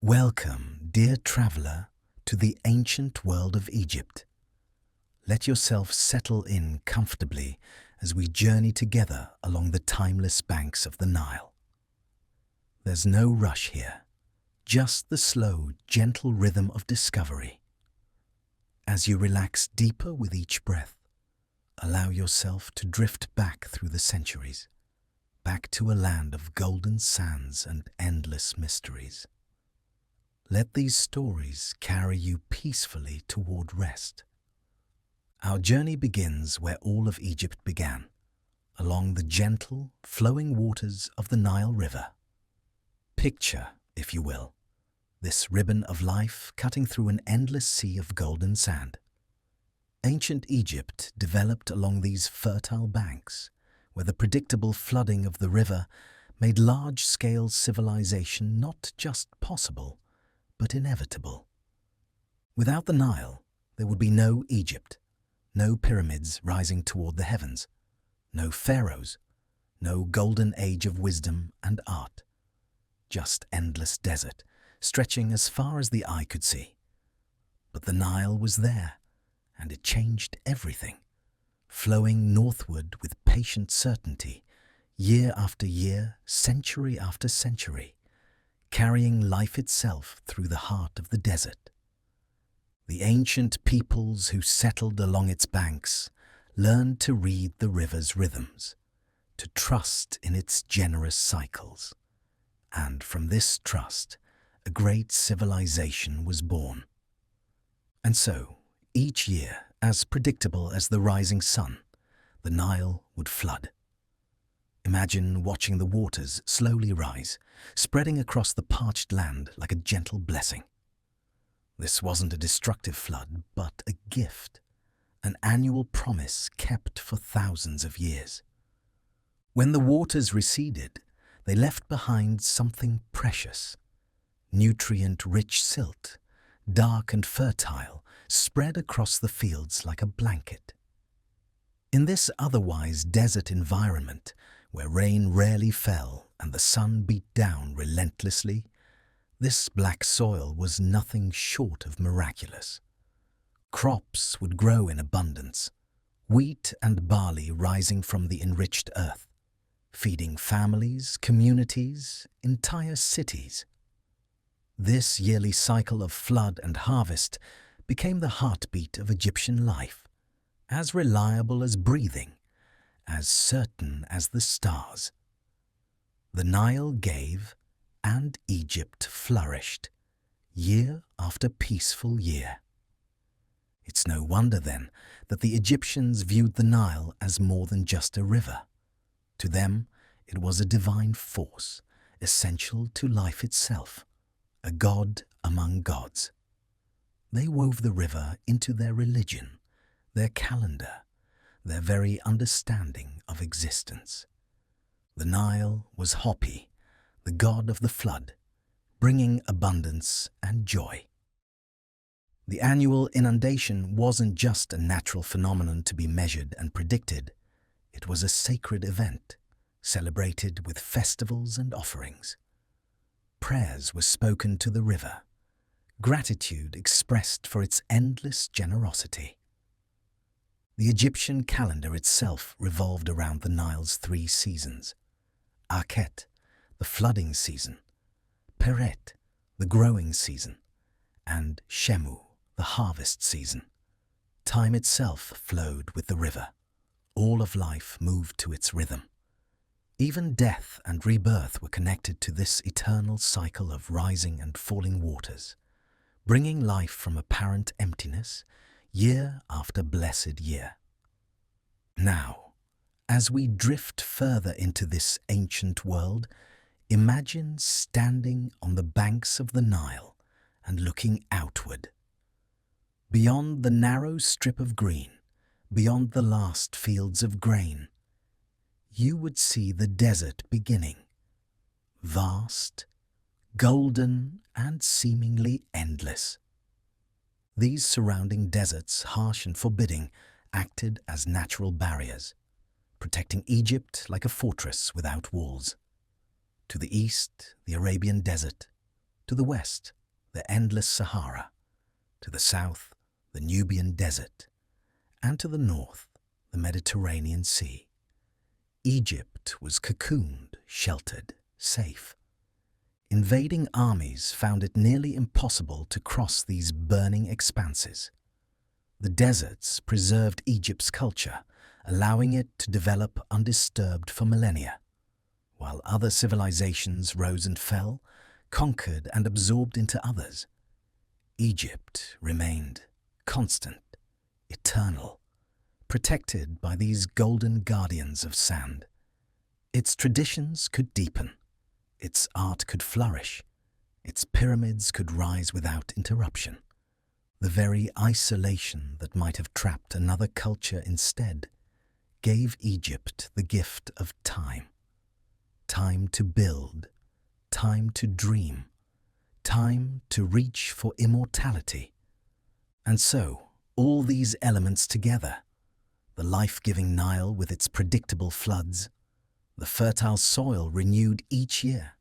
Welcome, dear traveller, to the ancient world of Egypt. Let yourself settle in comfortably as we journey together along the timeless banks of the Nile. There's no rush here, just the slow, gentle rhythm of discovery. As you relax deeper with each breath, allow yourself to drift back through the centuries, back to a land of golden sands and endless mysteries. Let these stories carry you peacefully toward rest. Our journey begins where all of Egypt began, along the gentle, flowing waters of the Nile River. Picture, if you will, this ribbon of life cutting through an endless sea of golden sand. Ancient Egypt developed along these fertile banks, where the predictable flooding of the river made large-scale civilization not just possible, but inevitable. Without the Nile, there would be no Egypt, no pyramids rising toward the heavens, no pharaohs, no golden age of wisdom and art, just endless desert, stretching as far as the eye could see. But the Nile was there, and it changed everything, flowing northward with patient certainty, year after year, century after century, carrying life itself through the heart of the desert. The ancient peoples who settled along its banks learned to read the river's rhythms, to trust in its generous cycles. And from this trust, a great civilization was born. And so, each year, as predictable as the rising sun, the Nile would flood. Imagine watching the waters slowly rise, spreading across the parched land like a gentle blessing. This wasn't a destructive flood, but a gift, an annual promise kept for thousands of years. When the waters receded, they left behind something precious, nutrient-rich silt, dark and fertile, spread across the fields like a blanket. In this otherwise desert environment, where rain rarely fell and the sun beat down relentlessly, this black soil was nothing short of miraculous. Crops would grow in abundance, wheat and barley rising from the enriched earth, feeding families, communities, entire cities. This yearly cycle of flood and harvest became the heartbeat of Egyptian life, as reliable as breathing, as certain as the stars. The Nile gave, and Egypt flourished, year after peaceful year. It's no wonder, then, that the Egyptians viewed the Nile as more than just a river. To them, it was a divine force, essential to life itself, a god among gods. They wove the river into their religion, their calendar, their very understanding of existence. The Nile was Hapi, the god of the flood, bringing abundance and joy. The annual inundation wasn't just a natural phenomenon to be measured and predicted. It was a sacred event, celebrated with festivals and offerings. Prayers were spoken to the river, gratitude expressed for its endless generosity. The Egyptian calendar itself revolved around the Nile's 3 seasons: Akhet, the flooding season; Peret, the growing season; and Shemu, the harvest season. Time itself flowed with the river. All of life moved to its rhythm. Even death and rebirth were connected to this eternal cycle of rising and falling waters, bringing life from apparent emptiness, year after blessed year. Now, as we drift further into this ancient world, imagine standing on the banks of the Nile and looking outward. Beyond the narrow strip of green, beyond the last fields of grain, you would see the desert beginning, vast, golden, and seemingly endless. These surrounding deserts, harsh and forbidding, acted as natural barriers, protecting Egypt like a fortress without walls. To the east, the Arabian desert. To the west, the endless Sahara. To the south, the Nubian desert. And to the north, the Mediterranean Sea. Egypt was cocooned, sheltered, safe. Invading armies found it nearly impossible to cross these burning expanses. The deserts preserved Egypt's culture, allowing it to develop undisturbed for millennia, while other civilizations rose and fell, conquered and absorbed into others. Egypt remained constant, eternal, protected by these golden guardians of sand. Its traditions could deepen, its art could flourish, its pyramids could rise without interruption. The very isolation that might have trapped another culture instead gave Egypt the gift of time. Time to build, time to dream, time to reach for immortality. And so, all these elements together, the life-giving Nile with its predictable floods, the fertile soil renewed each year,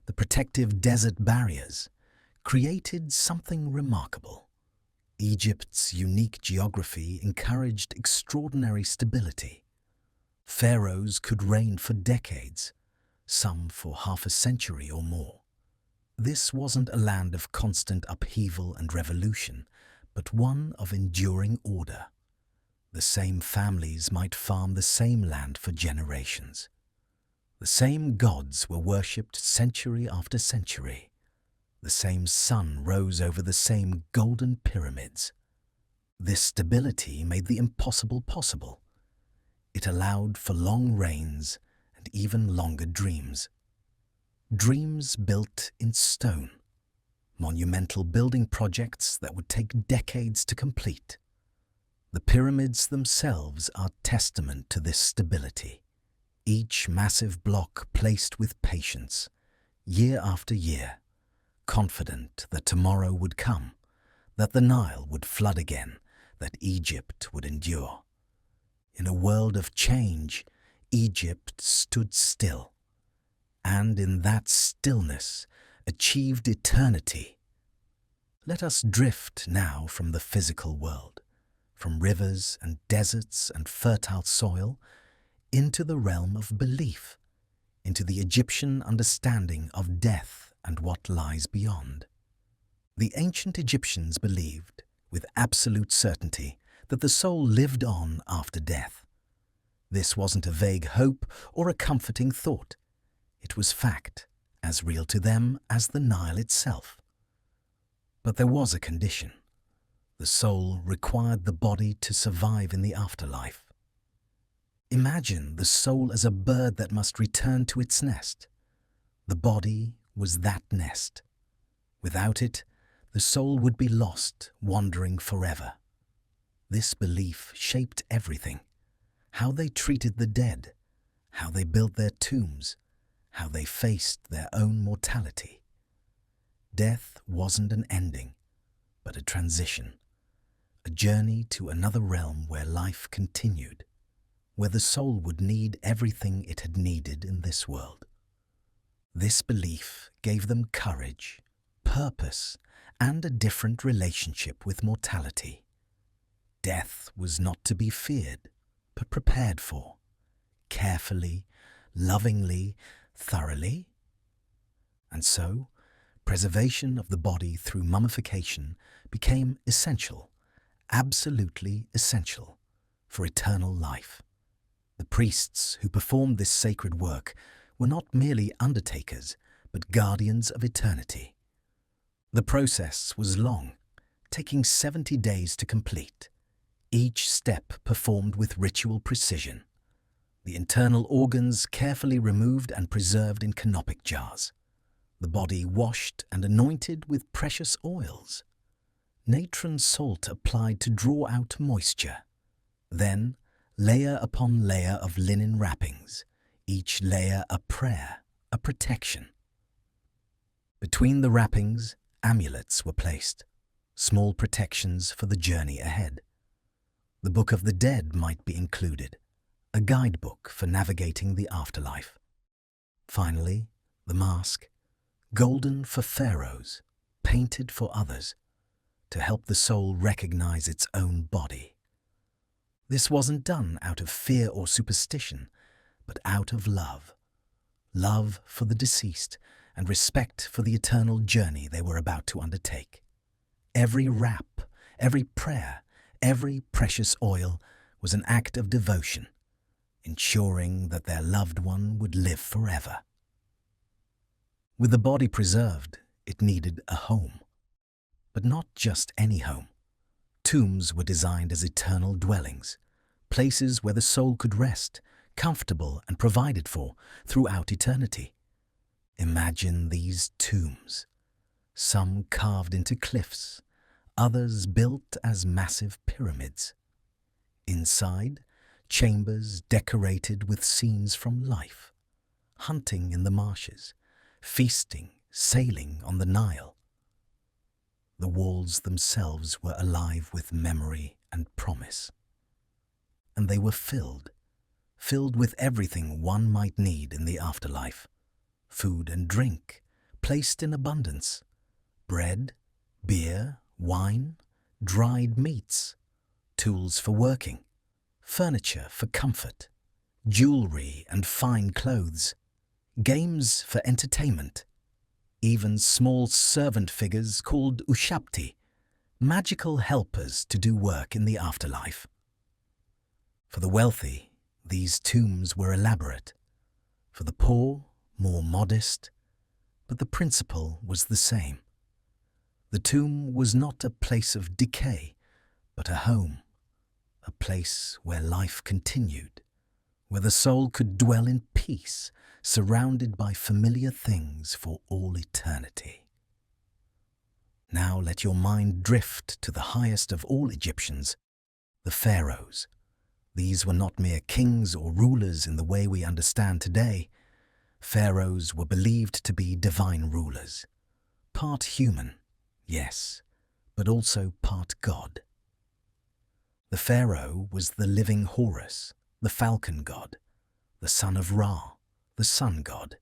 the protective desert barriers, created something remarkable. Egypt's unique geography encouraged extraordinary stability. Pharaohs could reign for decades, some for half a century or more. This wasn't a land of constant upheaval and revolution, but one of enduring order. The same families might farm the same land for generations. The same gods were worshipped century after century. The same sun rose over the same golden pyramids. This stability made the impossible possible. It allowed for long reigns and even longer dreams. Dreams built in stone, monumental building projects that would take decades to complete. The pyramids themselves are testament to this stability. Each massive block placed with patience, year after year, confident that tomorrow would come, that the Nile would flood again, that Egypt would endure. In a world of change, Egypt stood still, and in that stillness achieved eternity. Let us drift now from the physical world, from rivers and deserts and fertile soil, into the realm of belief, into the Egyptian understanding of death and what lies beyond. The ancient Egyptians believed, with absolute certainty, that the soul lived on after death. This wasn't a vague hope or a comforting thought. It was fact, as real to them as the Nile itself. But there was a condition. The soul required the body to survive in the afterlife. Imagine the soul as a bird that must return to its nest. The body was that nest. Without it, the soul would be lost, wandering forever. This belief shaped everything. How they treated the dead, how they built their tombs, how they faced their own mortality. Death wasn't an ending, but a transition, a journey to another realm where life continued, where the soul would need everything it had needed in this world. This belief gave them courage, purpose, and a different relationship with mortality. Death was not to be feared, but prepared for, carefully, lovingly, thoroughly. And so, preservation of the body through mummification became essential, absolutely essential, for eternal life. The priests who performed this sacred work were not merely undertakers, but guardians of eternity. The process was long, taking 70 days to complete, each step performed with ritual precision. The internal organs carefully removed and preserved in canopic jars. The body washed and anointed with precious oils. Natron salt applied to draw out moisture. Then, layer upon layer of linen wrappings, each layer a prayer, a protection. Between the wrappings, amulets were placed, small protections for the journey ahead. The Book of the Dead might be included, a guidebook for navigating the afterlife. Finally, the mask, golden for pharaohs, painted for others, to help the soul recognize its own body. This wasn't done out of fear or superstition, but out of love. Love for the deceased and respect for the eternal journey they were about to undertake. Every wrap, every prayer, every precious oil was an act of devotion, ensuring that their loved one would live forever. With the body preserved, it needed a home. But not just any home. Tombs were designed as eternal dwellings, places where the soul could rest, comfortable and provided for throughout eternity. Imagine these tombs, some carved into cliffs, others built as massive pyramids. Inside, chambers decorated with scenes from life, hunting in the marshes, feasting, sailing on the Nile. The walls themselves were alive with memory and promise. And they were filled with everything one might need in the afterlife. Food and drink, placed in abundance. Bread, beer, wine, dried meats, tools for working, furniture for comfort, jewelry and fine clothes, games for entertainment, even small servant figures called ushapti, magical helpers to do work in the afterlife. For the wealthy, these tombs were elaborate. For the poor, more modest, but the principle was the same. The tomb was not a place of decay, but a home, a place where life continued, where the soul could dwell in peace, surrounded by familiar things for all eternity. Now let your mind drift to the highest of all Egyptians, the pharaohs. These were not mere kings or rulers in the way we understand today. Pharaohs were believed to be divine rulers, part human, yes, but also part God. The pharaoh was the living Horus, the falcon god, the son of Ra, the sun god.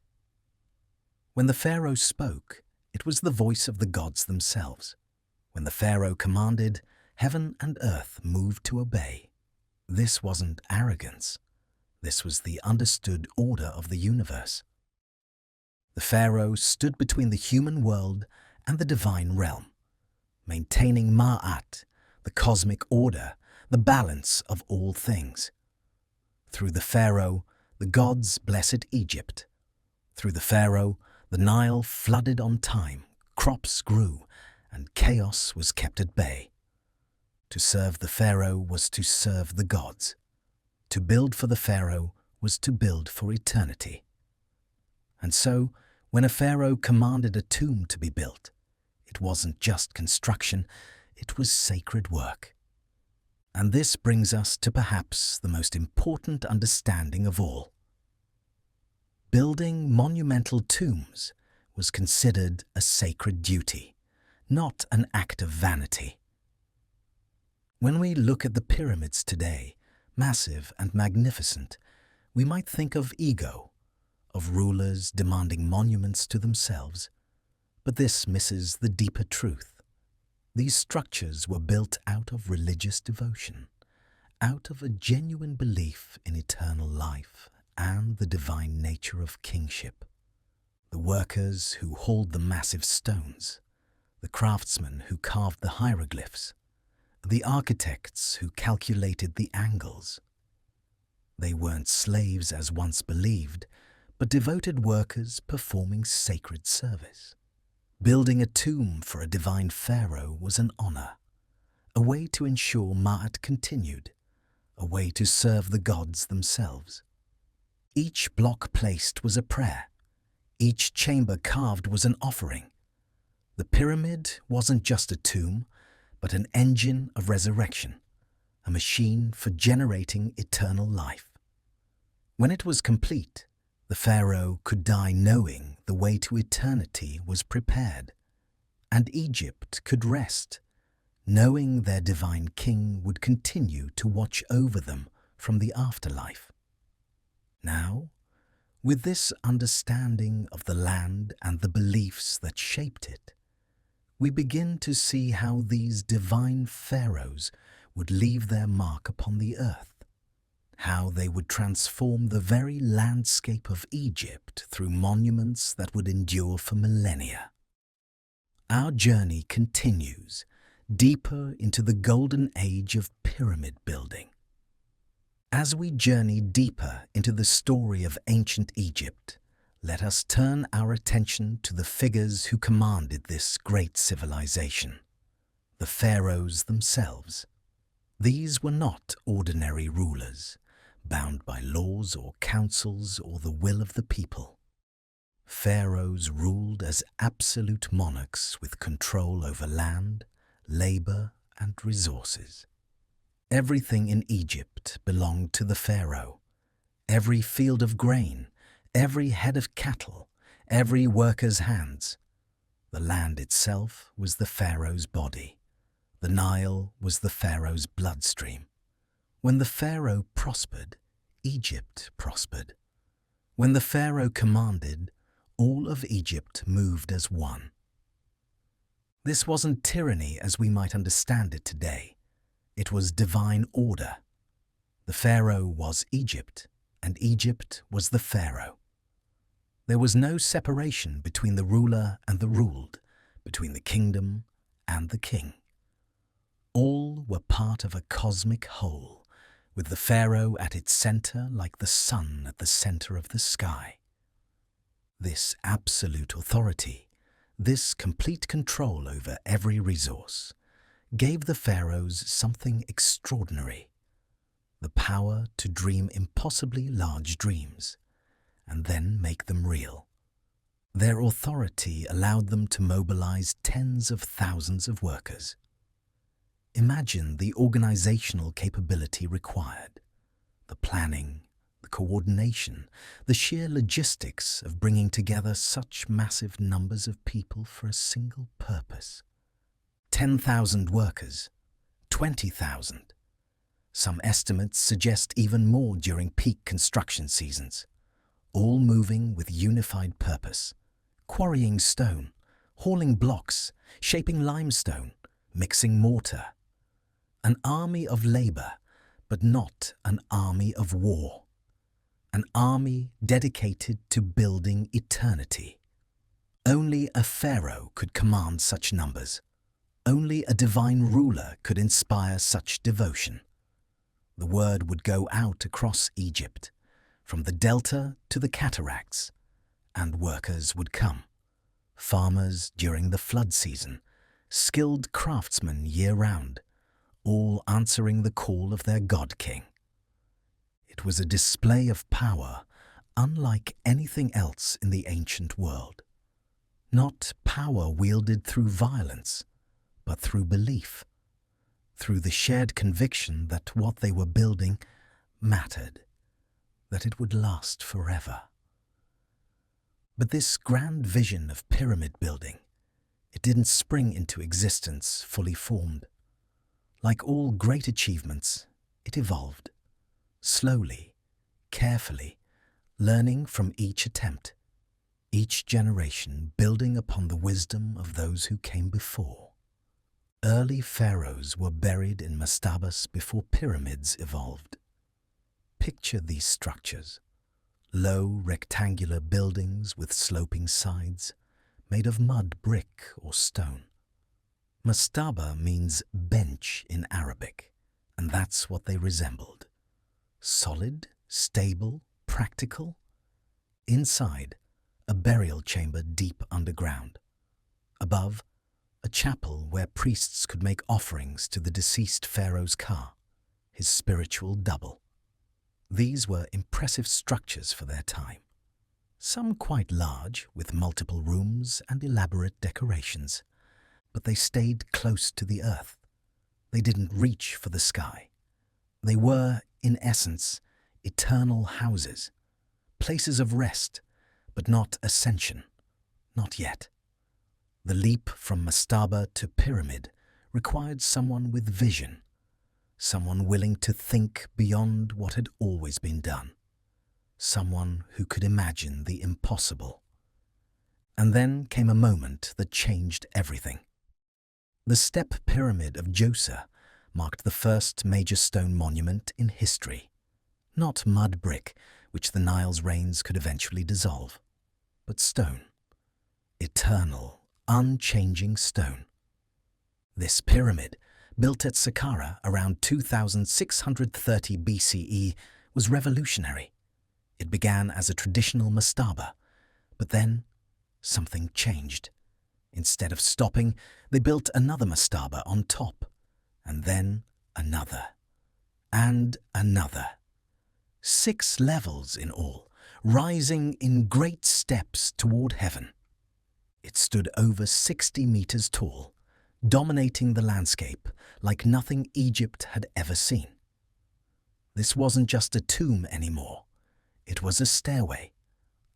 When the pharaoh spoke, it was the voice of the gods themselves. When the pharaoh commanded, heaven and earth moved to obey. This wasn't arrogance. This was the understood order of the universe. The pharaoh stood between the human world and the divine realm, maintaining Ma'at, the cosmic order, the balance of all things. Through the pharaoh, the gods blessed Egypt. Through the pharaoh, the Nile flooded on time, crops grew, and chaos was kept at bay. To serve the pharaoh was to serve the gods. To build for the pharaoh was to build for eternity. And so, when a pharaoh commanded a tomb to be built, it wasn't just construction, it was sacred work. And this brings us to perhaps the most important understanding of all. Building monumental tombs was considered a sacred duty, not an act of vanity. When we look at the pyramids today, massive and magnificent, we might think of ego, of rulers demanding monuments to themselves. But this misses the deeper truth. These structures were built out of religious devotion, out of a genuine belief in eternal life and the divine nature of kingship. The workers who hauled the massive stones, the craftsmen who carved the hieroglyphs, the architects who calculated the angles. They weren't slaves as once believed, but devoted workers performing sacred service. Building a tomb for a divine pharaoh was an honor, a way to ensure Ma'at continued, a way to serve the gods themselves. Each block placed was a prayer. Each chamber carved was an offering. The pyramid wasn't just a tomb, but an engine of resurrection, a machine for generating eternal life. When it was complete, the pharaoh could die knowing the way to eternity was prepared, and Egypt could rest, knowing their divine king would continue to watch over them from the afterlife. Now, With this understanding of the land and the beliefs that shaped it, we begin to see how these divine pharaohs would leave their mark upon the earth, how they would transform the very landscape of Egypt through monuments that would endure for millennia. Our journey continues deeper into the golden age of pyramid building. As we journey deeper into the story of ancient Egypt, let us turn our attention to the figures who commanded this great civilization, the pharaohs themselves. These were not ordinary rulers, bound by laws or councils or the will of the people. Pharaohs ruled as absolute monarchs with control over land, labor, and resources. Everything in Egypt belonged to the pharaoh. Every field of grain, every head of cattle, every worker's hands. The land itself was the pharaoh's body. The Nile was the pharaoh's bloodstream. When the pharaoh prospered, Egypt prospered. When the pharaoh commanded, all of Egypt moved as one. This wasn't tyranny as we might understand it today. It was divine order. The pharaoh was Egypt, and Egypt was the pharaoh. There was no separation between the ruler and the ruled, between the kingdom and the king. All were part of a cosmic whole, with the pharaoh at its center like the sun at the center of the sky. This absolute authority, this complete control over every resource, gave the pharaohs something extraordinary: the power to dream impossibly large dreams and then make them real. Their authority allowed them to mobilize tens of thousands of workers. Imagine the organizational capability required, the planning, the coordination, the sheer logistics of bringing together such massive numbers of people for a single purpose. 10,000 workers, 20,000. Some estimates suggest even more during peak construction seasons, all moving with unified purpose, quarrying stone, hauling blocks, shaping limestone, mixing mortar. An army of labor, but not an army of war. An army dedicated to building eternity. Only a pharaoh could command such numbers. Only a divine ruler could inspire such devotion. The word would go out across Egypt, from the delta to the cataracts, and workers would come. Farmers during the flood season, skilled craftsmen year-round, all answering the call of their god-king. It was a display of power unlike anything else in the ancient world. Not power wielded through violence, but through belief, through the shared conviction that what they were building mattered, that it would last forever. But this grand vision of pyramid building, it didn't spring into existence fully formed. Like all great achievements, it evolved, slowly, carefully, learning from each attempt, each generation building upon the wisdom of those who came before. Early pharaohs were buried in mastabas before pyramids evolved. Picture these structures, low rectangular buildings with sloping sides, made of mud, brick, or stone. Mastaba means bench in Arabic, and that's what they resembled. Solid, stable, practical. Inside, a burial chamber deep underground. Above, a chapel where priests could make offerings to the deceased pharaoh's Ka, his spiritual double. These were impressive structures for their time, some quite large with multiple rooms and elaborate decorations, but they stayed close to the earth. They didn't reach for the sky. They were, in essence, eternal houses, places of rest, but not ascension, not yet. The leap from mastaba to pyramid required someone with vision, someone willing to think beyond what had always been done, someone who could imagine the impossible. And then came a moment that changed everything. The Step Pyramid of Djoser marked the first major stone monument in history. Not mud brick, which the Nile's rains could eventually dissolve, but stone. Eternal, unchanging stone. This pyramid, built at Saqqara around 2630 BCE, was revolutionary. It began as a traditional mastaba, but then something changed. Instead of stopping, they built another mastaba on top, and then another, and another. 6 levels in all, rising in great steps toward heaven. It stood over 60 meters tall, dominating the landscape like nothing Egypt had ever seen. This wasn't just a tomb anymore. It was a stairway,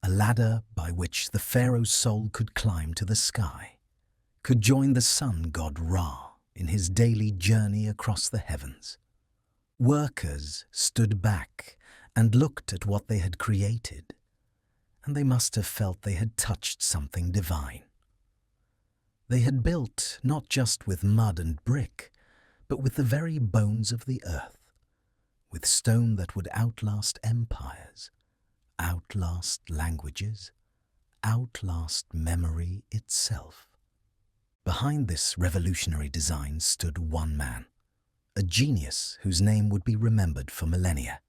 a ladder by which the pharaoh's soul could climb to the sky, could join the sun god Ra in his daily journey across the heavens. Workers stood back and looked at what they had created, and they must have felt they had touched something divine. They had built not just with mud and brick, but with the very bones of the earth, with stone that would outlast empires, outlast languages, outlast memory itself. Behind this revolutionary design stood one man, a genius whose name would be remembered for millennia.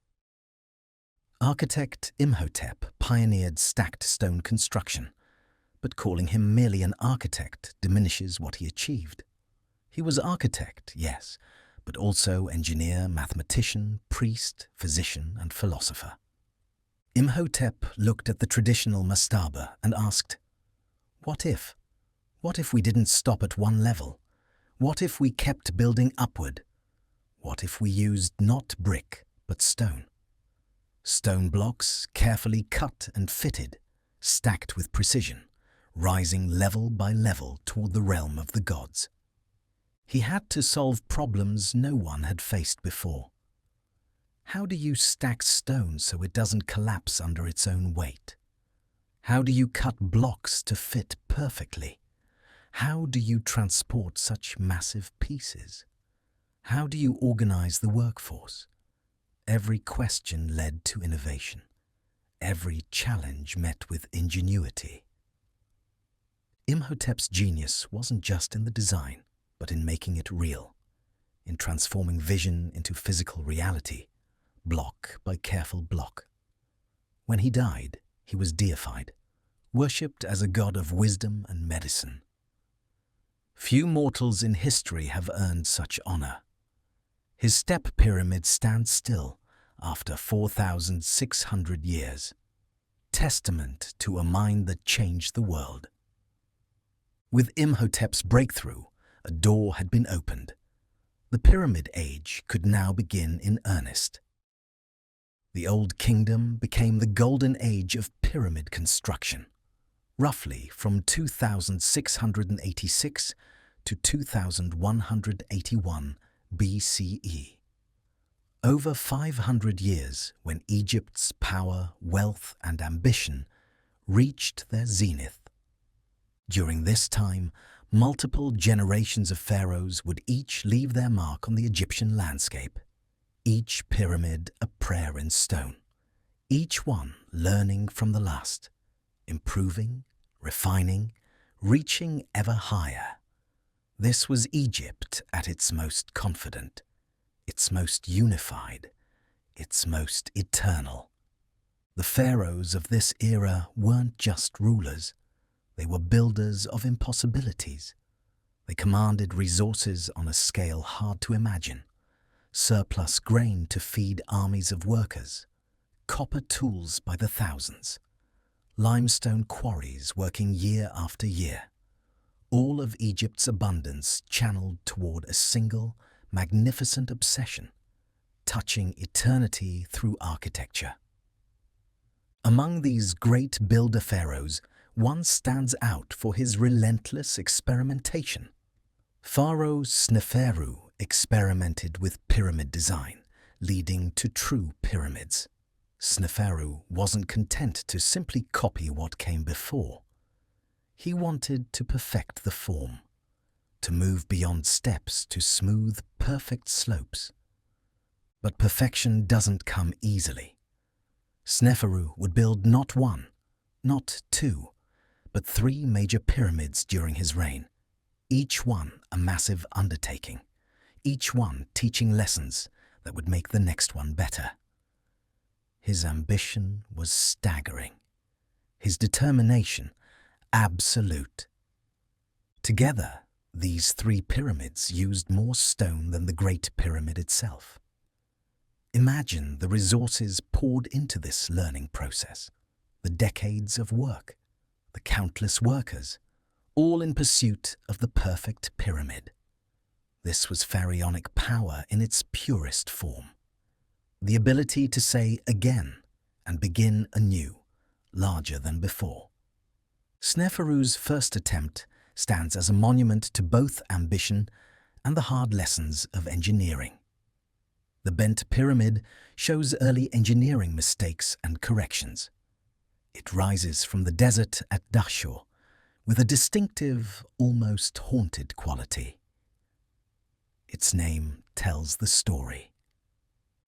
Architect Imhotep pioneered stacked stone construction, but calling him merely an architect diminishes what he achieved. He was architect, yes, but also engineer, mathematician, priest, physician, and philosopher. Imhotep looked at the traditional mastaba and asked, "What if? What if we didn't stop at one level? What if we kept building upward? What if we used not brick, but stone? Stone blocks carefully cut and fitted, stacked with precision, rising level by level toward the realm of the gods." He had to solve problems no one had faced before. How do you stack stone so it doesn't collapse under its own weight? How do you cut blocks to fit perfectly? How do you transport such massive pieces? How do you organize the workforce? Every question led to innovation. Every challenge met with ingenuity. Imhotep's genius wasn't just in the design, but in making it real, in transforming vision into physical reality, block by careful block. When he died, he was deified, worshipped as a god of wisdom and medicine. Few mortals in history have earned such honor. His step pyramid stands still after 4,600 years, testament to a mind that changed the world. With Imhotep's breakthrough, a door had been opened. The Pyramid Age could now begin in earnest. The Old Kingdom became the golden age of pyramid construction, roughly from 2686 to 2181 BCE. Over 500 years when Egypt's power, wealth, and ambition reached their zenith. During this time, multiple generations of pharaohs would each leave their mark on the Egyptian landscape, each pyramid a prayer in stone, each one learning from the last, improving, refining, reaching ever higher. This was Egypt at its most confident, its most unified, its most eternal. The pharaohs of this era weren't just rulers. They were builders of impossibilities. They commanded resources on a scale hard to imagine. Surplus grain to feed armies of workers, copper tools by the thousands, limestone quarries working year after year. All of Egypt's abundance channeled toward a single, magnificent obsession, touching eternity through architecture. Among these great builder pharaohs, one stands out for his relentless experimentation. Pharaoh Sneferu experimented with pyramid design, leading to true pyramids. Sneferu wasn't content to simply copy what came before. He wanted to perfect the form, to move beyond steps to smooth, perfect slopes. But perfection doesn't come easily. Sneferu would build not one, not two, but 3 major pyramids during his reign, each one a massive undertaking, each one teaching lessons that would make the next one better. His ambition was staggering, his determination absolute. Together, these 3 pyramids used more stone than the Great Pyramid itself. Imagine the resources poured into this learning process, the decades of work, the countless workers, all in pursuit of the perfect pyramid. This was pharaonic power in its purest form. The ability to say again and begin anew, larger than before. Sneferu's first attempt stands as a monument to both ambition and the hard lessons of engineering. The bent pyramid shows early engineering mistakes and corrections. It rises from the desert at Dashur with a distinctive, almost haunted quality. Its name tells the story.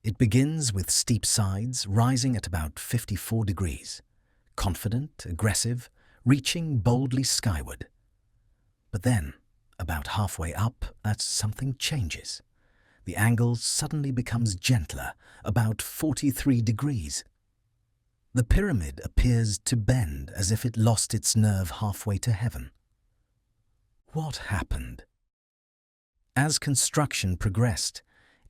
It begins with steep sides rising at about 54 degrees, confident, aggressive, reaching boldly skyward. But then, about halfway up, something changes. The angle suddenly becomes gentler, about 43 degrees. The pyramid appears to bend as if it lost its nerve halfway to heaven. What happened? As construction progressed,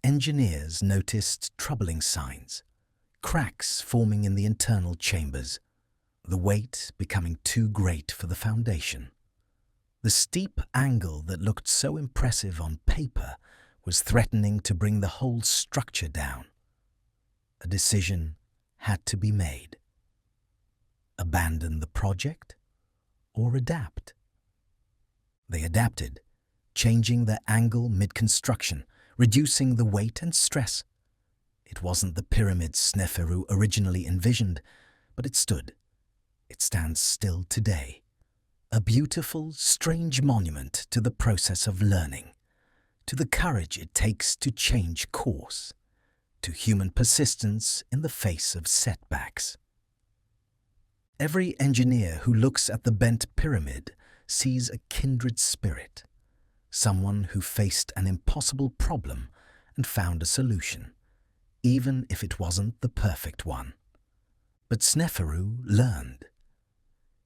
engineers noticed troubling signs, cracks forming in the internal chambers, the weight becoming too great for the foundation. The steep angle that looked so impressive on paper was threatening to bring the whole structure down. A decision had to be made. Abandon the project or adapt? They adapted, changing their angle mid-construction, reducing the weight and stress. It wasn't the pyramid Sneferu originally envisioned, but it stood. It stands still today. A beautiful, strange monument to the process of learning, to the courage it takes to change course, to human persistence in the face of setbacks. Every engineer who looks at the bent pyramid sees a kindred spirit, someone who faced an impossible problem and found a solution, even if it wasn't the perfect one. But Sneferu learned.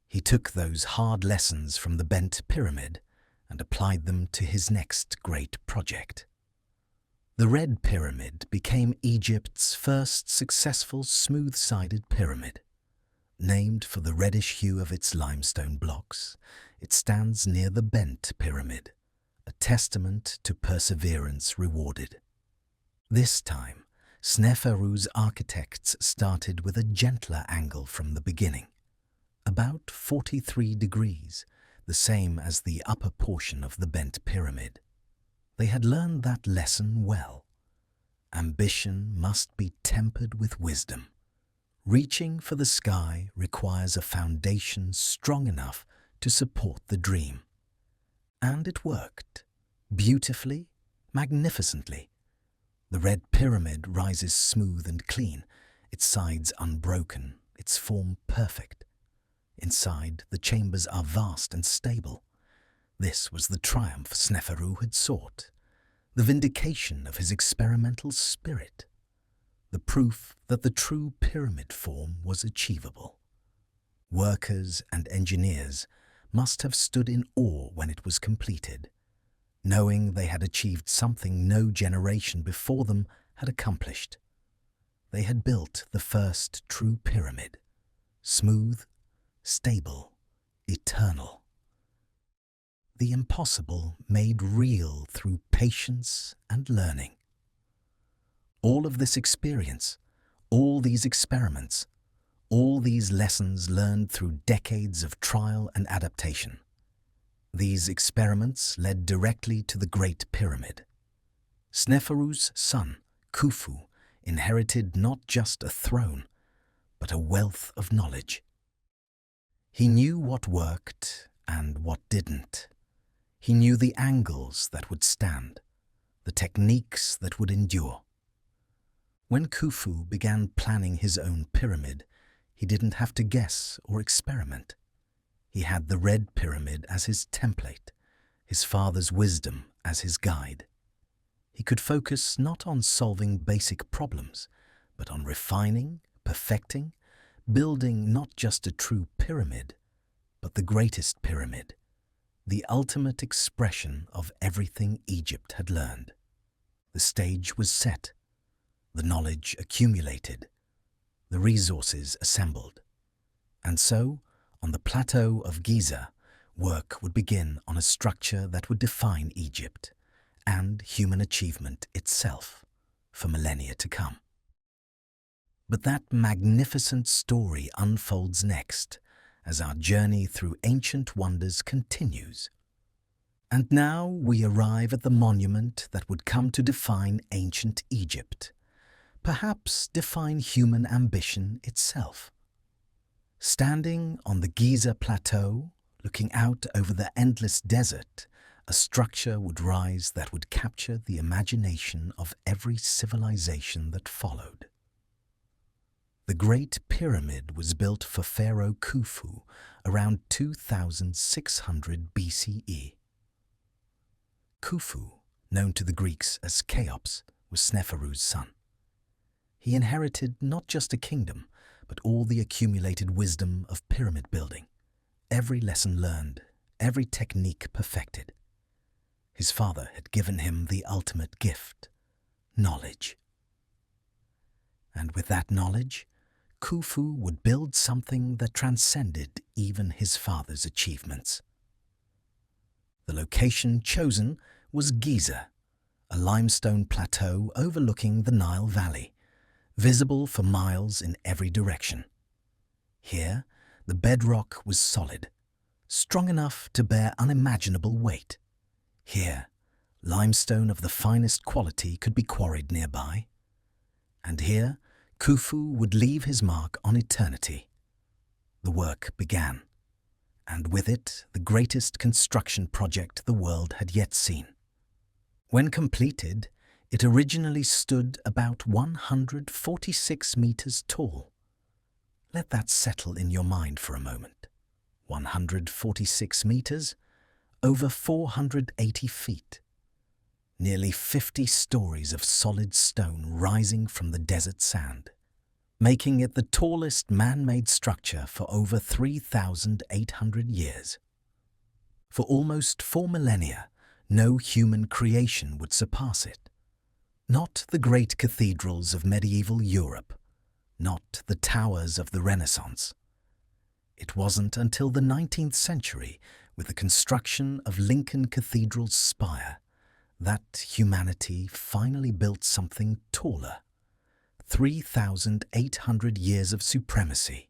He took those hard lessons from the bent pyramid and applied them to his next great project. The Red Pyramid became Egypt's first successful smooth-sided pyramid. Named for the reddish hue of its limestone blocks, it stands near the bent pyramid, a testament to perseverance rewarded. This time, Sneferu's architects started with a gentler angle from the beginning, about 43 degrees, the same as the upper portion of the bent pyramid. They had learned that lesson well. Ambition must be tempered with wisdom. Reaching for the sky requires a foundation strong enough to support the dream. And it worked, beautifully, magnificently. The Red Pyramid rises smooth and clean, its sides unbroken, its form perfect. Inside, the chambers are vast and stable. This was the triumph Sneferu had sought, the vindication of his experimental spirit, the proof that the true pyramid form was achievable. Workers and engineers must have stood in awe when it was completed, knowing they had achieved something no generation before them had accomplished. They had built the first true pyramid, smooth, stable, eternal. The impossible made real through patience and learning. All of this experience, all these experiments, all these lessons learned through decades of trial and adaptation. These experiments led directly to the Great Pyramid. Sneferu's son, Khufu, inherited not just a throne, but a wealth of knowledge. He knew what worked and what didn't. He knew the angles that would stand, the techniques that would endure. When Khufu began planning his own pyramid, he didn't have to guess or experiment. He had the Red Pyramid as his template, his father's wisdom as his guide. He could focus not on solving basic problems, but on refining, perfecting, building not just a true pyramid, but the greatest pyramid, the ultimate expression of everything Egypt had learned. The stage was set, the knowledge accumulated, the resources assembled. And so, on the plateau of Giza, work would begin on a structure that would define Egypt and human achievement itself for millennia to come. But that magnificent story unfolds next as our journey through ancient wonders continues. And now we arrive at the monument that would come to define ancient Egypt, perhaps define human ambition itself. Standing on the Giza plateau, looking out over the endless desert, a structure would rise that would capture the imagination of every civilization that followed. The Great Pyramid was built for Pharaoh Khufu around 2600 BCE. Khufu, known to the Greeks as Cheops, was Sneferu's son. He inherited not just a kingdom, but all the accumulated wisdom of pyramid building, every lesson learned, every technique perfected. His father had given him the ultimate gift, knowledge. And with that knowledge, Khufu would build something that transcended even his father's achievements. The location chosen was Giza, a limestone plateau overlooking the Nile Valley, visible for miles in every direction. Here, the bedrock was solid, strong enough to bear unimaginable weight. Here, limestone of the finest quality could be quarried nearby. And here, Khufu would leave his mark on eternity. The work began, and with it the greatest construction project the world had yet seen. When completed, it originally stood about 146 meters tall. Let that settle in your mind for a moment. 146 meters, over 480 feet. Nearly 50 stories of solid stone rising from the desert sand, making it the tallest man-made structure for over 3,800 years. For almost 4 millennia, no human creation would surpass it. Not the great cathedrals of medieval Europe, not the towers of the Renaissance. It wasn't until the 19th century, with the construction of Lincoln Cathedral's spire, that humanity finally built something taller. 3,800 years of supremacy,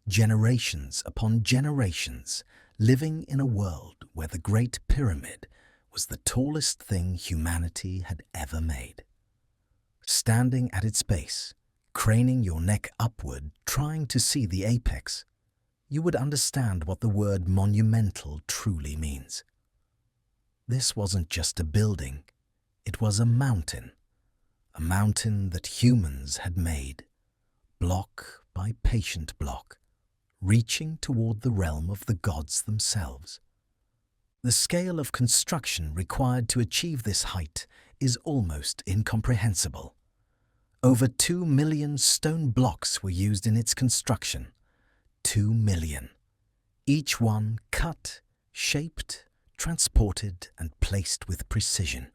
generations upon generations, living in a world where the Great Pyramid was the tallest thing humanity had ever made. Standing at its base, craning your neck upward, trying to see the apex, you would understand what the word monumental truly means. This wasn't just a building, it was a mountain that humans had made, block by patient block, reaching toward the realm of the gods themselves. The scale of construction required to achieve this height is almost incomprehensible. Over 2 million stone blocks were used in its construction. 2 million. Each one cut, shaped, transported and placed with precision.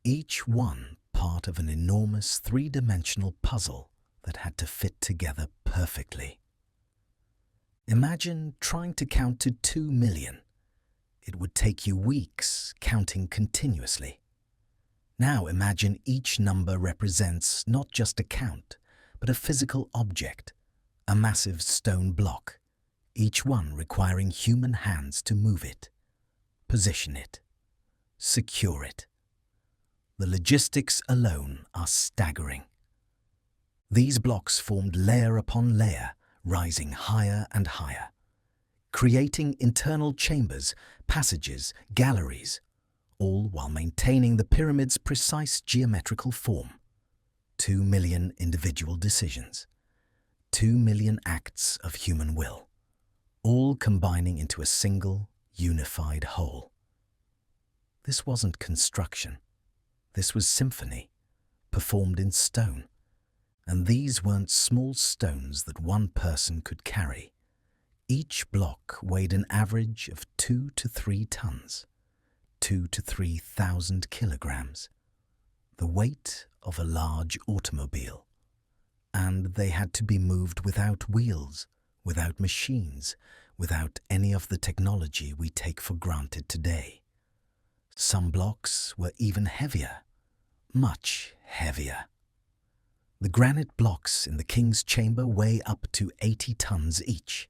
Each one part of an enormous three-dimensional puzzle that had to fit together perfectly. Imagine trying to count to 2 million. It would take you weeks counting continuously. Now imagine each number represents not just a count, but a physical object, a massive stone block, each one requiring human hands to move it, position it, secure it. The logistics alone are staggering. These blocks formed layer upon layer, rising higher and higher, creating internal chambers, passages, galleries, all while maintaining the pyramid's precise geometrical form. 2 million individual decisions, 2 million acts of human will, all combining into a single, unified whole. This wasn't construction. This was symphony, performed in stone. And these weren't small stones that one person could carry. Each block weighed an average of 2 to 3 tons, 2 to 3,000 kilograms, the weight of a large automobile. And they had to be moved without wheels, without machines, without any of the technology we take for granted today. Some blocks were even heavier, much heavier. The granite blocks in the king's chamber weigh up to 80 tons each,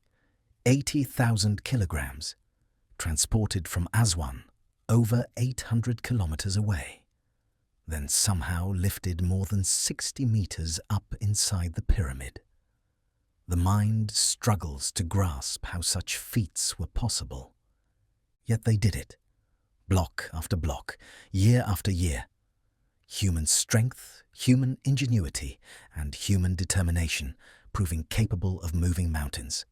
80,000 kilograms, transported from Aswan, over 800 kilometers away, then somehow lifted more than 60 meters up inside the pyramid. The mind struggles to grasp how such feats were possible. Yet they did it, block after block, year after year. Human strength, human ingenuity, and human determination proving capable of moving mountains,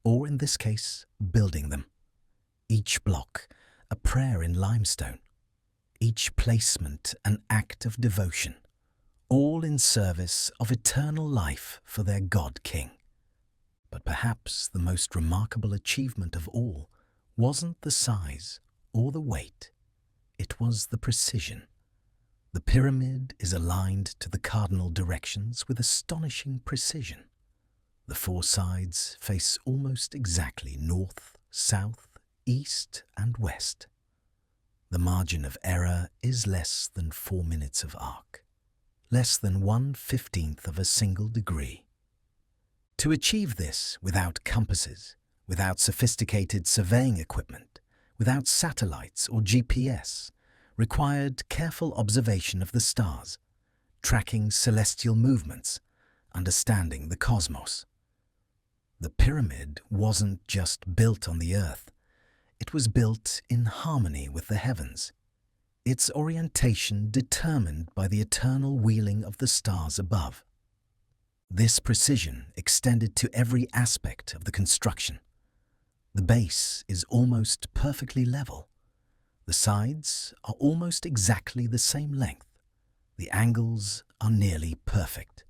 or in this case, building them. Each block, a prayer in limestone. Each placement, an act of devotion, all in service of eternal life for their God-King. But perhaps the most remarkable achievement of all wasn't the size or the weight, it was the precision. The pyramid is aligned to the cardinal directions with astonishing precision. The 4 sides face almost exactly north, south, east, and west. The margin of error is less than 4 minutes of arc, less than 1/15 of a single degree. To achieve this without compasses, without sophisticated surveying equipment, without satellites or GPS, required careful observation of the stars, tracking celestial movements, understanding the cosmos. The pyramid wasn't just built on the earth, it was built in harmony with the heavens, its orientation determined by the eternal wheeling of the stars above. This precision extended to every aspect of the construction. The base is almost perfectly level. The sides are almost exactly the same length. The angles are nearly perfect.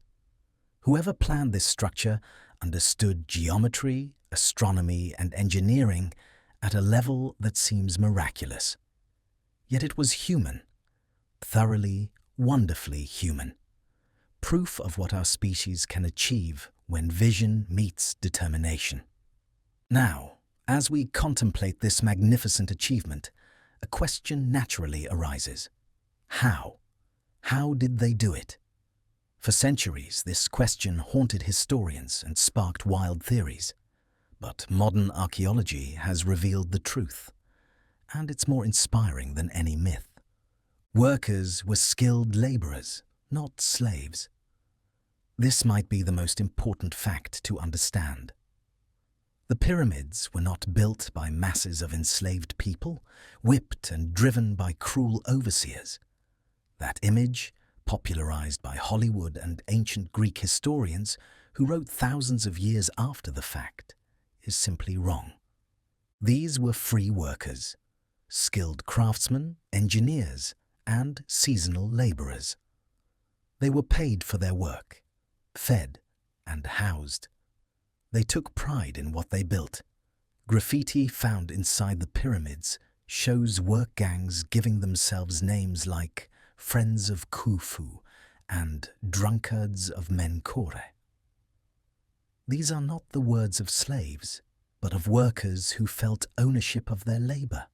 Whoever planned this structure understood geometry, astronomy, and engineering at a level that seems miraculous. Yet it was human, thoroughly, wonderfully human. Proof of what our species can achieve when vision meets determination. Now, as we contemplate this magnificent achievement, a question naturally arises. How? How did they do it? For centuries, this question haunted historians and sparked wild theories. But modern archaeology has revealed the truth, and it's more inspiring than any myth. Workers were skilled laborers, not slaves. This might be the most important fact to understand. The pyramids were not built by masses of enslaved people, whipped and driven by cruel overseers. That image, popularized by Hollywood and ancient Greek historians who wrote thousands of years after the fact, is simply wrong. These were free workers, skilled craftsmen, engineers, and seasonal laborers. They were paid for their work, fed, and housed. They took pride in what they built. Graffiti found inside the pyramids shows work gangs giving themselves names like Friends of Khufu and Drunkards of Menkore. These are not the words of slaves, but of workers who felt ownership of their labor.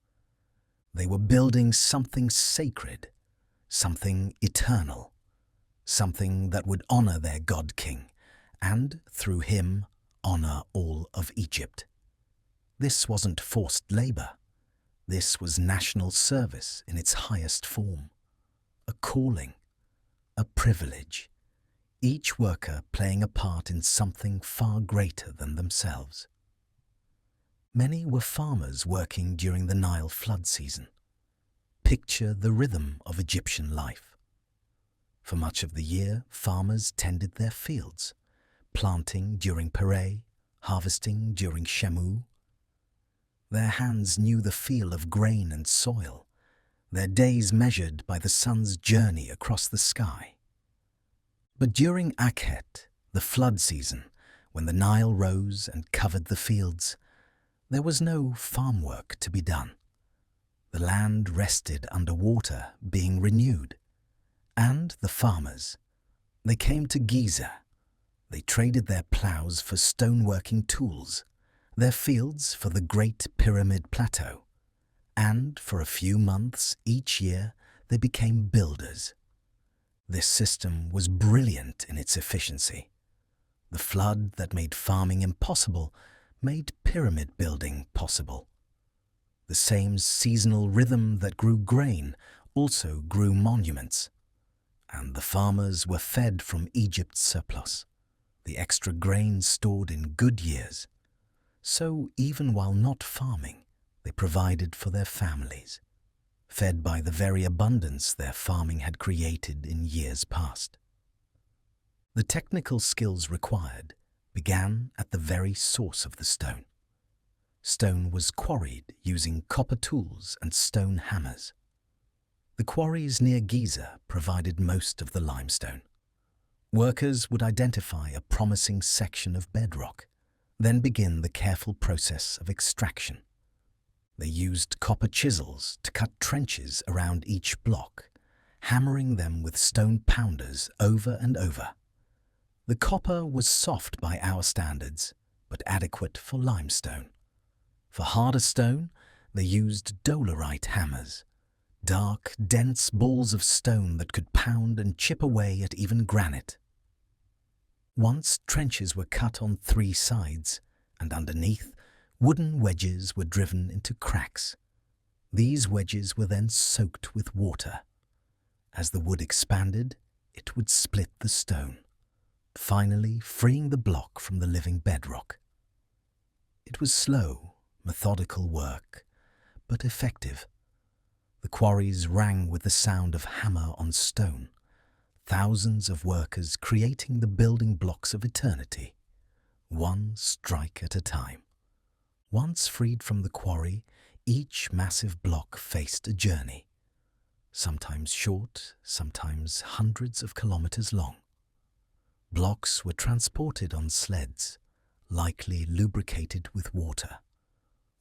They were building something sacred, something eternal, something that would honor their God-King, and, through him, honor all of Egypt. This wasn't forced labor. This was national service in its highest form. A calling, a privilege. each worker playing a part in something far greater than themselves. Many were farmers working during the Nile flood season. Picture the rhythm of Egyptian life. For much of the year, farmers tended their fields, planting during Pere, harvesting during Shemu. Their hands knew the feel of grain and soil, their days measured by the sun's journey across the sky. But during Akhet, the flood season, when the Nile rose and covered the fields, there was no farm work to be done. The land rested under water, being renewed. And the farmers, they came to Giza. They traded their ploughs for stoneworking tools, their fields for the Great Pyramid Plateau, and for a few months each year they became builders. This system was brilliant in its efficiency. The flood that made farming impossible made pyramid building possible. The same seasonal rhythm that grew grain also grew monuments, and the farmers were fed from Egypt's surplus, the extra grain stored in good years. So even while not farming, they provided for their families, fed by the very abundance their farming had created in years past. The technical skills required began at the very source of the stone. Stone was quarried using copper tools and stone hammers. The quarries near Giza provided most of the limestone. Workers would identify a promising section of bedrock, then begin the careful process of extraction. They used copper chisels to cut trenches around each block, hammering them with stone pounders over and over. The copper was soft by our standards, but adequate for limestone. For harder stone, they used dolerite hammers, dark, dense balls of stone that could pound and chip away at even granite. Once trenches were cut on 3 sides, and underneath, wooden wedges were driven into cracks. These wedges were then soaked with water. As the wood expanded, it would split the stone, finally freeing the block from the living bedrock. It was slow, methodical work, but effective. The quarries rang with the sound of hammer on stone, thousands of workers creating the building blocks of eternity, one strike at a time. Once freed from the quarry, each massive block faced a journey, sometimes short, sometimes hundreds of kilometers long. Blocks were transported on sleds, likely lubricated with water.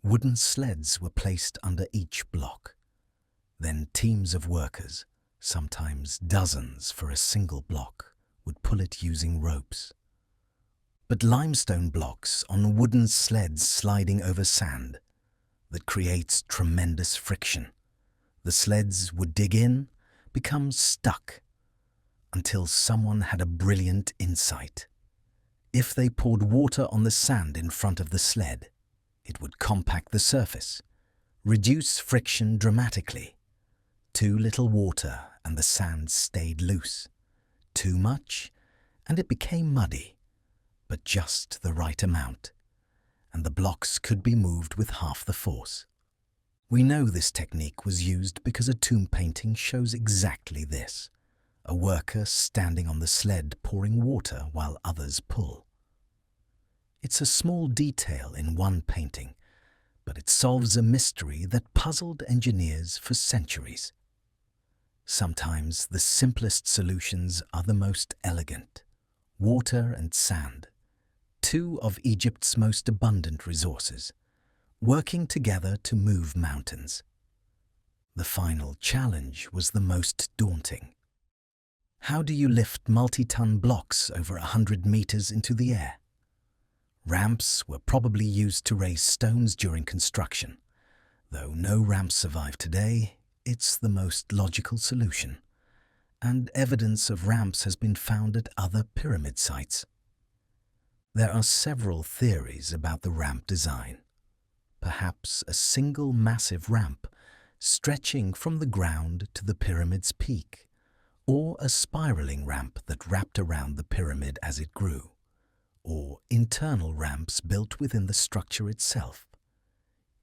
Wooden sleds were placed under each block. Then teams of workers, sometimes dozens for a single block, would pull it using ropes. But limestone blocks on wooden sleds sliding over sand, that creates tremendous friction. The sleds would dig in, become stuck, until someone had a brilliant insight. If they poured water on the sand in front of the sled, it would compact the surface, reduce friction dramatically. Too little water and the sand stayed loose. Too much and it became muddy, but just the right amount, and the blocks could be moved with half the force. We know this technique was used because a tomb painting shows exactly this: a worker standing on the sled pouring water while others pull. It's a small detail in one painting, but it solves a mystery that puzzled engineers for centuries. Sometimes the simplest solutions are the most elegant. Water and sand, 2 of Egypt's most abundant resources, working together to move mountains. The final challenge was the most daunting. How do you lift multi-ton blocks over 100 meters into the air? Ramps were probably used to raise stones during construction. Though no ramps survive today, it's the most logical solution, and evidence of ramps has been found at other pyramid sites. There are several theories about the ramp design. Perhaps a single massive ramp stretching from the ground to the pyramid's peak, or a spiraling ramp that wrapped around the pyramid as it grew, or internal ramps built within the structure itself.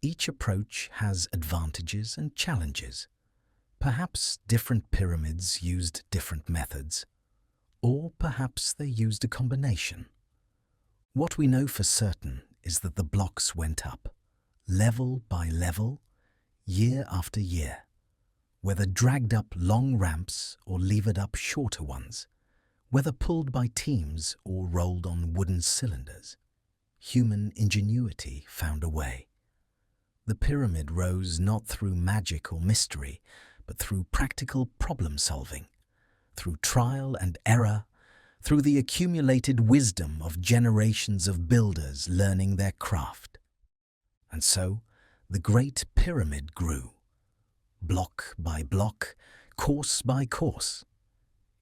Each approach has advantages and challenges. Perhaps different pyramids used different methods, or perhaps they used a combination. What we know for certain is that the blocks went up, level by level, year after year, whether dragged up long ramps or levered up shorter ones, whether pulled by teams or rolled on wooden cylinders. Human ingenuity found a way. The pyramid rose not through magic or mystery, but through practical problem-solving, through trial and error, through the accumulated wisdom of generations of builders learning their craft. And so, the Great Pyramid grew, block by block, course by course,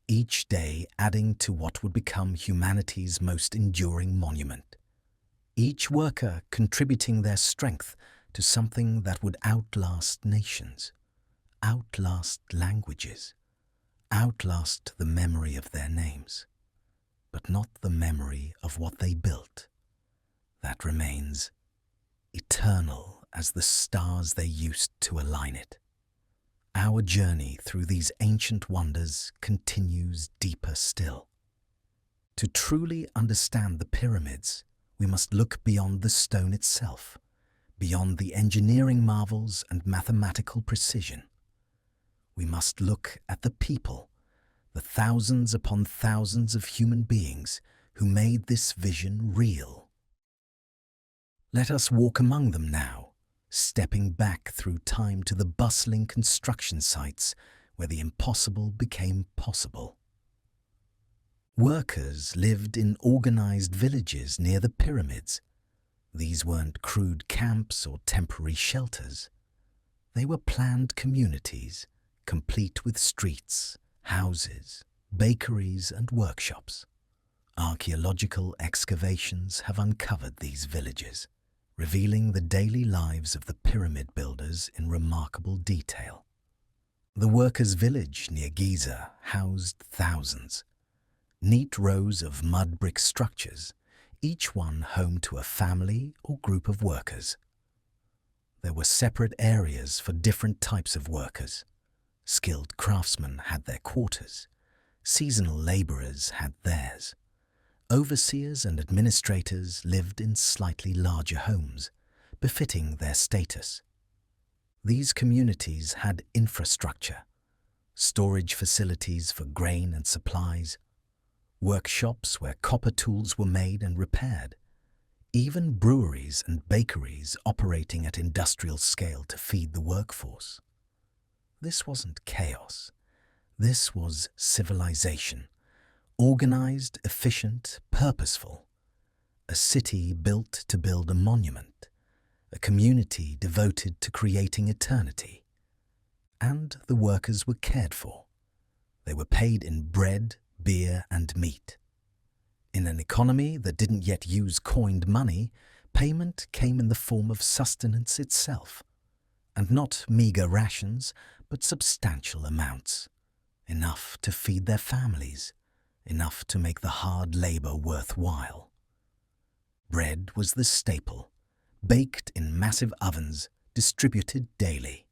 each day adding to what would become humanity's most enduring monument. Each worker contributing their strength to something that would outlast nations, outlast languages, outlast the memory of their names, but not the memory of what they built. That remains eternal as the stars they used to align it. Our journey through these ancient wonders continues deeper still. To truly understand the pyramids, we must look beyond the stone itself, beyond the engineering marvels and mathematical precision. We must look at the people, the thousands upon thousands of human beings who made this vision real. Let us walk among them now, stepping back through time to the bustling construction sites where the impossible became possible. Workers lived in organized villages near the pyramids. These weren't crude camps or temporary shelters. They were planned communities, complete with streets, houses, bakeries, and workshops. Archaeological excavations have uncovered these villages, revealing the daily lives of the pyramid builders in remarkable detail. The workers' village near Giza housed thousands. Neat rows of mud brick structures, each one home to a family or group of workers. There were separate areas for different types of workers. Skilled craftsmen had their quarters. Seasonal laborers had theirs. Overseers and administrators lived in slightly larger homes, befitting their status. These communities had infrastructure, storage facilities for grain and supplies, workshops where copper tools were made and repaired, even breweries and bakeries operating at industrial scale to feed the workforce. This wasn't chaos. This was civilization, organized, efficient, purposeful. A city built to build a monument, a community devoted to creating eternity. And the workers were cared for. They were paid in bread, beer, and meat. In an economy that didn't yet use coined money, payment came in the form of sustenance itself, and not meager rations, but substantial amounts, enough to feed their families, enough to make the hard labor worthwhile. Bread was the staple, baked in massive ovens, distributed daily.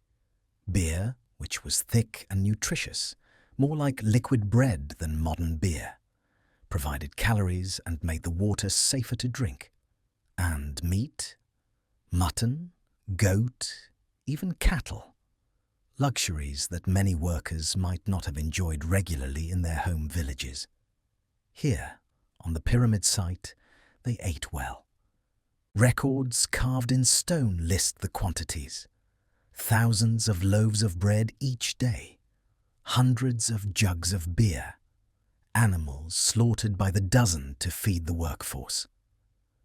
Beer, which was thick and nutritious, more like liquid bread than modern beer, provided calories and made the water safer to drink. And meat, mutton, goat, even cattle, luxuries that many workers might not have enjoyed regularly in their home villages. Here, on the pyramid site, they ate well. Records carved in stone list the quantities. Thousands of loaves of bread each day, hundreds of jugs of beer, animals slaughtered by the dozen to feed the workforce.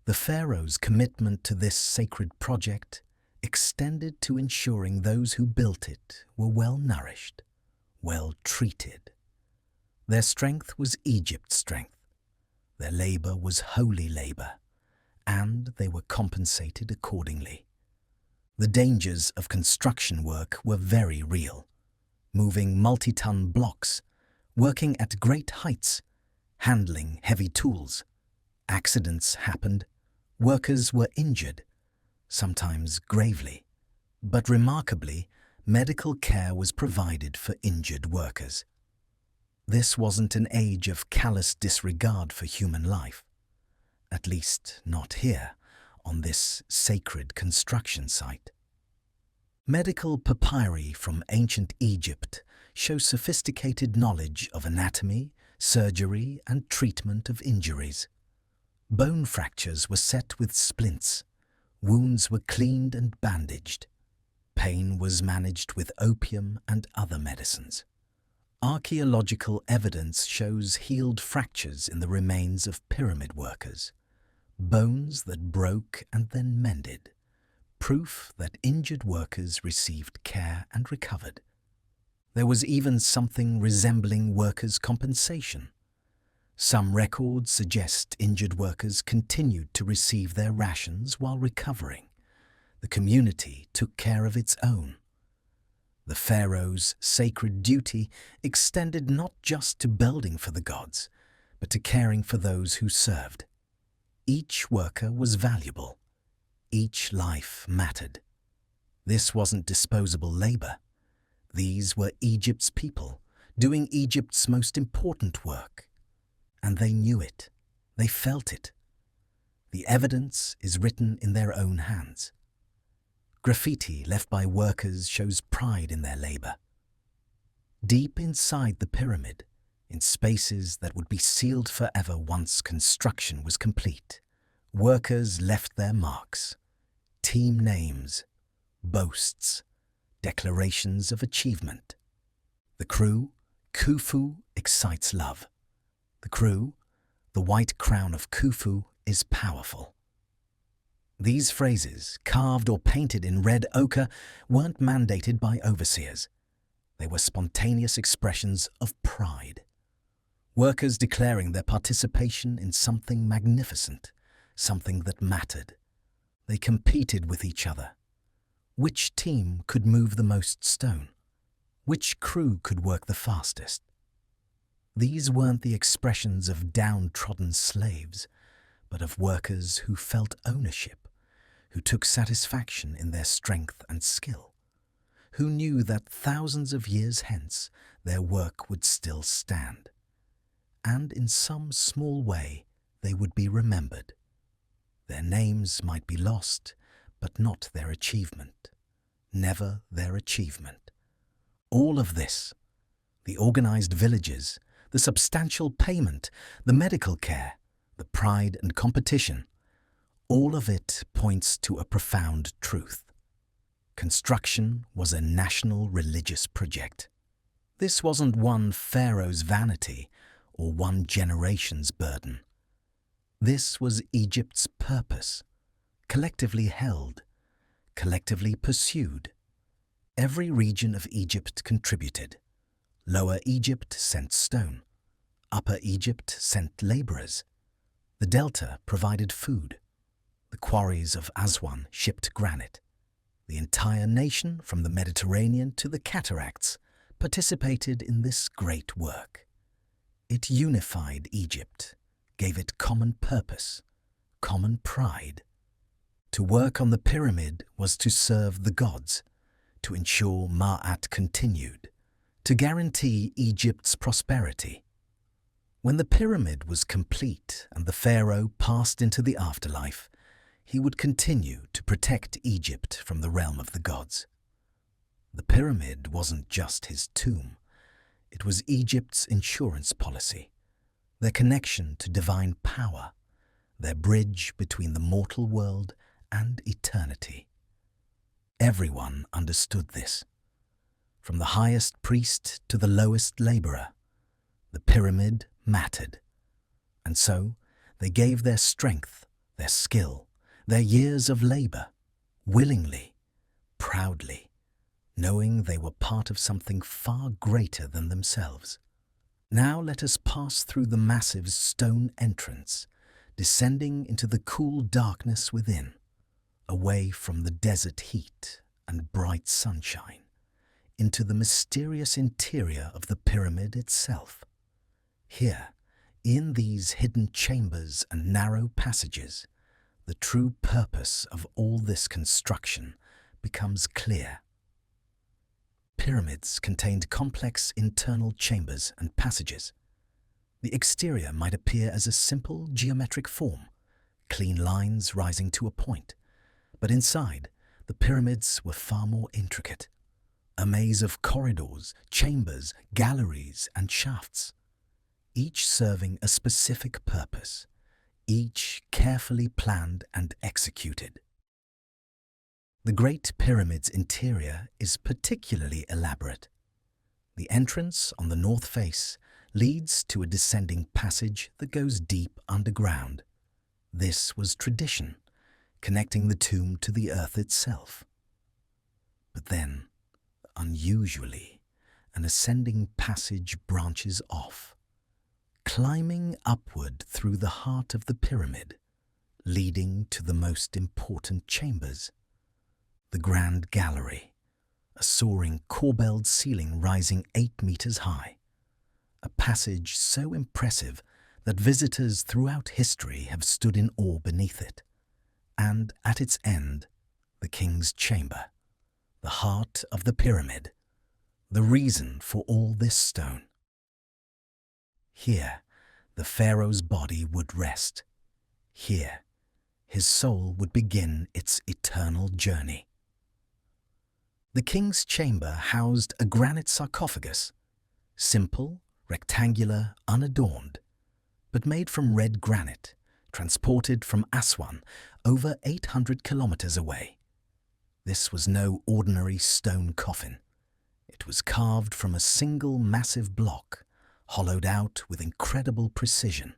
The pharaohs' commitment to this sacred project extended to ensuring those who built it were well nourished, well treated. Their strength was Egypt's strength. Their labor was holy labor, and they were compensated accordingly. The dangers of construction work were very real. Moving multi-ton blocks, working at great heights, handling heavy tools. Accidents happened, workers were injured, sometimes gravely, but remarkably, medical care was provided for injured workers. This wasn't an age of callous disregard for human life, at least not here, on this sacred construction site. Medical papyri from ancient Egypt show sophisticated knowledge of anatomy, surgery, and treatment of injuries. Bone fractures were set with splints, wounds were cleaned and bandaged. Pain was managed with opium and other medicines. Archaeological evidence shows healed fractures in the remains of pyramid workers, bones that broke and then mended, proof that injured workers received care and recovered. There was even something resembling workers' compensation. Some records suggest injured workers continued to receive their rations while recovering. The community took care of its own. The pharaohs' sacred duty extended not just to building for the gods, but to caring for those who served. Each worker was valuable. Each life mattered. This wasn't disposable labor. These were Egypt's people, doing Egypt's most important work. And they knew it. They felt it. The evidence is written in their own hands. Graffiti left by workers shows pride in their labor. Deep inside the pyramid, in spaces that would be sealed forever once construction was complete, workers left their marks, team names, boasts, declarations of achievement. The crew, Khufu, excites love. The crew, the white crown of Khufu, is powerful. These phrases, carved or painted in red ochre, weren't mandated by overseers. They were spontaneous expressions of pride. Workers declaring their participation in something magnificent, something that mattered. They competed with each other. Which team could move the most stone? Which crew could work the fastest? These weren't the expressions of downtrodden slaves, but of workers who felt ownership, who took satisfaction in their strength and skill, who knew that thousands of years hence their work would still stand, and in some small way they would be remembered. Their names might be lost, but not their achievement, never their achievement. All of this, the organized villages, the substantial payment, the medical care, the pride and competition, all of it points to a profound truth. Construction was a national religious project. This wasn't one pharaoh's vanity or one generation's burden. This was Egypt's purpose, collectively held, collectively pursued. Every region of Egypt contributed. Lower Egypt sent stone. Upper Egypt sent laborers. The Delta provided food. The quarries of Aswan shipped granite. The entire nation, from the Mediterranean to the cataracts, participated in this great work. It unified Egypt, gave it common purpose, common pride. To work on the pyramid was to serve the gods, to ensure Ma'at continued, to guarantee Egypt's prosperity. When the pyramid was complete and the pharaoh passed into the afterlife, he would continue to protect Egypt from the realm of the gods. The pyramid wasn't just his tomb. It was Egypt's insurance policy, their connection to divine power, their bridge between the mortal world and eternity. Everyone understood this. From the highest priest to the lowest laborer, the pyramid mattered. And so they gave their strength, their skill, their years of labor, willingly, proudly, knowing they were part of something far greater than themselves. Now let us pass through the massive stone entrance, descending into the cool darkness within, away from the desert heat and bright sunshine, into the mysterious interior of the pyramid itself. Here, in these hidden chambers and narrow passages, the true purpose of all this construction becomes clear. Pyramids contained complex internal chambers and passages. The exterior might appear as a simple geometric form, clean lines rising to a point, but inside, the pyramids were far more intricate. A maze of corridors, chambers, galleries, and shafts, each serving a specific purpose, each carefully planned and executed. The Great Pyramid's interior is particularly elaborate. The entrance on the north face leads to a descending passage that goes deep underground. This was tradition, connecting the tomb to the earth itself. But then, unusually, an ascending passage branches off, climbing upward through the heart of the pyramid, leading to the most important chambers. The Grand Gallery, a soaring corbelled ceiling rising 8 meters high. A passage so impressive that visitors throughout history have stood in awe beneath it. And at its end, the King's Chamber, the heart of the pyramid, the reason for all this stone. Here, the pharaoh's body would rest. Here, his soul would begin its eternal journey. The King's Chamber housed a granite sarcophagus, simple, rectangular, unadorned, but made from red granite, transported from Aswan, over 800 kilometers away. This was no ordinary stone coffin. It was carved from a single massive block, hollowed out with incredible precision.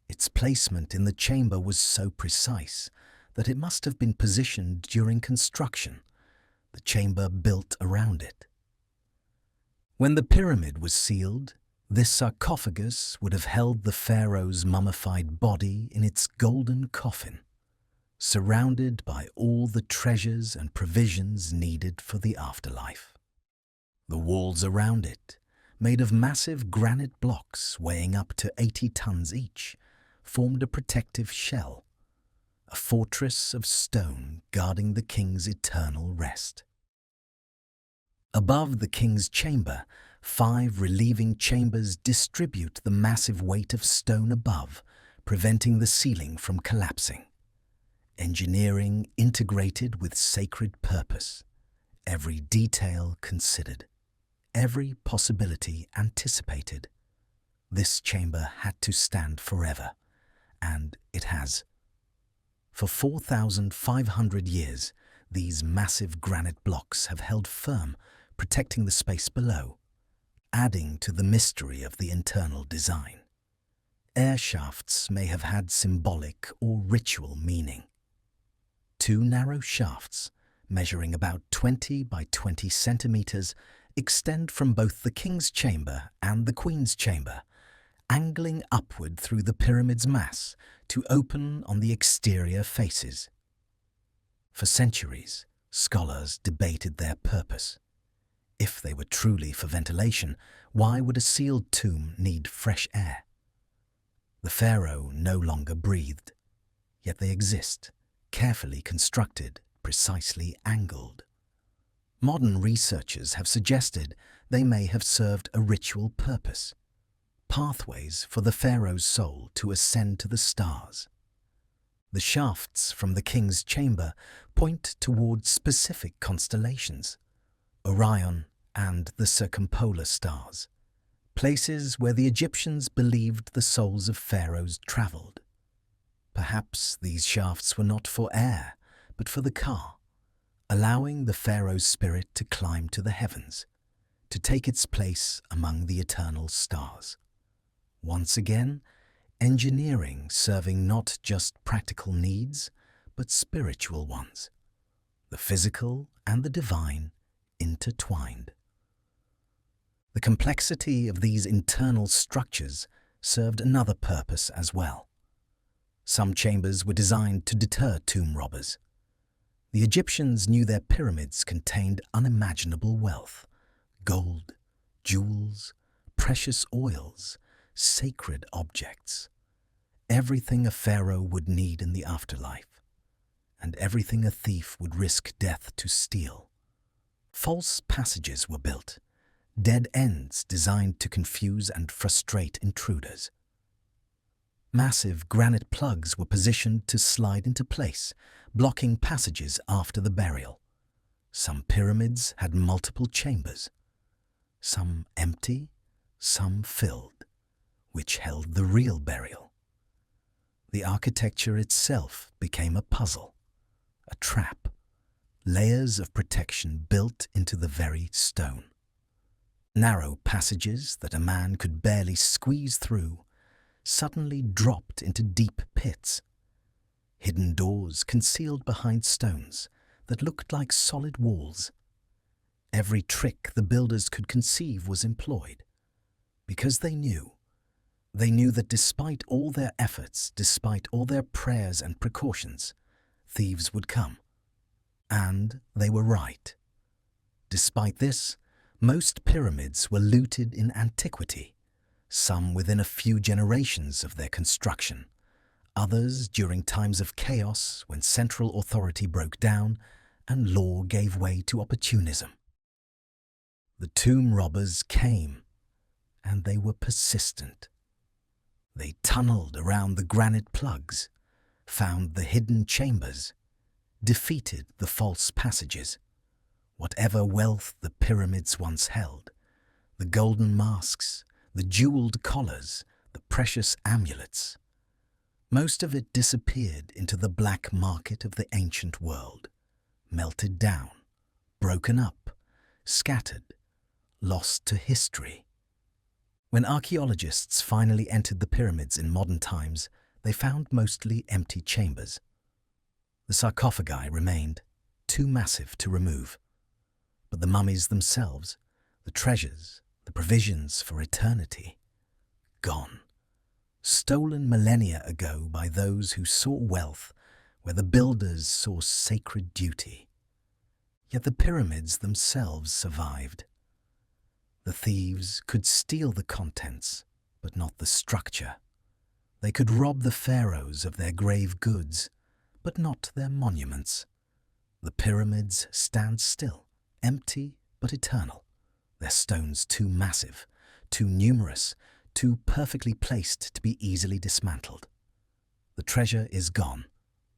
Its placement in the chamber was so precise that it must have been positioned during construction, the chamber built around it. When the pyramid was sealed, this sarcophagus would have held the pharaoh's mummified body in its golden coffin, surrounded by all the treasures and provisions needed for the afterlife. The walls around it, made of massive granite blocks weighing up to 80 tons each, formed a protective shell, a fortress of stone guarding the king's eternal rest. Above the king's chamber, 5 relieving chambers distribute the massive weight of stone above, preventing the ceiling from collapsing. Engineering integrated with sacred purpose, every detail considered, every possibility anticipated. This chamber had to stand forever, and it has. For 4,500 years, these massive granite blocks have held firm, protecting the space below, adding to the mystery of the internal design. Air shafts may have had symbolic or ritual meaning. 2 narrow shafts, measuring about 20 by 20 centimeters, extend from both the king's chamber and the queen's chamber, angling upward through the pyramid's mass to open on the exterior faces. For centuries, scholars debated their purpose. If they were truly for ventilation, why would a sealed tomb need fresh air? The pharaoh no longer breathed, yet they exist, carefully constructed, precisely angled. Modern researchers have suggested they may have served a ritual purpose, pathways for the pharaoh's soul to ascend to the stars. The shafts from the king's chamber point towards specific constellations, Orion and the circumpolar stars, places where the Egyptians believed the souls of pharaohs travelled. Perhaps these shafts were not for air, but for the ka, allowing the pharaoh's spirit to climb to the heavens, to take its place among the eternal stars. Once again, engineering serving not just practical needs, but spiritual ones, the physical and the divine intertwined. The complexity of these internal structures served another purpose as well. Some chambers were designed to deter tomb robbers. The Egyptians knew their pyramids contained unimaginable wealth, gold, jewels, precious oils, sacred objects, everything a pharaoh would need in the afterlife, and everything a thief would risk death to steal. False passages were built, dead ends designed to confuse and frustrate intruders. Massive granite plugs were positioned to slide into place, blocking passages after the burial. Some pyramids had multiple chambers, some empty, some filled, which held the real burial. The architecture itself became a puzzle, a trap, layers of protection built into the very stone. Narrow passages that a man could barely squeeze through suddenly dropped into deep pits. Hidden doors concealed behind stones that looked like solid walls. Every trick the builders could conceive was employed, because they knew that despite all their efforts, despite all their prayers and precautions, thieves would come. And they were right. Despite this, most pyramids were looted in antiquity, some within a few generations of their construction, others during times of chaos when central authority broke down and law gave way to opportunism. The tomb robbers came, and they were persistent. They tunneled around the granite plugs, found the hidden chambers, defeated the false passages. Whatever wealth the pyramids once held, the golden masks, the jeweled collars, the precious amulets, most of it disappeared into the black market of the ancient world, melted down, broken up, scattered, lost to history. When archaeologists finally entered the pyramids in modern times, they found mostly empty chambers. The sarcophagi remained, too massive to remove. But the mummies themselves, the treasures, the provisions for eternity, gone. Stolen millennia ago by those who saw wealth where the builders saw sacred duty. Yet the pyramids themselves survived. The thieves could steal the contents, but not the structure. They could rob the pharaohs of their grave goods, but not their monuments. The pyramids stand still, empty but eternal, their stones too massive, too numerous, too perfectly placed to be easily dismantled. The treasure is gone,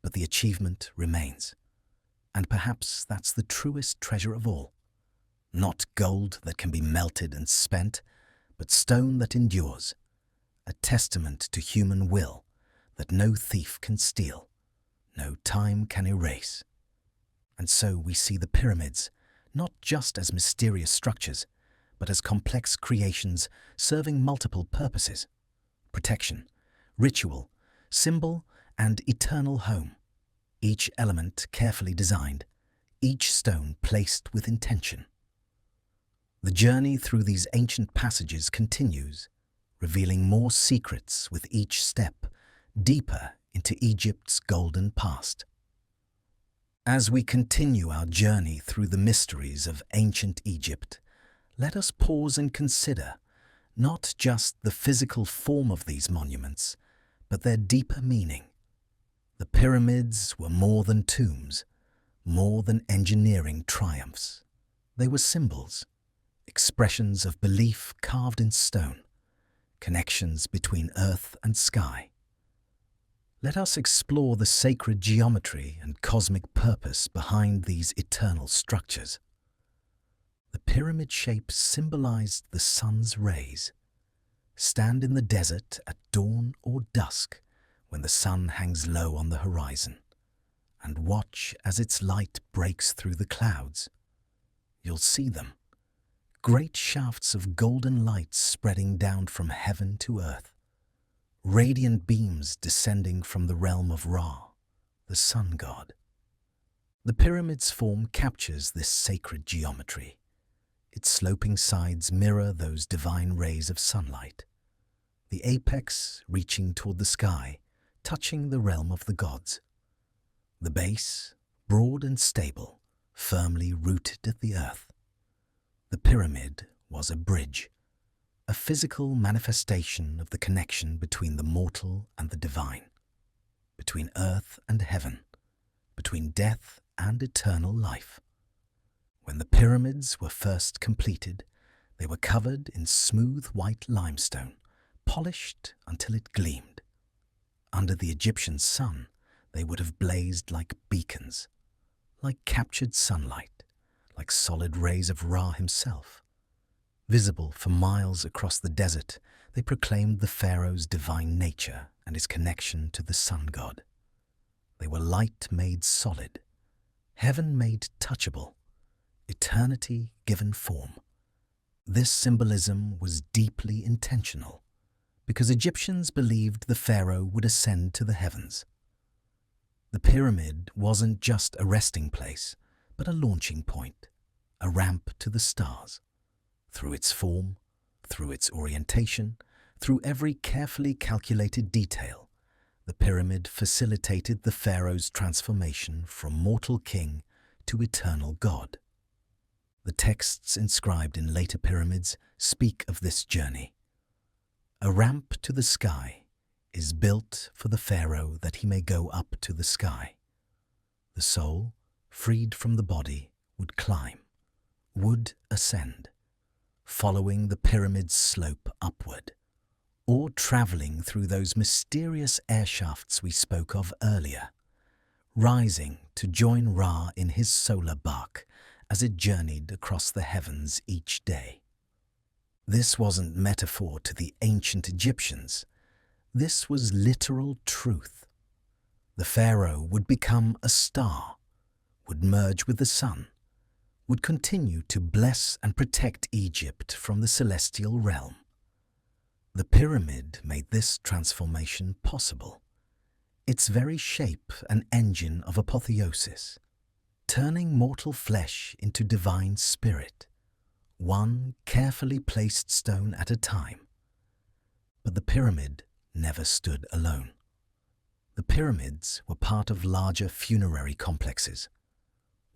but the achievement remains. And perhaps that's the truest treasure of all. Not gold that can be melted and spent, but stone that endures, a testament to human will that no thief can steal, no time can erase. And so we see the pyramids not just as mysterious structures, but as complex creations serving multiple purposes: protection, ritual, symbol, and eternal home. Each element carefully designed, each stone placed with intention. The journey through these ancient passages continues, revealing more secrets with each step, deeper into Egypt's golden past. As we continue our journey through the mysteries of ancient Egypt, let us pause and consider not just the physical form of these monuments, but their deeper meaning. The pyramids were more than tombs, more than engineering triumphs. They were symbols, expressions of belief carved in stone, connections between earth and sky. Let us explore the sacred geometry and cosmic purpose behind these eternal structures. The pyramid shapes symbolized the sun's rays. Stand in the desert at dawn or dusk when the sun hangs low on the horizon, and watch as its light breaks through the clouds. You'll see them, great shafts of golden light spreading down from heaven to earth, radiant beams descending from the realm of Ra, the sun god. The pyramid's form captures this sacred geometry. Its sloping sides mirror those divine rays of sunlight, the apex reaching toward the sky, touching the realm of the gods. The base, broad and stable, firmly rooted at the earth. The pyramid was a a physical manifestation of the connection between the mortal and the divine, between earth and heaven, between death and eternal life. When the pyramids were first completed, they were covered in smooth white limestone, polished until it gleamed. Under the Egyptian sun, they would have blazed like beacons, like captured sunlight, like solid rays of Ra himself. Visible for miles across the desert, they proclaimed the pharaoh's divine nature and his connection to the sun god. They were light made solid, heaven made touchable, eternity given form. This symbolism was deeply intentional, because Egyptians believed the pharaoh would ascend to the heavens. The pyramid wasn't just a resting place, but a launching point, a ramp to the stars. Through its form, through its orientation, through every carefully calculated detail, the pyramid facilitated the pharaoh's transformation from mortal king to eternal god. The texts inscribed in later pyramids speak of this journey. A ramp to the sky is built for the pharaoh that he may go up to the sky. The soul, freed from the body, would climb, would ascend, following the pyramid's slope upward, or travelling through those mysterious air shafts we spoke of earlier, rising to join Ra in his solar bark as it journeyed across the heavens each day. This wasn't metaphor to the ancient Egyptians. This was literal truth. The pharaoh would become a star, would merge with the sun, would continue to bless and protect Egypt from the celestial realm. The pyramid made this transformation possible. Its very shape an engine of apotheosis, turning mortal flesh into divine spirit, one carefully placed stone at a time. But the pyramid never stood alone. The pyramids were part of larger funerary complexes.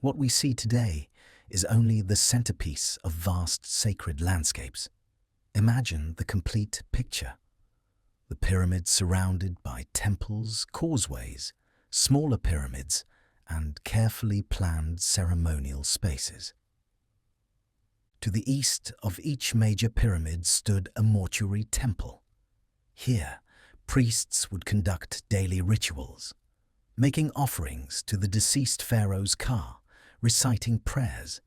What we see today is only the centerpiece of vast sacred landscapes. Imagine the complete picture. The pyramids surrounded by temples, causeways, smaller pyramids, and carefully planned ceremonial spaces. To the east of each major pyramid stood a mortuary temple. Here, priests would conduct daily rituals, making offerings to the deceased pharaoh's ka, reciting prayers,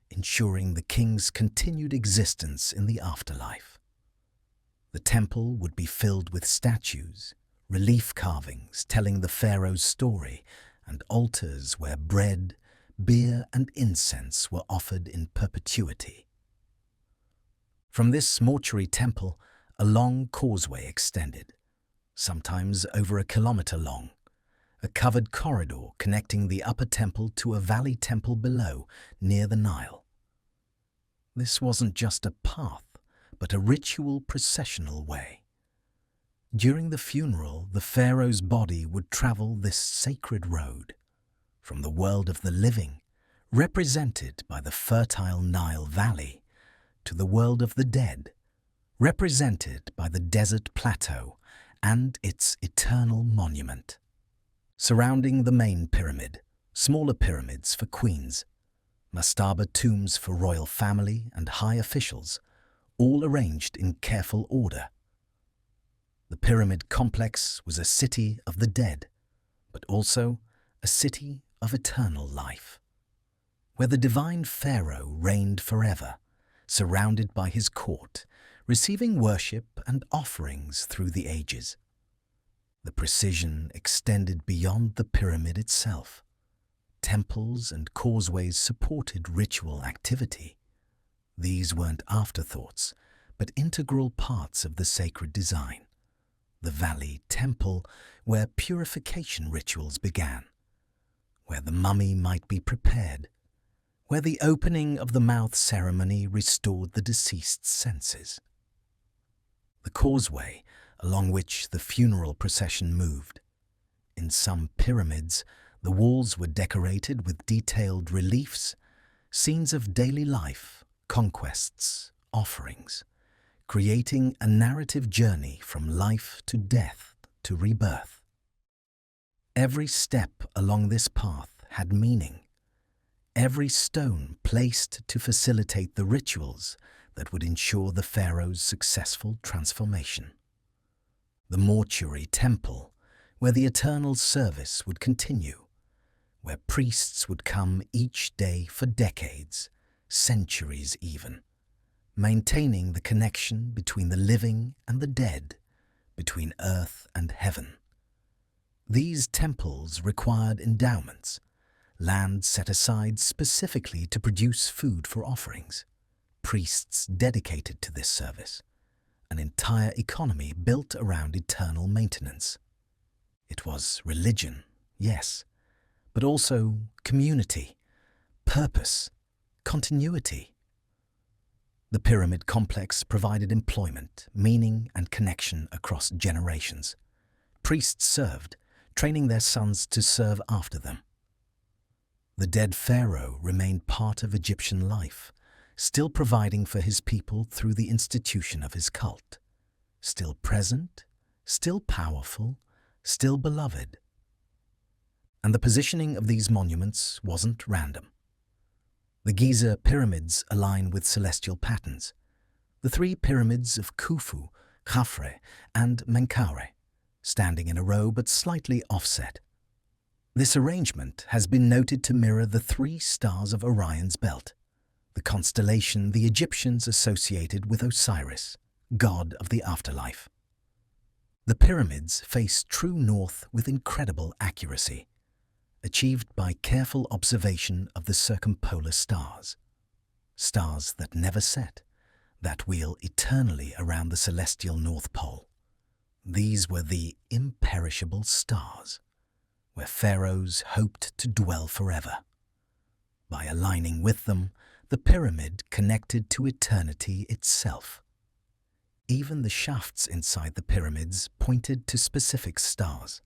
ensuring the king's continued existence in the afterlife. The temple would be filled with statues, relief carvings telling the pharaoh's story, and altars where bread, beer, and incense were offered in perpetuity. From this mortuary temple, a long causeway extended, sometimes over 1 kilometer long, a covered corridor connecting the upper temple to a valley temple below, near the Nile. This wasn't just a path, but a ritual processional way. During the funeral, the pharaoh's body would travel this sacred road, from the world of the living, represented by the fertile Nile Valley, to the world of the dead, represented by the desert plateau and its eternal monument. Surrounding the main pyramid, smaller pyramids for queens, mastaba tombs for royal family and high officials, all arranged in careful order. The pyramid complex was a city of the dead, but also a city of eternal life, where the divine pharaoh reigned forever, surrounded by his court, receiving worship and offerings through the ages. The precision extended beyond the pyramid itself. Temples and causeways supported ritual activity. These weren't afterthoughts, but integral parts of the sacred design. The valley temple, where purification rituals began, where the mummy might be prepared, where the opening of the mouth ceremony restored the deceased's senses. The causeway, along which the funeral procession moved. In some pyramids, the walls were decorated with detailed reliefs, scenes of daily life, conquests, offerings, creating a narrative journey from life to death to rebirth. Every step along this path had meaning, every stone placed to facilitate the rituals that would ensure the pharaoh's successful transformation. The mortuary temple, where the eternal service would continue, where priests would come each day for decades, centuries even, maintaining the connection between the living and the dead, between earth and heaven. These temples required endowments, land set aside specifically to produce food for offerings, priests dedicated to this service, an entire economy built around eternal maintenance. It was religion, yes, but also community, purpose, continuity. The pyramid complex provided employment, meaning, and connection across generations. Priests served, training their sons to serve after them. The dead pharaoh remained part of Egyptian life, still providing for his people through the institution of his cult, still present, still powerful, still beloved. And the positioning of these monuments wasn't random. The Giza pyramids align with celestial patterns. The three pyramids of Khufu, Khafre, and Menkaure, standing in a row but slightly offset. This arrangement has been noted to mirror the three stars of Orion's belt, the constellation the Egyptians associated with Osiris, god of the afterlife. The pyramids face true north with incredible accuracy, achieved by careful observation of the circumpolar stars, stars that never set, that wheel eternally around the celestial North Pole. These were the imperishable stars, where pharaohs hoped to dwell forever. By aligning with them, the pyramid connected to eternity itself. Even the shafts inside the pyramids pointed to specific stars: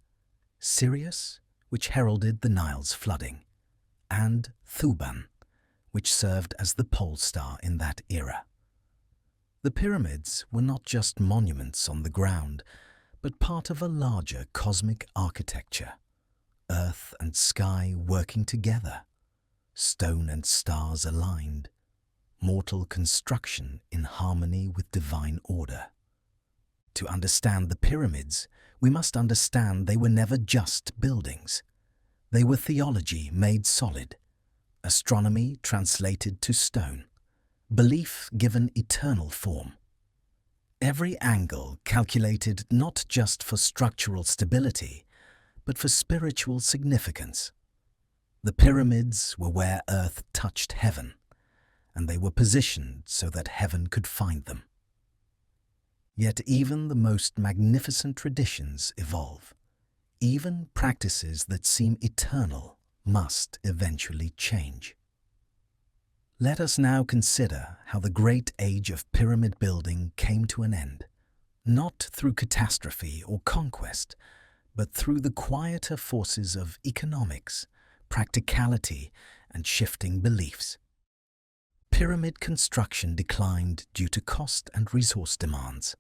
Sirius, which heralded the Nile's flooding, and Thuban, which served as the pole star in that era. The pyramids were not just monuments on the ground, but part of a larger cosmic architecture, earth and sky working together, stone and stars aligned, mortal construction in harmony with divine order. To understand the pyramids, we must understand they were never just buildings. They were theology made solid, astronomy translated to stone, belief given eternal form. Every angle calculated not just for structural stability, but for spiritual significance. The pyramids were where earth touched heaven, and they were positioned so that heaven could find them. Yet even the most magnificent traditions evolve. Even practices that seem eternal must eventually change. Let us now consider how the great age of pyramid building came to an end, not through catastrophe or conquest, but through the quieter forces of economics, practicality, and shifting beliefs. Pyramid construction declined due to cost and resource demands.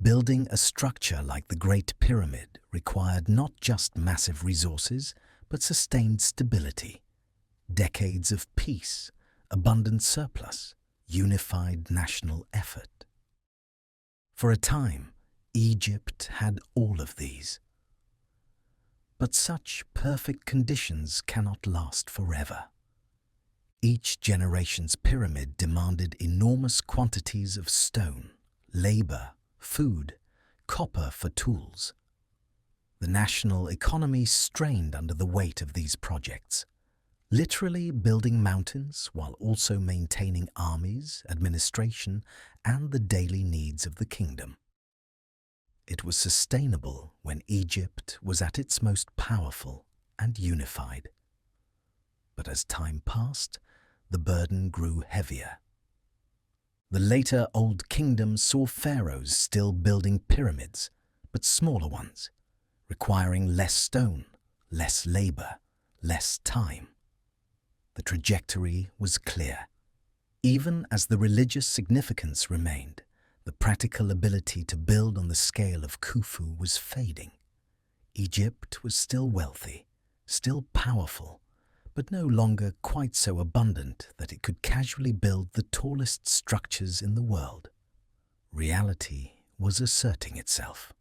Building a structure like the Great Pyramid required not just massive resources, but sustained stability, decades of peace, abundant surplus, unified national effort. For a time, Egypt had all of these. But such perfect conditions cannot last forever. Each generation's pyramid demanded enormous quantities of stone, labor, food, copper for tools. The national economy strained under the weight of these projects, literally building mountains while also maintaining armies, administration, and the daily needs of the kingdom. It was sustainable when Egypt was at its most powerful and unified. But as time passed, the burden grew heavier. The later Old Kingdom saw pharaohs still building pyramids, but smaller ones, requiring less stone, less labor, less time. The trajectory was clear. Even as the religious significance remained, The practical ability to build on the scale of Khufu was fading. Egypt was still wealthy, still powerful, but no longer quite so abundant that it could casually build the tallest structures in the world. Reality was asserting itself.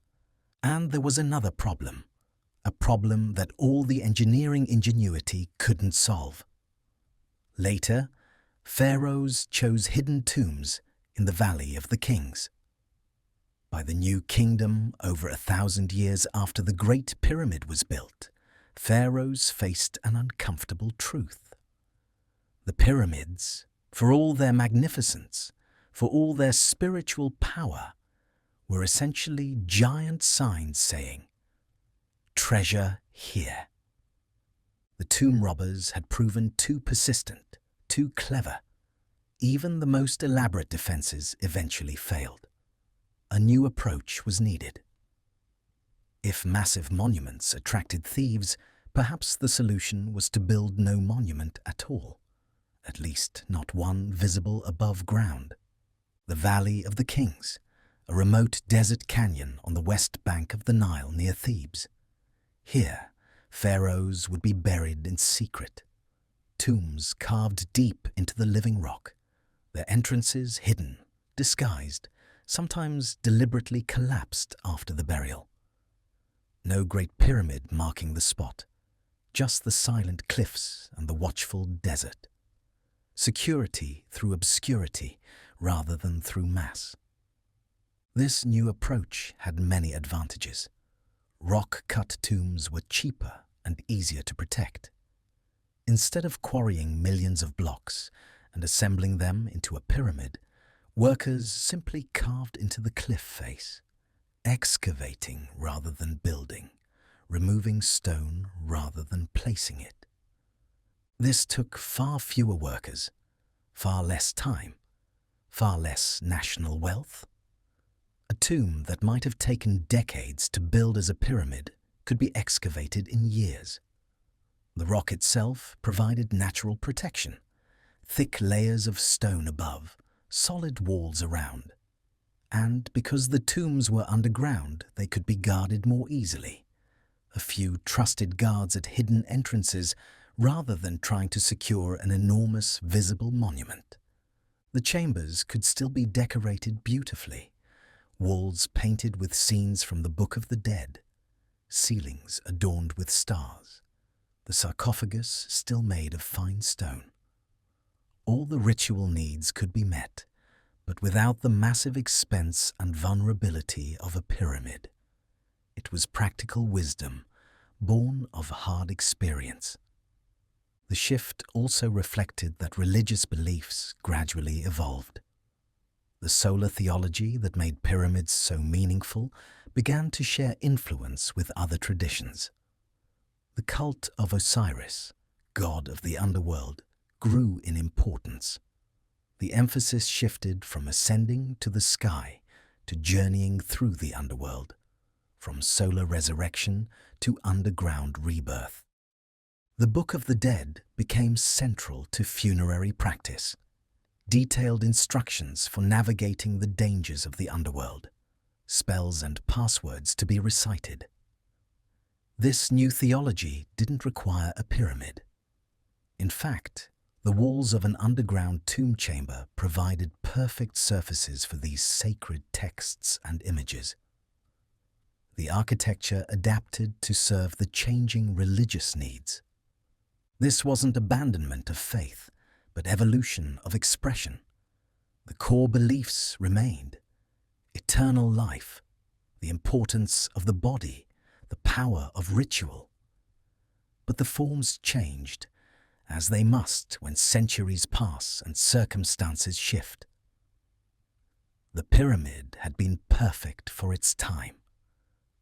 And there was another problem, a problem that all the engineering ingenuity couldn't solve. Later, pharaohs chose hidden tombs in the Valley of the Kings. By the New Kingdom, over 1,000 years after the Great Pyramid was built, pharaohs faced an uncomfortable truth. The pyramids, for all their magnificence, for all their spiritual power, were essentially giant signs saying, "Treasure here." The tomb robbers had proven too persistent, too clever. Even the most elaborate defenses eventually failed. A new approach was needed. If massive monuments attracted thieves, perhaps the solution was to build no monument at all, at least not one visible above ground. The Valley of the Kings, a remote desert canyon on the west bank of the Nile near Thebes. Here, pharaohs would be buried in secret, tombs carved deep into the living rock, their entrances hidden, disguised, sometimes deliberately collapsed after the burial. No great pyramid marking the spot, just the silent cliffs and the watchful desert. Security through obscurity rather than through mass. This new approach had many advantages. Rock-cut tombs were cheaper and easier to protect. Instead of quarrying millions of blocks and assembling them into a pyramid, workers simply carved into the cliff face, excavating rather than building, removing stone rather than placing it. This took far fewer workers, far less time, far less national wealth. A tomb that might have taken decades to build as a pyramid could be excavated in years. The rock itself provided natural protection, thick layers of stone above, solid walls around. And because the tombs were underground, they could be guarded more easily. A few trusted guards at hidden entrances rather than trying to secure an enormous visible monument. The chambers could still be decorated beautifully. Walls painted with scenes from the Book of the Dead, ceilings adorned with stars, the sarcophagus still made of fine stone. All the ritual needs could be met, but without the massive expense and vulnerability of a pyramid. It was practical wisdom, born of hard experience. The shift also reflected that religious beliefs gradually evolved. The solar theology that made pyramids so meaningful began to share influence with other traditions. The cult of Osiris, god of the underworld, grew in importance. The emphasis shifted from ascending to the sky to journeying through the underworld, from solar resurrection to underground rebirth. The Book of the Dead became central to funerary practice. Detailed instructions for navigating the dangers of the underworld, spells and passwords to be recited. This new theology didn't require a pyramid. In fact, the walls of an underground tomb chamber provided perfect surfaces for these sacred texts and images. The architecture adapted to serve the changing religious needs. This wasn't abandonment of faith, but evolution of expression. The core beliefs remained: eternal life, the importance of the body, the power of ritual. But the forms changed, as they must when centuries pass and circumstances shift. The pyramid had been perfect for its time,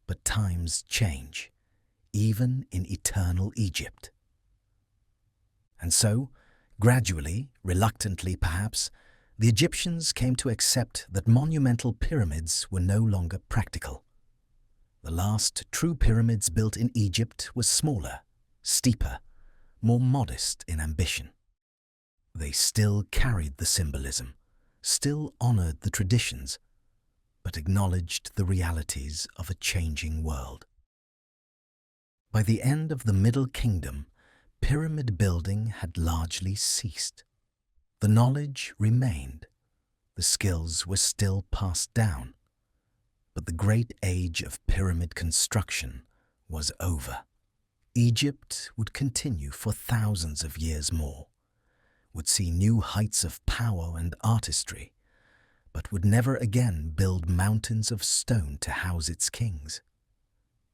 but times change, even in eternal Egypt. And so, gradually, reluctantly perhaps, the Egyptians came to accept that monumental pyramids were no longer practical. The last true pyramids built in Egypt were smaller, steeper, more modest in ambition. They still carried the symbolism, still honored the traditions, but acknowledged the realities of a changing world. By the end of the Middle Kingdom, pyramid building had largely ceased. The knowledge remained, the skills were still passed down, but the great age of pyramid construction was over. Egypt would continue for thousands of years more, would see new heights of power and artistry, but would never again build mountains of stone to house its kings.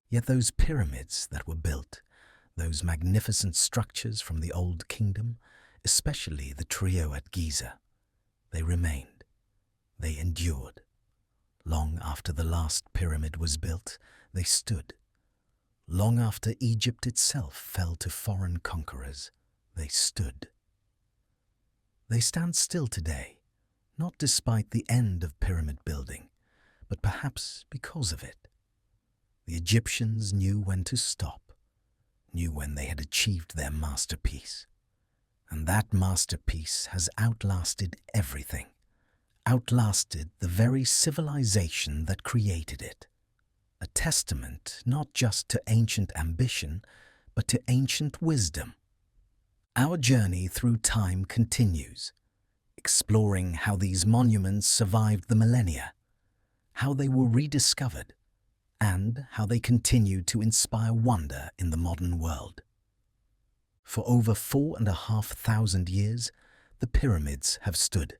Yet those pyramids that were built, those magnificent structures from the Old Kingdom, especially the trio at Giza, they remained, they endured. Long after the last pyramid was built, they stood. Long after Egypt itself fell to foreign conquerors, they stood. They stand still today, not despite the end of pyramid building, but perhaps because of it. The Egyptians knew when to stop, knew when they had achieved their masterpiece. And that masterpiece has outlasted everything, outlasted the very civilization that created it. A testament not just to ancient ambition, but to ancient wisdom. Our journey through time continues, exploring how these monuments survived the millennia, how they were rediscovered, and how they continue to inspire wonder in the modern world. For over 4,500 years, the pyramids have stood,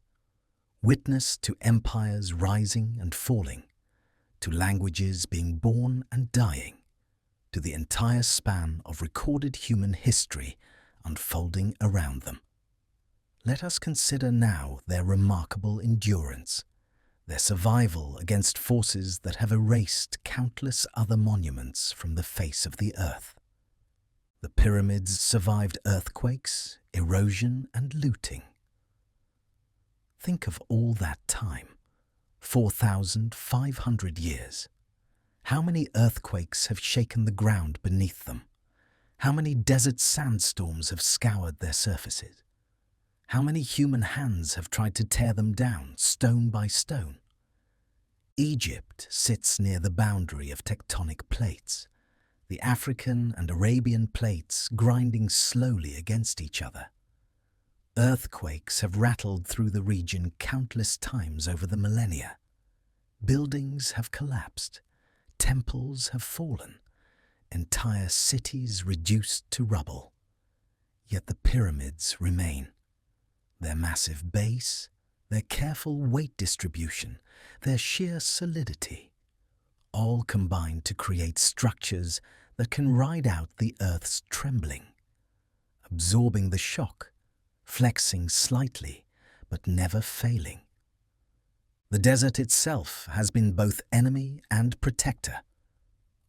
witness to empires rising and falling, to languages being born and dying, to the entire span of recorded human history unfolding around them. Let us consider now their remarkable endurance, their survival against forces that have erased countless other monuments from the face of the earth. The pyramids survived earthquakes, erosion, and looting. Think of all that time, 4,500 years. How many earthquakes have shaken the ground beneath them? How many desert sandstorms have scoured their surfaces? How many human hands have tried to tear them down, stone by stone? Egypt sits near the boundary of tectonic plates, the African and Arabian plates grinding slowly against each other. Earthquakes have rattled through the region countless times over the millennia. Buildings have collapsed, temples have fallen, entire cities reduced to rubble. Yet the pyramids remain. Their massive base, their careful weight distribution, their sheer solidity, all combine to create structures that can ride out the Earth's trembling, absorbing the shock, flexing slightly, but never failing. The desert itself has been both enemy and protector.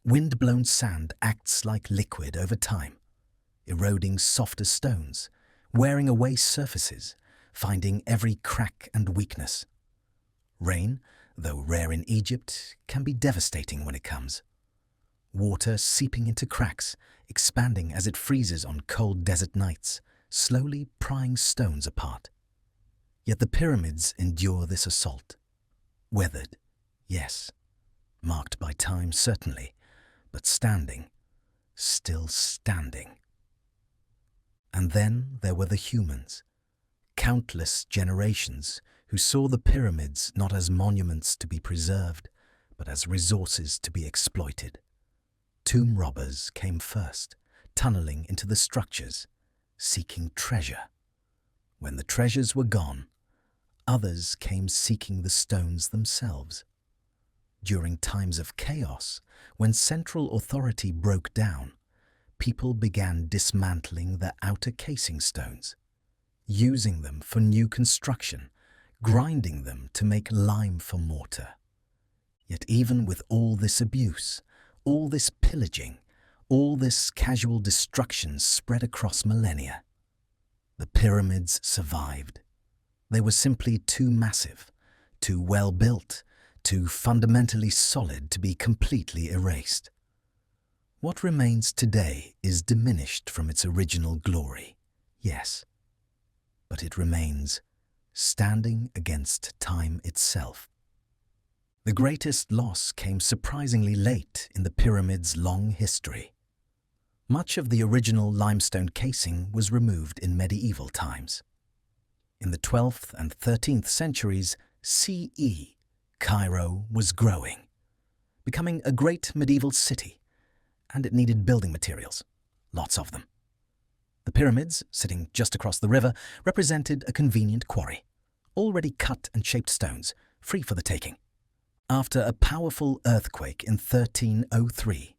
Wind-blown sand acts like liquid over time, eroding softer stones, wearing away surfaces, finding every crack and weakness. Rain, though rare in Egypt, can be devastating when it comes. Water seeping into cracks, expanding as it freezes on cold desert nights, slowly prying stones apart. Yet the pyramids endure this assault. Weathered, yes. Marked by time, certainly, but standing, still standing. And then there were the humans, countless generations who saw the pyramids not as monuments to be preserved, but as resources to be exploited. Tomb robbers came first, tunneling into the structures, seeking treasure. When the treasures were gone, others came seeking the stones themselves. During times of chaos, when central authority broke down, people began dismantling the outer casing stones, using them for new construction, grinding them to make lime for mortar. Yet even with all this abuse, all this pillaging, all this casual destruction spread across millennia, the pyramids survived. They were simply too massive, too well built, too fundamentally solid to be completely erased. What remains today is diminished from its original glory, yes, but it remains, standing against time itself. The greatest loss came surprisingly late in the pyramid's long history. Much of the original limestone casing was removed in medieval times. In the 12th and 13th centuries CE, Cairo was growing, becoming a great medieval city, and it needed building materials, lots of them. The pyramids, sitting just across the river, represented a convenient quarry, already cut and shaped stones, free for the taking. After a powerful earthquake in 1303,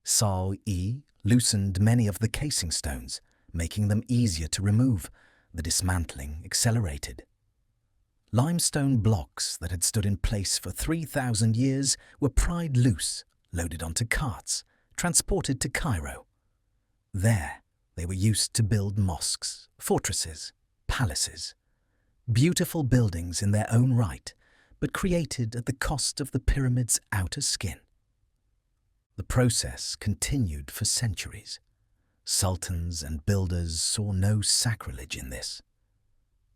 Sa'i loosened many of the casing stones, making them easier to remove. The dismantling accelerated. Limestone blocks that had stood in place for 3,000 years were pried loose, loaded onto carts, transported to Cairo. There, they were used to build mosques, fortresses, palaces, beautiful buildings in their own right, but created at the cost of the pyramid's outer skin. The process continued for centuries. Sultans and builders saw no sacrilege in this.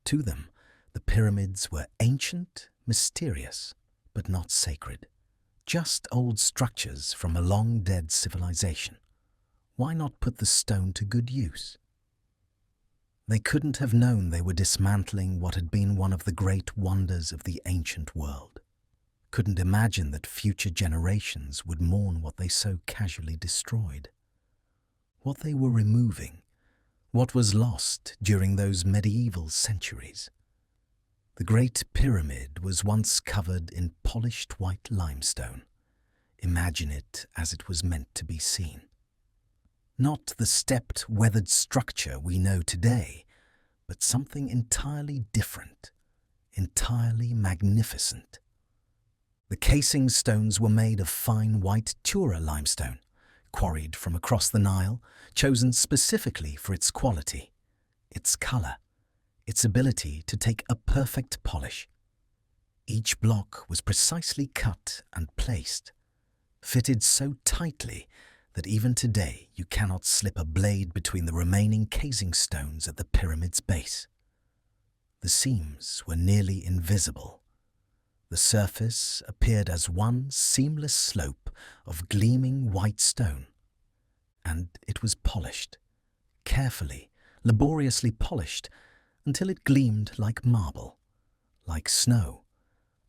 To them, the pyramids were ancient, mysterious, but not sacred. Just old structures from a long-dead civilization. Why not put the stone to good use? They couldn't have known they were dismantling what had been one of the great wonders of the ancient world. Couldn't imagine that future generations would mourn what they so casually destroyed. What they were removing, what was lost during those medieval centuries. The Great Pyramid was once covered in polished white limestone. Imagine it as it was meant to be seen. Not the stepped, weathered structure we know today, but something entirely different, entirely magnificent. The casing stones were made of fine white Tura limestone, quarried from across the Nile, chosen specifically for its quality, its color, its ability to take a perfect polish. Each block was precisely cut and placed, fitted so tightly that even today you cannot slip a blade between the remaining casing stones at the pyramid's base. The seams were nearly invisible. The surface appeared as one seamless slope of gleaming white stone. And it was polished, carefully, laboriously polished, until it gleamed like marble, like snow,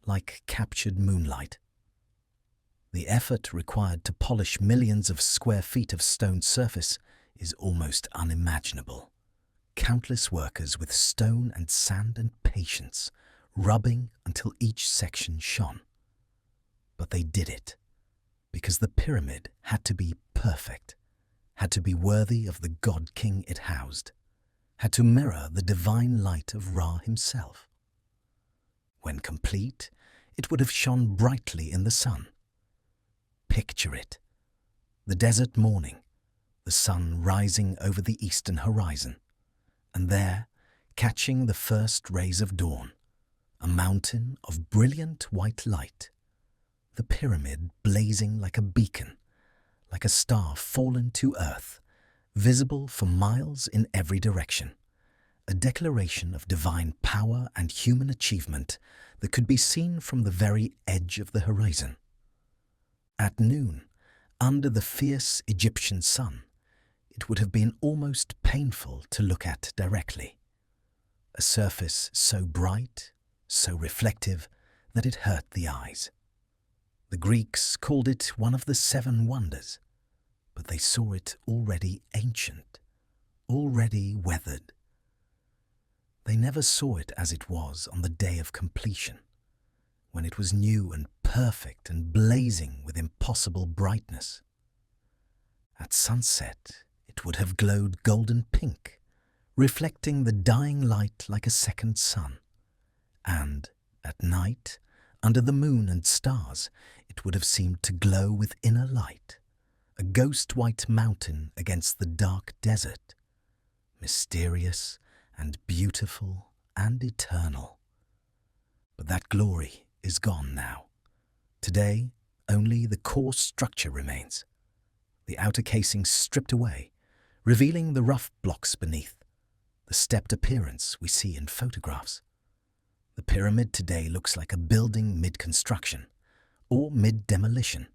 like captured moonlight. The effort required to polish millions of square feet of stone surface is almost unimaginable. Countless workers with stone and sand and patience, rubbing until each section shone. But they did it, because the pyramid had to be perfect, had to be worthy of the god-king it housed, had to mirror the divine light of Ra himself. When complete, it would have shone brightly in the sun. Picture it. The desert morning, the sun rising over the eastern horizon, and there, catching the first rays of dawn, a mountain of brilliant white light, the pyramid blazing like a beacon, like a star fallen to earth, visible for miles in every direction, a declaration of divine power and human achievement that could be seen from the very edge of the horizon. At noon, under the fierce Egyptian sun, it would have been almost painful to look at directly. A surface so bright, so reflective, that it hurt the eyes. The Greeks called it one of the 7 wonders, but they saw it already ancient, already weathered. They never saw it as it was on the day of completion, when it was new and perfect and blazing with impossible brightness. At sunset, it would have glowed golden pink, reflecting the dying light like a second sun. And, at night, under the moon and stars, it would have seemed to glow with inner light, a ghost-white mountain against the dark desert, mysterious and beautiful and eternal. But that glory is gone now. Today, only the core structure remains, the outer casing stripped away, revealing the rough blocks beneath, the stepped appearance we see in photographs. The pyramid today looks like a building mid-construction or mid-demolition.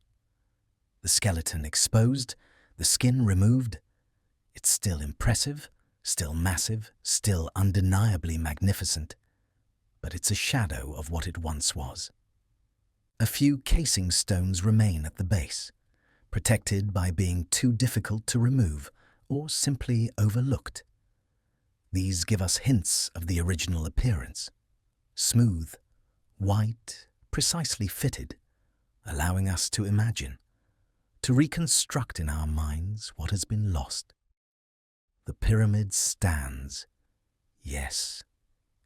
The skeleton exposed, the skin removed. It's still impressive, still massive, still undeniably magnificent, but it's a shadow of what it once was. A few casing stones remain at the base, protected by being too difficult to remove or simply overlooked. These give us hints of the original appearance. Smooth, white, precisely fitted, allowing us to imagine, to reconstruct in our minds what has been lost. The pyramid stands, yes.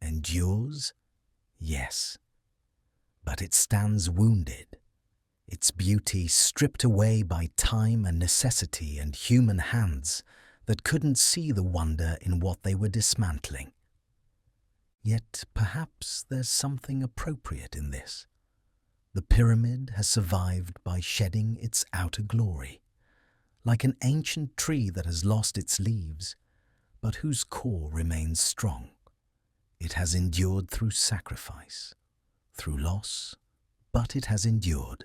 Endures, yes. But it stands wounded, its beauty stripped away by time and necessity and human hands that couldn't see the wonder in what they were dismantling. Yet perhaps there's something appropriate in this. The pyramid has survived by shedding its outer glory, like an ancient tree that has lost its leaves, but whose core remains strong. It has endured through sacrifice, through loss, but it has endured.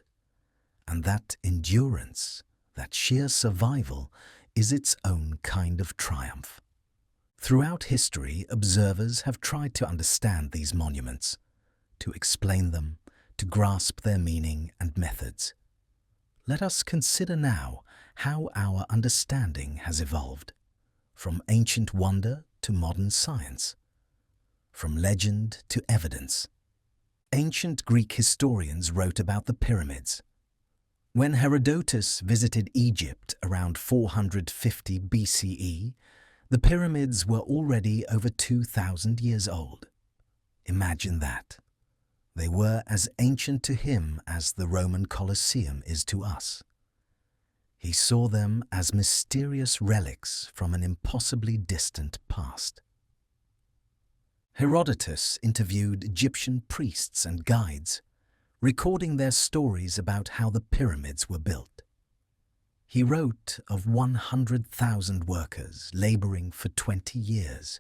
And that endurance, that sheer survival, is its own kind of triumph. Throughout history, observers have tried to understand these monuments, to explain them, to grasp their meaning and methods. Let us consider now how our understanding has evolved, from ancient wonder to modern science, from legend to evidence. Ancient Greek historians wrote about the pyramids. When Herodotus visited Egypt around 450 BCE, the pyramids were already over 2,000 years old. Imagine that. They were as ancient to him as the Roman Colosseum is to us. He saw them as mysterious relics from an impossibly distant past. Herodotus interviewed Egyptian priests and guides, recording their stories about how the pyramids were built. He wrote of 100,000 workers laboring for 20 years,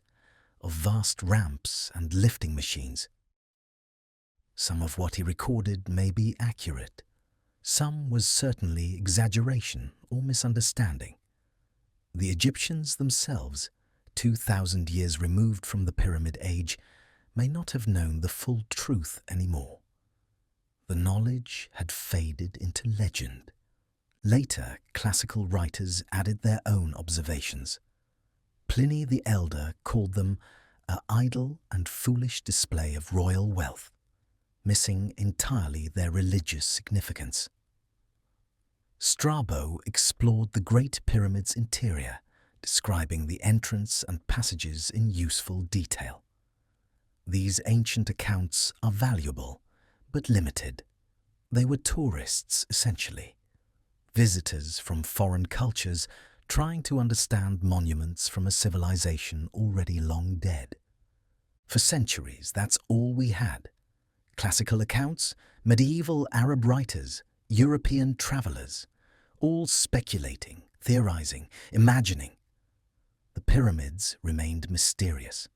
of vast ramps and lifting machines. Some of what he recorded may be accurate. Some was certainly exaggeration or misunderstanding. The Egyptians themselves, 2,000 years removed from the Pyramid Age, may not have known the full truth anymore. The knowledge had faded into legend. Later, classical writers added their own observations. Pliny the Elder called them an idle and foolish display of royal wealth, missing entirely their religious significance. Strabo explored the Great Pyramid's interior, describing the entrance and passages in useful detail. These ancient accounts are valuable, but limited. They were tourists, essentially, visitors from foreign cultures trying to understand monuments from a civilization already long dead. For centuries, that's all we had. Classical accounts, medieval Arab writers, European travelers, all speculating, theorizing, imagining. The pyramids remained mysterious,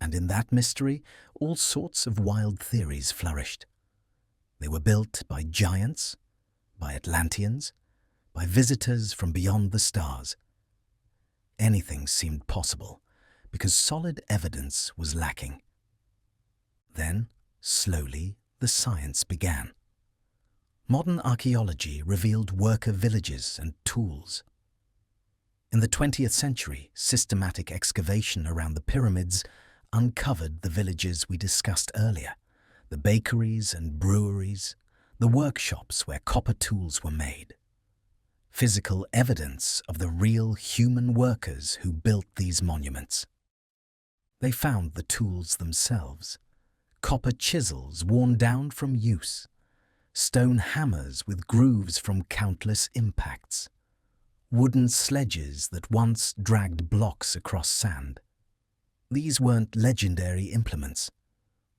and in that mystery, all sorts of wild theories flourished. They were built by giants, by Atlanteans, by visitors from beyond the stars. Anything seemed possible because solid evidence was lacking. Then, slowly, the science began. Modern archaeology revealed worker villages and tools. In the 20th century, systematic excavation around the pyramids uncovered the villages we discussed earlier, the bakeries and breweries, the workshops where copper tools were made. Physical evidence of the real human workers who built these monuments. They found the tools themselves, copper chisels worn down from use, stone hammers with grooves from countless impacts, wooden sledges that once dragged blocks across sand. These weren't legendary implements.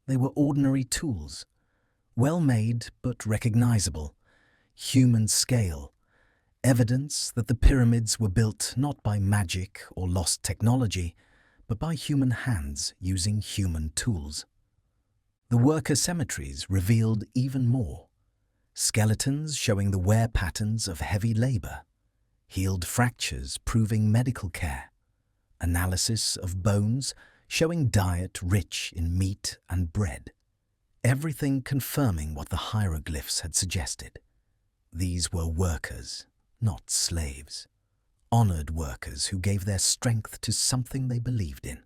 They were ordinary tools, well-made but recognizable, human scale, evidence that the pyramids were built not by magic or lost technology, but by human hands using human tools. The worker cemeteries revealed even more. Skeletons showing the wear patterns of heavy labor, healed fractures proving medical care, analysis of bones showing diet rich in meat and bread, everything confirming what the hieroglyphs had suggested. These were workers, not slaves, honored workers who gave their strength to something they believed in.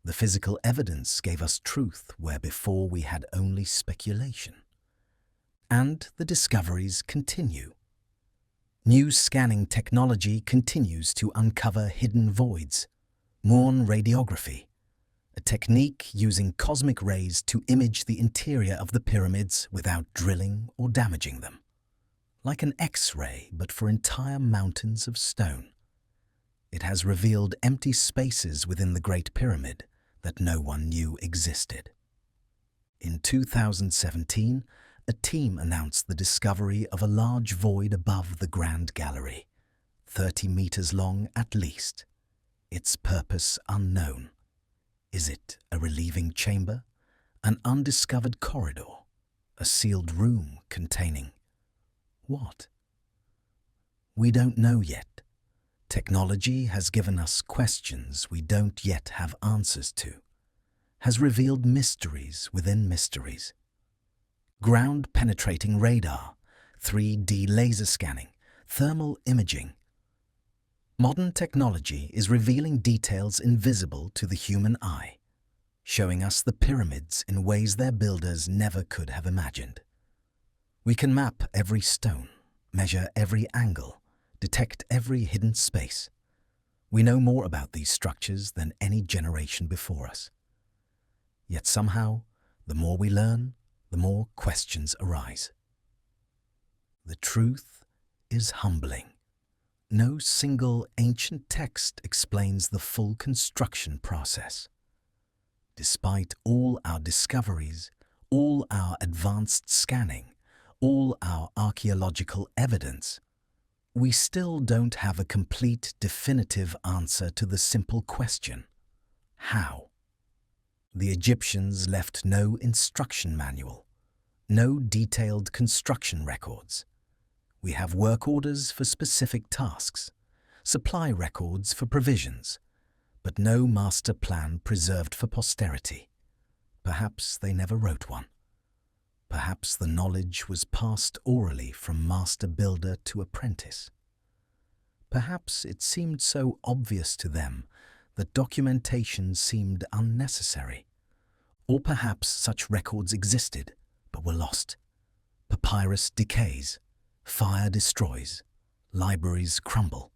The physical evidence gave us truth where before we had only speculation. And the discoveries continue. New scanning technology continues to uncover hidden voids. Morn radiography, a technique using cosmic rays to image the interior of the pyramids without drilling or damaging them. Like an X-ray, but for entire mountains of stone. It has revealed empty spaces within the Great Pyramid that no one knew existed. In 2017, a team announced the discovery of a large void above the Grand Gallery, 30 meters long at least. Its purpose unknown. Is it a relieving chamber, an undiscovered corridor, a sealed room containing what? We don't know yet. Technology has given us questions we don't yet have answers to, has revealed mysteries within mysteries. Ground-penetrating radar, 3D laser scanning, thermal imaging. Modern technology is revealing details invisible to the human eye, showing us the pyramids in ways their builders never could have imagined. We can map every stone, measure every angle, detect every hidden space. We know more about these structures than any generation before us. Yet somehow, the more we learn, the more questions arise. The truth is humbling. No single ancient text explains the full construction process. Despite all our discoveries, all our advanced scanning, all our archaeological evidence, we still don't have a complete, definitive answer to the simple question: how? The Egyptians left no instruction manual, no detailed construction records. We have work orders for specific tasks, supply records for provisions, but no master plan preserved for posterity. Perhaps they never wrote one. Perhaps the knowledge was passed orally from master builder to apprentice. Perhaps it seemed so obvious to them that documentation seemed unnecessary. Or perhaps such records existed but were lost. Papyrus decays, fire destroys, libraries crumble.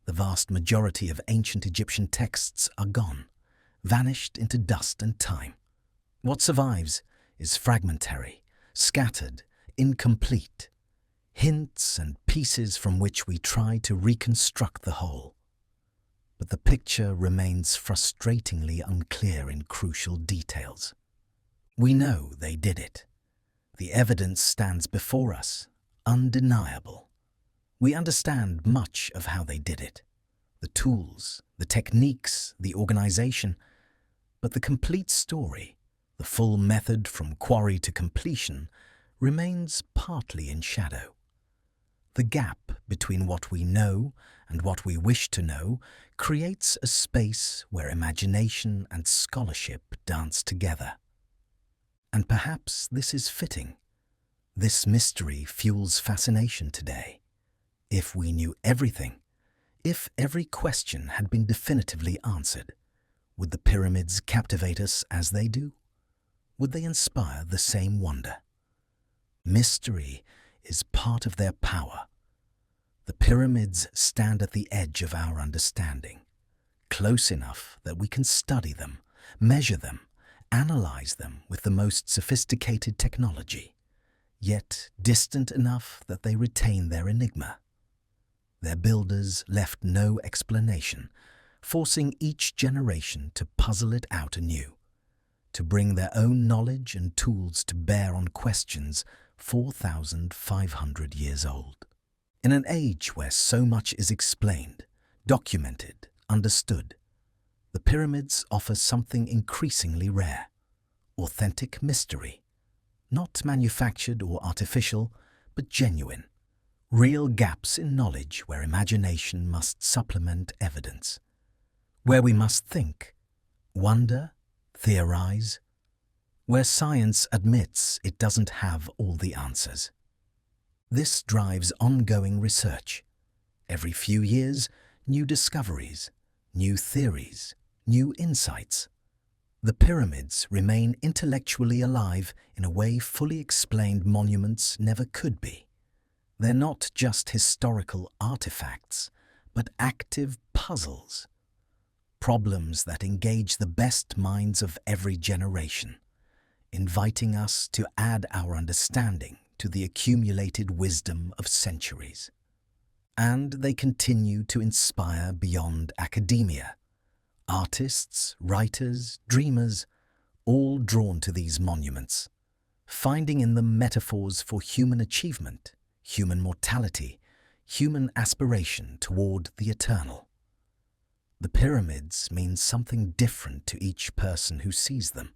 The vast majority of ancient Egyptian texts are gone, vanished into dust and time. What survives is fragmentary, scattered, incomplete, hints and pieces from which we try to reconstruct the whole. But the picture remains frustratingly unclear in crucial details. We know they did it. The evidence stands before us, undeniable. We understand much of how they did it, the tools, the techniques, the organization, but the complete story, the full method from quarry to completion, remains partly in shadow. The gap between what we know and what we wish to know creates a space where imagination and scholarship dance together. And perhaps this is fitting. This mystery fuels fascination today. If we knew everything, if every question had been definitively answered, would the pyramids captivate us as they do? Would they inspire the same wonder? Mystery is part of their power. The pyramids stand at the edge of our understanding, close enough that we can study them, measure them, analyze them with the most sophisticated technology, yet distant enough that they retain their enigma. Their builders left no explanation, forcing each generation to puzzle it out anew, to bring their own knowledge and tools to bear on questions 4,500 years old. In an age where so much is explained, documented, understood, the pyramids offer something increasingly rare: authentic mystery, not manufactured or artificial, but genuine. Real gaps in knowledge where imagination must supplement evidence, where we must think, wonder, theorize, where science admits it doesn't have all the answers. This drives ongoing research. Every few years, new discoveries, new theories, new insights. The pyramids remain intellectually alive in a way fully explained monuments never could be. They're not just historical artifacts, but active puzzles. Problems that engage the best minds of every generation, inviting us to add our understanding to the accumulated wisdom of centuries. And they continue to inspire beyond academia. Artists, writers, dreamers, all drawn to these monuments, finding in them metaphors for human achievement, human mortality, human aspiration toward the eternal. The pyramids mean something different to each person who sees them.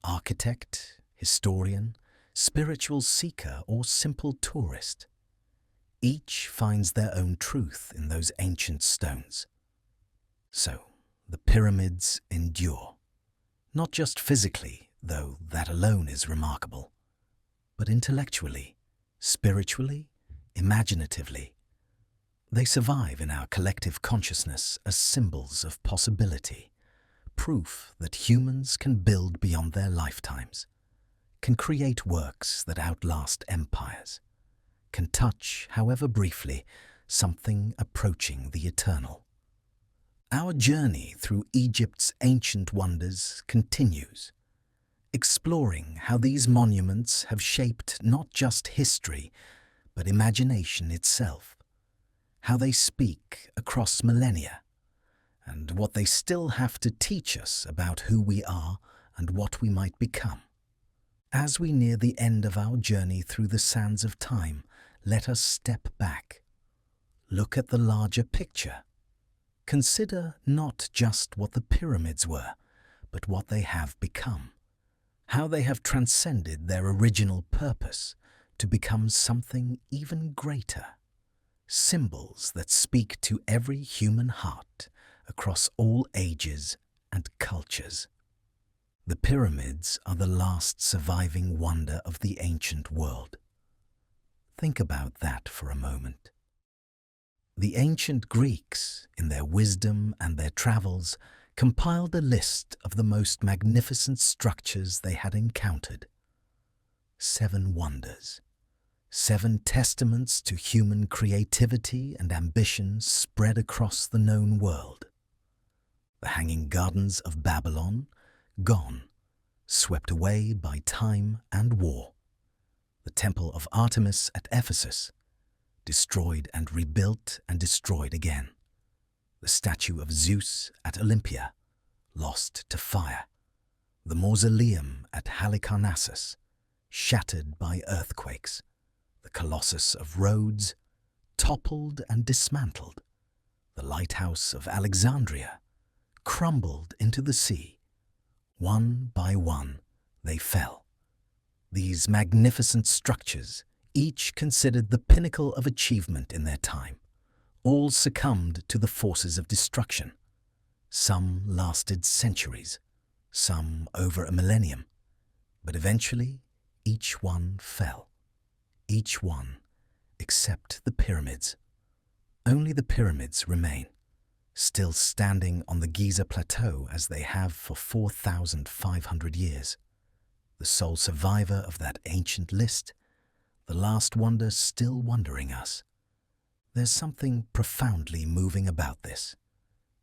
Architect, historian, spiritual seeker, or simple tourist. Each finds their own truth in those ancient stones. So, the pyramids endure. Not just physically, though that alone is remarkable, but intellectually, spiritually, imaginatively. They survive in our collective consciousness as symbols of possibility, proof that humans can build beyond their lifetimes, can create works that outlast empires, can touch, however briefly, something approaching the eternal. Our journey through Egypt's ancient wonders continues, exploring how these monuments have shaped not just history, but imagination itself, how they speak across millennia, and what they still have to teach us about who we are and what we might become. As we near the end of our journey through the sands of time, let us step back. Look at the larger picture. Consider not just what the pyramids were, but what they have become. How they have transcended their original purpose to become something even greater. Symbols that speak to every human heart across all ages and cultures. The pyramids are the last surviving wonder of the ancient world. Think about that for a moment. The ancient Greeks, in their wisdom and their travels, compiled a list of the most magnificent structures they had encountered. 7 wonders, 7 testaments to human creativity and ambition spread across the known world. The Hanging Gardens of Babylon, gone, swept away by time and war. The Temple of Artemis at Ephesus, destroyed and rebuilt and destroyed again. The statue of Zeus at Olympia, lost to fire. The mausoleum at Halicarnassus, shattered by earthquakes. The Colossus of Rhodes, toppled and dismantled. The lighthouse of Alexandria, crumbled into the sea. One by one, they fell. These magnificent structures, each considered the pinnacle of achievement in their time, all succumbed to the forces of destruction. Some lasted centuries, some over a millennium, but eventually each one fell. Each one, except the pyramids. Only the pyramids remain, still standing on the Giza Plateau as they have for 4,500 years. The sole survivor of that ancient list, the last wonder still wondering us. There's something profoundly moving about this.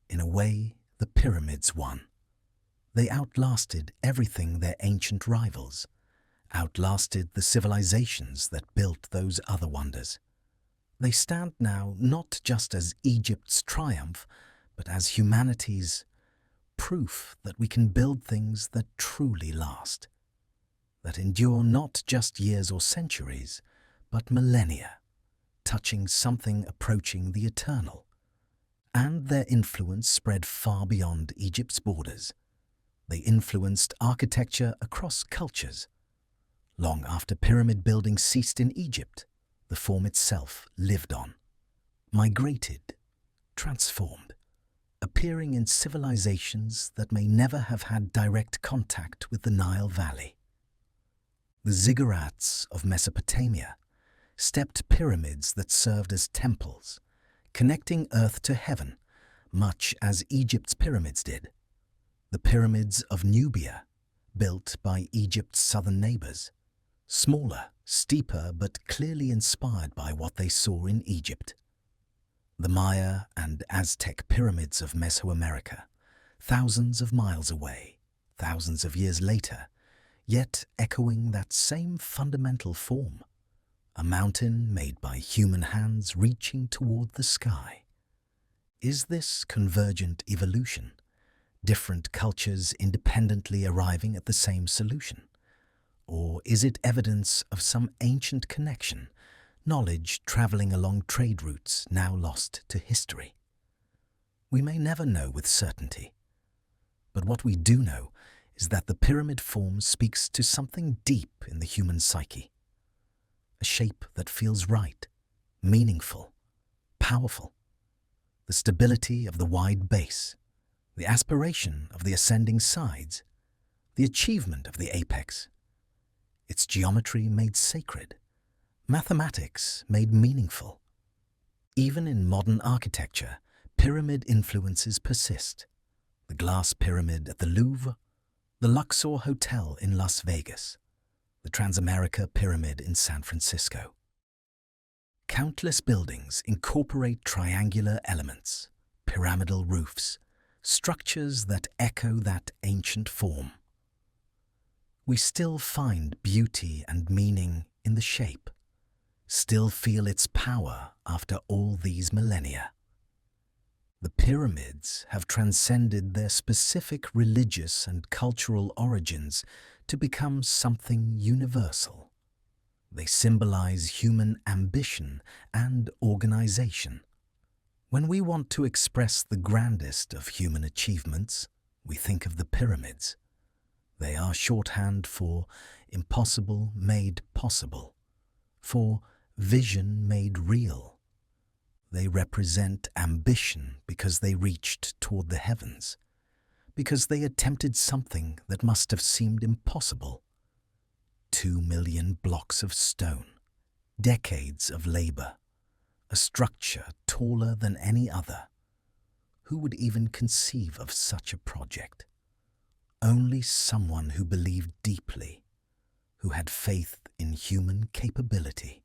In a way, the pyramids won. They outlasted everything their ancient rivals, outlasted the civilizations that built those other wonders. They stand now not just as Egypt's triumph, but as humanity's proof that we can build things that truly last, that endure not just years or centuries, but millennia, touching something approaching the eternal. And their influence spread far beyond Egypt's borders. They influenced architecture across cultures. Long after pyramid building ceased in Egypt, the form itself lived on, migrated, transformed, appearing in civilizations that may never have had direct contact with the Nile Valley. The ziggurats of Mesopotamia, stepped pyramids that served as temples, connecting earth to heaven, much as Egypt's pyramids did. The pyramids of Nubia, built by Egypt's southern neighbors, smaller, steeper, but clearly inspired by what they saw in Egypt. The Maya and Aztec pyramids of Mesoamerica, thousands of miles away, thousands of years later, yet echoing that same fundamental form, a mountain made by human hands reaching toward the sky. Is this convergent evolution, different cultures independently arriving at the same solution? Or is it evidence of some ancient connection, knowledge traveling along trade routes now lost to history? We may never know with certainty, but what we do know is that the pyramid form speaks to something deep in the human psyche, a shape that feels right, meaningful, powerful. The stability of the wide base, the aspiration of the ascending sides, the achievement of the apex. Its geometry made sacred, mathematics made meaningful. Even in modern architecture, pyramid influences persist. The glass pyramid at the Louvre, the Luxor Hotel in Las Vegas, the Transamerica Pyramid in San Francisco. Countless buildings incorporate triangular elements, pyramidal roofs, structures that echo that ancient form. We still find beauty and meaning in the shape, still feel its power after all these millennia. The pyramids have transcended their specific religious and cultural origins to become something universal. They symbolize human ambition and organization. When we want to express the grandest of human achievements, we think of the pyramids. They are shorthand for impossible made possible, for vision made real. They represent ambition because they reached toward the heavens, because they attempted something that must have seemed impossible. 2 million blocks of stone, decades of labor, a structure taller than any other. Who would even conceive of such a project? Only someone who believed deeply, who had faith in human capability,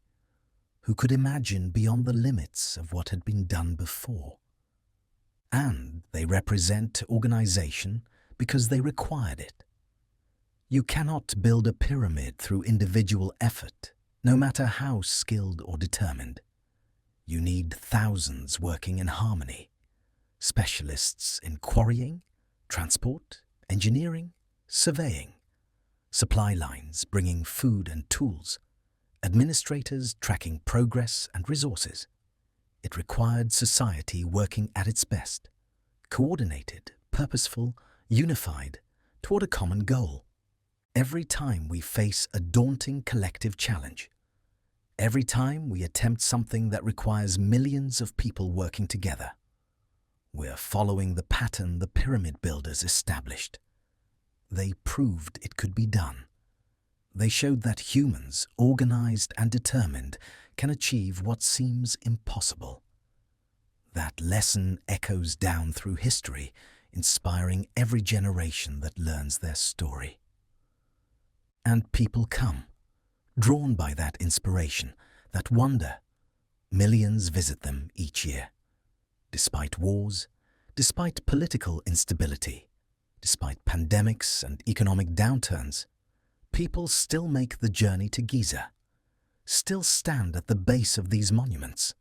who could imagine beyond the limits of what had been done before. And they represent organization because they required it. You cannot build a pyramid through individual effort, no matter how skilled or determined. You need thousands working in harmony, specialists in quarrying, transport, engineering, surveying, supply lines bringing food and tools, administrators tracking progress and resources. It required society working at its best, coordinated, purposeful, unified, toward a common goal. Every time we face a daunting collective challenge, every time we attempt something that requires millions of people working together, we're following the pattern the pyramid builders established. They proved it could be done. They showed that humans, organized and determined, can achieve what seems impossible. That lesson echoes down through history, inspiring every generation that learns their story. And people come, drawn by that inspiration, that wonder. Millions visit them each year. Despite wars, despite political instability, despite pandemics and economic downturns, people still make the journey to Giza, still stand at the base of these monuments,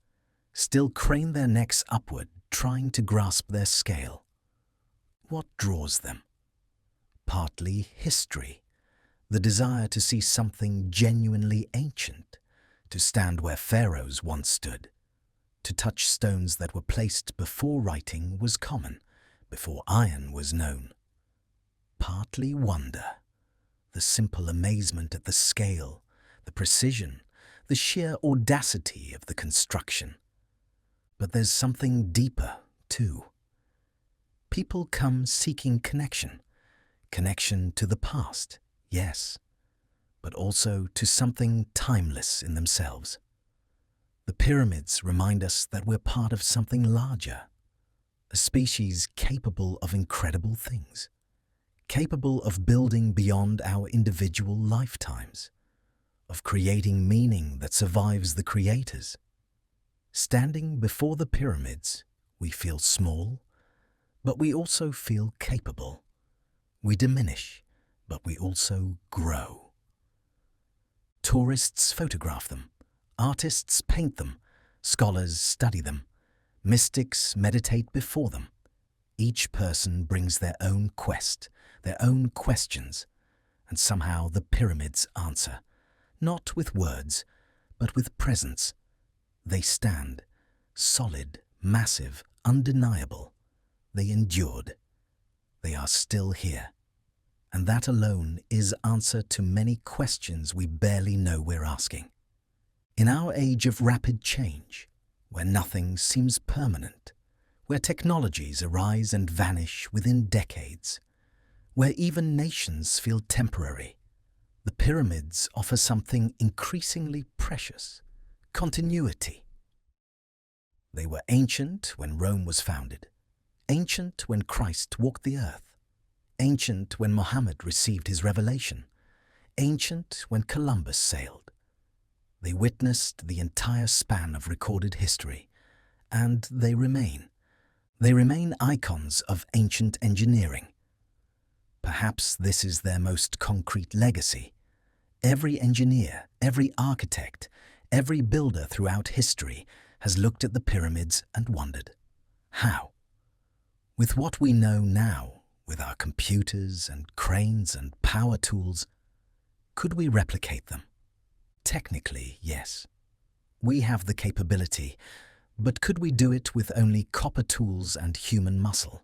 still crane their necks upward, trying to grasp their scale. What draws them? Partly history, the desire to see something genuinely ancient, to stand where pharaohs once stood, to touch stones that were placed before writing was common, before iron was known. partly wonder, the simple amazement at the scale, the precision, the sheer audacity of the construction. But there's something deeper, too. People come seeking connection. Connection to the past, yes, but also to something timeless in themselves. The pyramids remind us that we're part of something larger, a species capable of incredible things, capable of building beyond our individual lifetimes, of creating meaning that survives the creators. Standing before the pyramids, we feel small, but we also feel capable. We diminish, but we also grow. Tourists photograph them, artists paint them, scholars study them, mystics meditate before them. Each person brings their own quest, their own questions, and somehow the pyramids answer, not with words, but with presence. They stand, solid, massive, undeniable. They endured. They are still here. And that alone is answer to many questions we barely know we're asking. In our age of rapid change, where nothing seems permanent, where technologies arise and vanish within decades, where even nations feel temporary, the pyramids offer something increasingly precious: continuity. They were ancient when Rome was founded, ancient when Christ walked the earth, ancient when Muhammad received his revelation, ancient when Columbus sailed. They witnessed the entire span of recorded history, and they remain. They remain icons of ancient engineering. Perhaps this is their most concrete legacy. Every engineer, every architect, every builder throughout history has looked at the pyramids and wondered, how? With what we know now, with our computers and cranes and power tools, could we replicate them? Technically, yes. We have the capability, but could we do it with only copper tools and human muscle?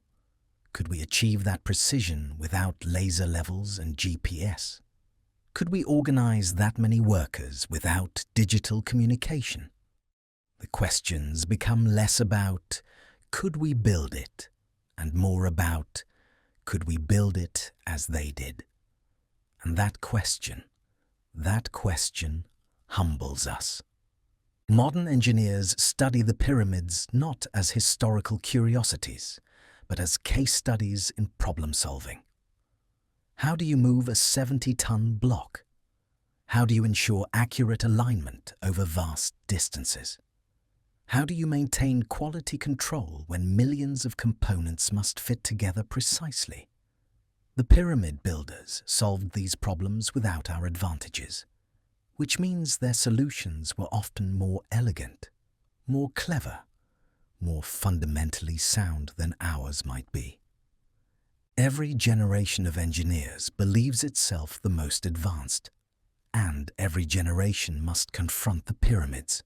Could we achieve that precision without laser levels and GPS? Could we organize that many workers without digital communication? The questions become less about, could we build it, and more about, could we build it as they did? And that question humbles us. Modern engineers study the pyramids not as historical curiosities, but as case studies in problem solving. How do you move a 70-ton block? How do you ensure accurate alignment over vast distances? How do you maintain quality control when millions of components must fit together precisely? The pyramid builders solved these problems without our advantages, which means their solutions were often more elegant, more clever, more fundamentally sound than ours might be. Every generation of engineers believes itself the most advanced, and every generation must confront the pyramids,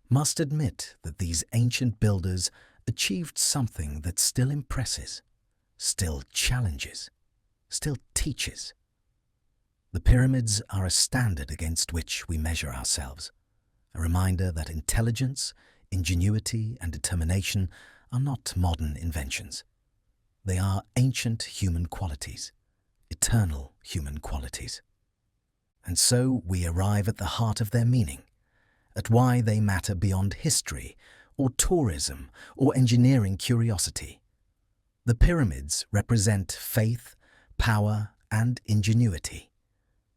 must admit that these ancient builders achieved something that still impresses, still challenges, still teaches. The pyramids are a standard against which we measure ourselves, a reminder that intelligence, ingenuity, and determination are not modern inventions. They are ancient human qualities, eternal human qualities. And so we arrive at the heart of their meaning, at why they matter beyond history, or tourism, or engineering curiosity. The pyramids represent faith, power, and ingenuity,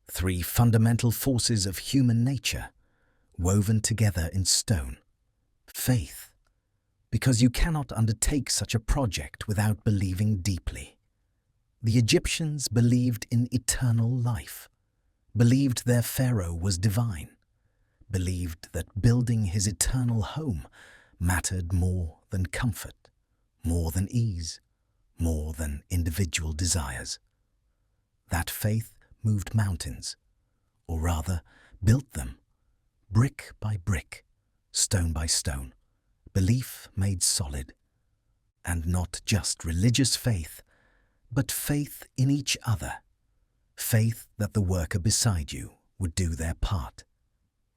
three fundamental forces of human nature, woven together in stone. Faith, because you cannot undertake such a project without believing deeply. The Egyptians believed in eternal life, believed their pharaoh was divine, believed that building his eternal home mattered more than comfort, more than ease, more than individual desires. That faith moved mountains, or rather built them, brick by brick, stone by stone, belief made solid. And not just religious faith, but faith in each other. Faith that the worker beside you would do their part,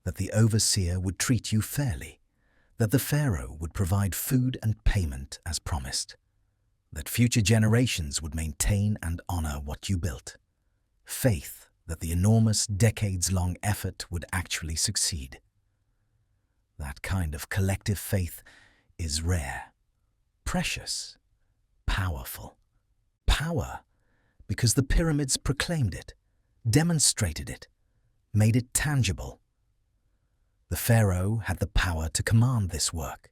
that the overseer would treat you fairly, that the pharaoh would provide food and payment as promised, that future generations would maintain and honor what you built. Faith that the enormous decades-long effort would actually succeed. That kind of collective faith is rare, precious, powerful. Power because the pyramids proclaimed it, demonstrated it, made it tangible. The pharaoh had the power to command this work.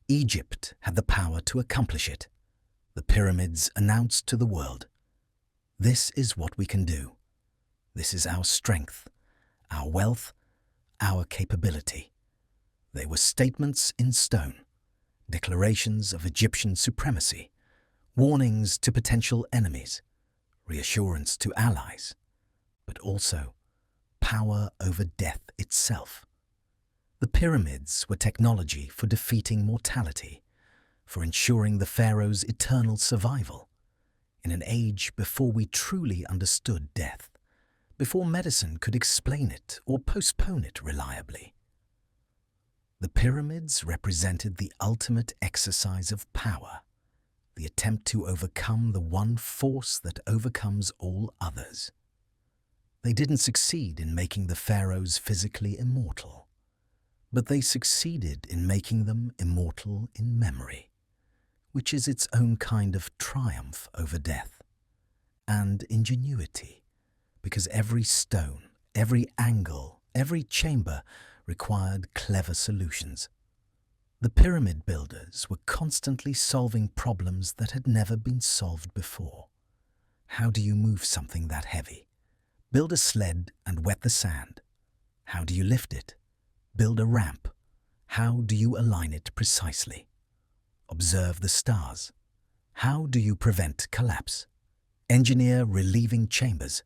Egypt had the power to accomplish it. The pyramids announced to the world, this is what we can do. This is our strength, our wealth, our capability. They were statements in stone, declarations of Egyptian supremacy, warnings to potential enemies, reassurance to allies, but also power over death itself. The pyramids were technology for defeating mortality, for ensuring the pharaoh's eternal survival, in an age before we truly understood death, before medicine could explain it or postpone it reliably. The pyramids represented the ultimate exercise of power, the attempt to overcome the one force that overcomes all others. They didn't succeed in making the pharaohs physically immortal, but they succeeded in making them immortal in memory, which is its own kind of triumph over death, and ingenuity, because every stone, every angle, every chamber required clever solutions. The pyramid builders were constantly solving problems that had never been solved before. How do you move something that heavy? Build a sled and wet the sand. How do you lift it? Build a ramp. How do you align it precisely? Observe the stars. How do you prevent collapse? Engineer relieving chambers.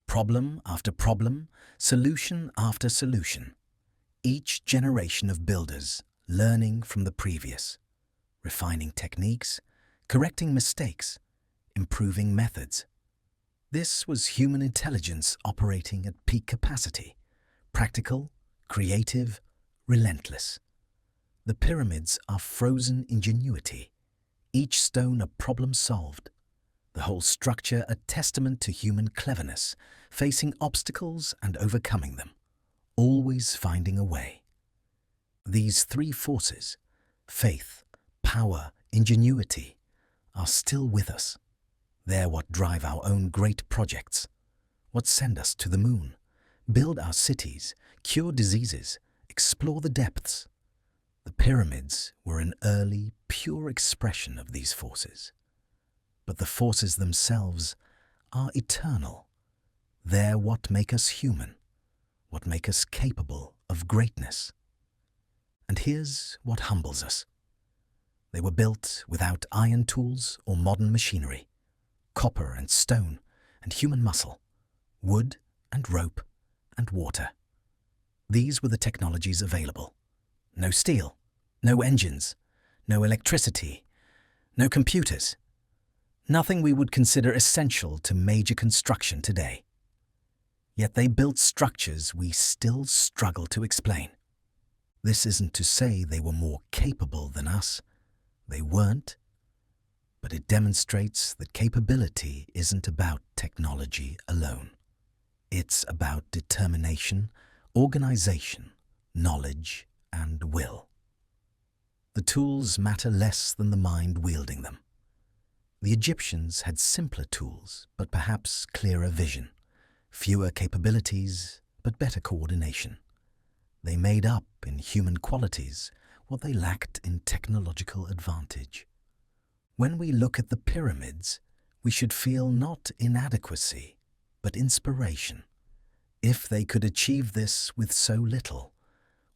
Problem after problem, solution after solution. Each generation of builders learning from the previous, refining techniques, correcting mistakes, improving methods. This was human intelligence operating at peak capacity, practical, creative, relentless. The pyramids are frozen ingenuity, each stone a problem solved, the whole structure a testament to human cleverness, facing obstacles and overcoming them, always finding a way. These three forces, faith, power, ingenuity, are still with us. They're what drive our own great projects, what send us to the moon, build our cities, cure diseases, explore the depths. The pyramids were an early, pure expression of these forces. But the forces themselves are eternal. They're what make us human, what make us capable of greatness. And here's what humbles us. They were built without iron tools or modern machinery, copper and stone and human muscle, wood and rope and water. These were the technologies available. No steel, no engines, no electricity, no computers. Nothing we would consider essential to major construction today. Yet they built structures we still struggle to explain. This isn't to say they were more capable than us. They weren't. But it demonstrates that capability isn't about technology alone. It's about determination, organization, knowledge, and will. The tools matter less than the mind wielding them. The Egyptians had simpler tools, but perhaps clearer vision, fewer capabilities, but better coordination. They made up in human qualities what they lacked in technological advantage. When we look at the pyramids, we should feel not inadequacy, but inspiration. If they could achieve this with so little,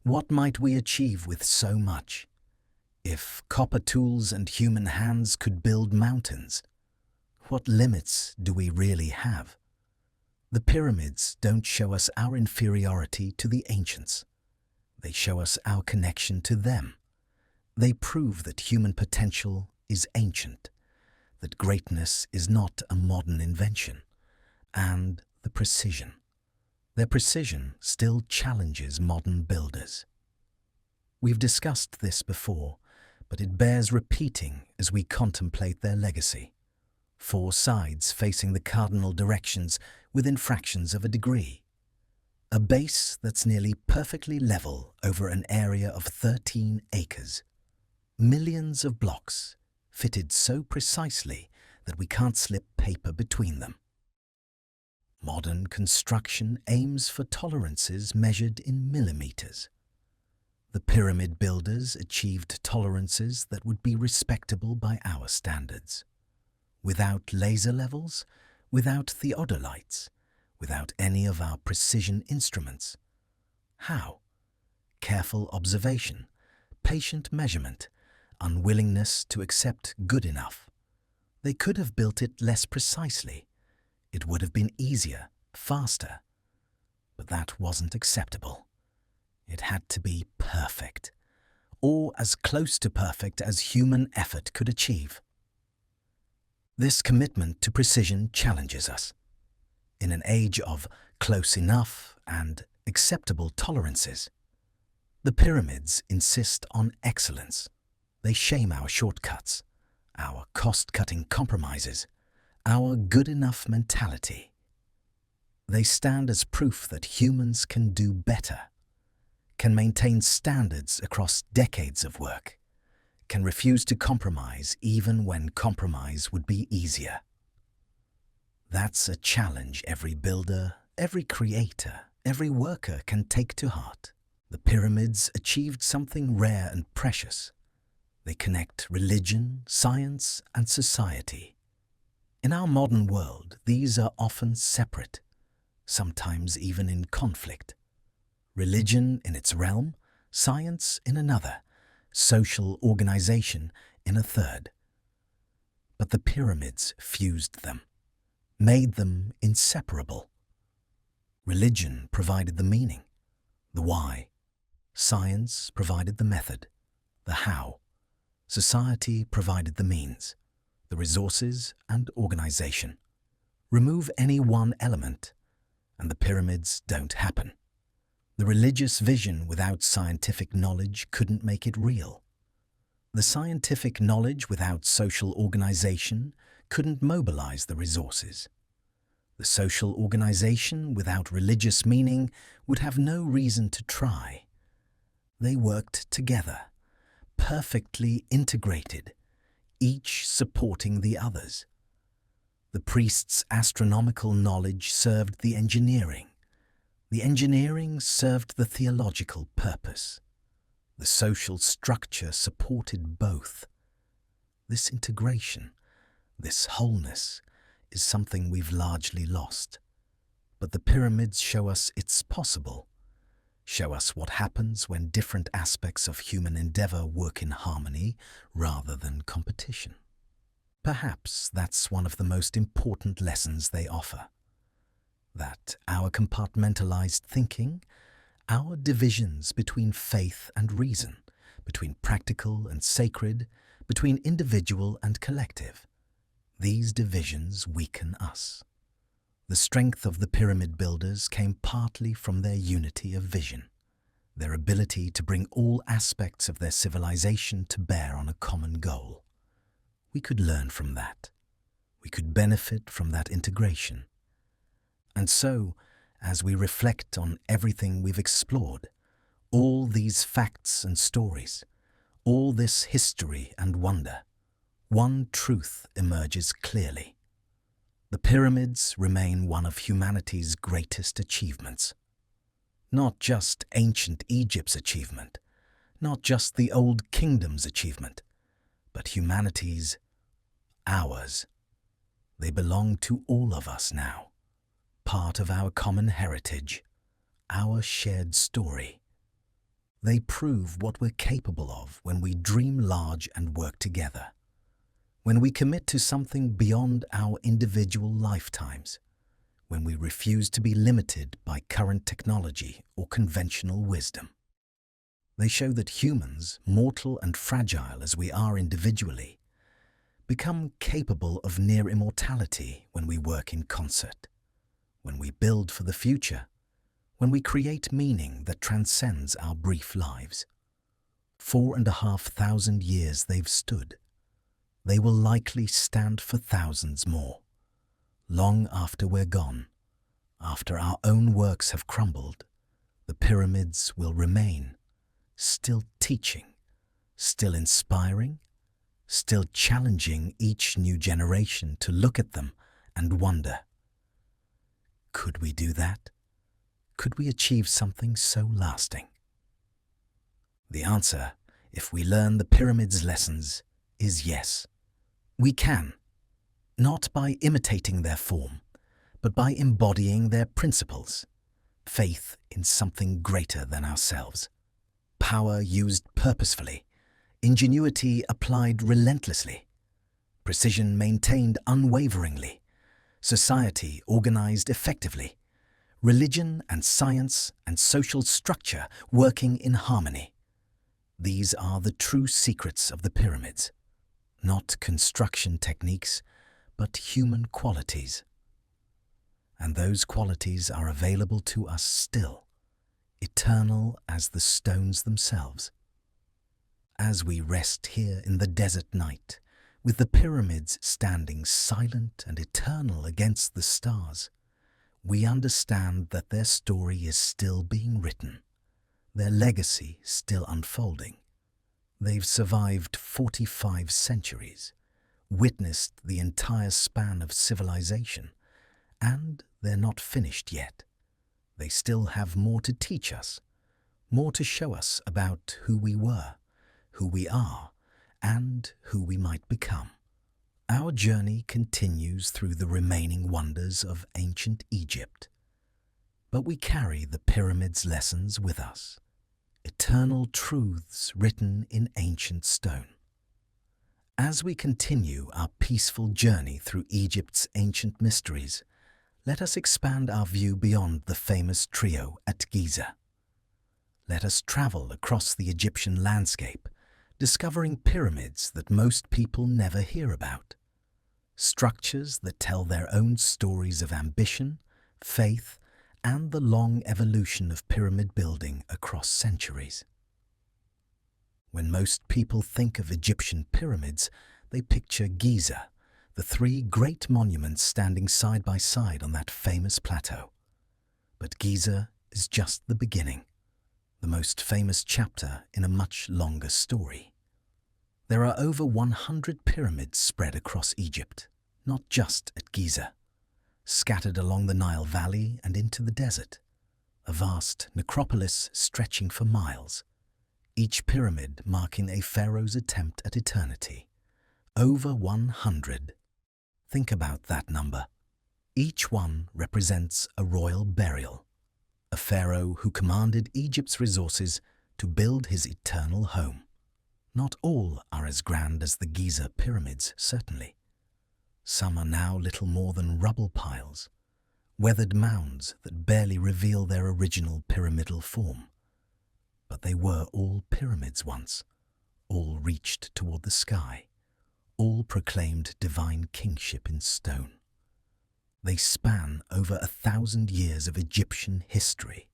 what might we achieve with so much? If copper tools and human hands could build mountains, what limits do we really have? The pyramids don't show us our inferiority to the ancients. They show us our connection to them. They prove that human potential is ancient, that greatness is not a modern invention, and the precision. Their precision still challenges modern builders. We've discussed this before, but it bears repeating as we contemplate their legacy. 4 sides facing the cardinal directions within fractions of a degree. A base that's nearly perfectly level over an area of 13 acres. Millions of blocks fitted so precisely that we can't slip paper between them. Modern construction aims for tolerances measured in millimeters. The pyramid builders achieved tolerances that would be respectable by our standards. Without laser levels, without theodolites, without any of our precision instruments. How? Careful observation, patient measurement, unwillingness to accept good enough. They could have built it less precisely. It would have been easier, faster. But that wasn't acceptable. It had to be perfect, or as close to perfect as human effort could achieve. This commitment to precision challenges us. In an age of close enough and acceptable tolerances, the pyramids insist on excellence. They shame our shortcuts, our cost-cutting compromises, our good-enough mentality. They stand as proof that humans can do better, can maintain standards across decades of work, can refuse to compromise even when compromise would be easier. That's a challenge every builder, every creator, every worker can take to heart. The pyramids achieved something rare and precious. They connect religion, science, and society. In our modern world, these are often separate, sometimes even in conflict. Religion in its realm, science in another, social organization in a third. But the pyramids fused them, made them inseparable. Religion provided the meaning, the why. Science provided the method, the how. Society provided the means, the resources and organization. Remove any one element, and the pyramids don't happen. The religious vision without scientific knowledge couldn't make it real. The scientific knowledge without social organization couldn't mobilize the resources. The social organization without religious meaning would have no reason to try. They worked together, perfectly integrated, each supporting the others. The priest's astronomical knowledge served the engineering served the theological purpose. The social structure supported both. This integration, this wholeness, is something we've largely lost. But the pyramids show us it's possible. Show us what happens when different aspects of human endeavor work in harmony rather than competition. Perhaps that's one of the most important lessons they offer. That our compartmentalized thinking, our divisions between faith and reason, between practical and sacred, between individual and collective, these divisions weaken us. The strength of the pyramid builders came partly from their unity of vision, their ability to bring all aspects of their civilization to bear on a common goal. We could learn from that. We could benefit from that integration. And so, as we reflect on everything we've explored, all these facts and stories, all this history and wonder, one truth emerges clearly. The pyramids remain one of humanity's greatest achievements. Not just ancient Egypt's achievement, not just the old kingdom's achievement, but humanity's, ours. They belong to all of us now, part of our common heritage, our shared story. They prove what we're capable of when we dream large and work together. When we commit to something beyond our individual lifetimes, when we refuse to be limited by current technology or conventional wisdom. They show that humans, mortal and fragile as we are individually, become capable of near immortality when we work in concert, when we build for the future, when we create meaning that transcends our brief lives. 4,500 years they've stood. They will likely stand for thousands more. Long after we're gone, after our own works have crumbled, the pyramids will remain, still teaching, still inspiring, still challenging each new generation to look at them and wonder, could we do that? Could we achieve something so lasting? The answer, if we learn the pyramids' lessons, is yes. We can, not by imitating their form, but by embodying their principles. Faith in something greater than ourselves. Power used purposefully. Ingenuity applied relentlessly. Precision maintained unwaveringly. Society organized effectively. Religion and science and social structure working in harmony. These are the true secrets of the pyramids. Not construction techniques, but human qualities. And those qualities are available to us still, eternal as the stones themselves. As we rest here in the desert night, with the pyramids standing silent and eternal against the stars, we understand that their story is still being written, their legacy still unfolding. They've survived 45 centuries, witnessed the entire span of civilization, and they're not finished yet. They still have more to teach us, more to show us about who we were, who we are, and who we might become. Our journey continues through the remaining wonders of ancient Egypt, but we carry the pyramids' lessons with us, eternal truths written in ancient stone. As we continue our peaceful journey through Egypt's ancient mysteries, let us expand our view beyond the famous trio at Giza. Let us travel across the Egyptian landscape, discovering pyramids that most people never hear about. Structures that tell their own stories of ambition, faith, and the long evolution of pyramid building across centuries. When most people think of Egyptian pyramids, they picture Giza, the three great monuments standing side by side on that famous plateau. But Giza is just the beginning, the most famous chapter in a much longer story. There are over 100 pyramids spread across Egypt, not just at Giza, scattered along the Nile Valley and into the desert, a vast necropolis stretching for miles, each pyramid marking a pharaoh's attempt at eternity. Over 100. Think about that number. Each one represents a royal burial, a pharaoh who commanded Egypt's resources to build his eternal home. Not all are as grand as the Giza pyramids, certainly. Some are now little more than rubble piles, weathered mounds that barely reveal their original pyramidal form. But they were all pyramids once, all reached toward the sky, all proclaimed divine kingship in stone. They span over 1,000 years of Egyptian history,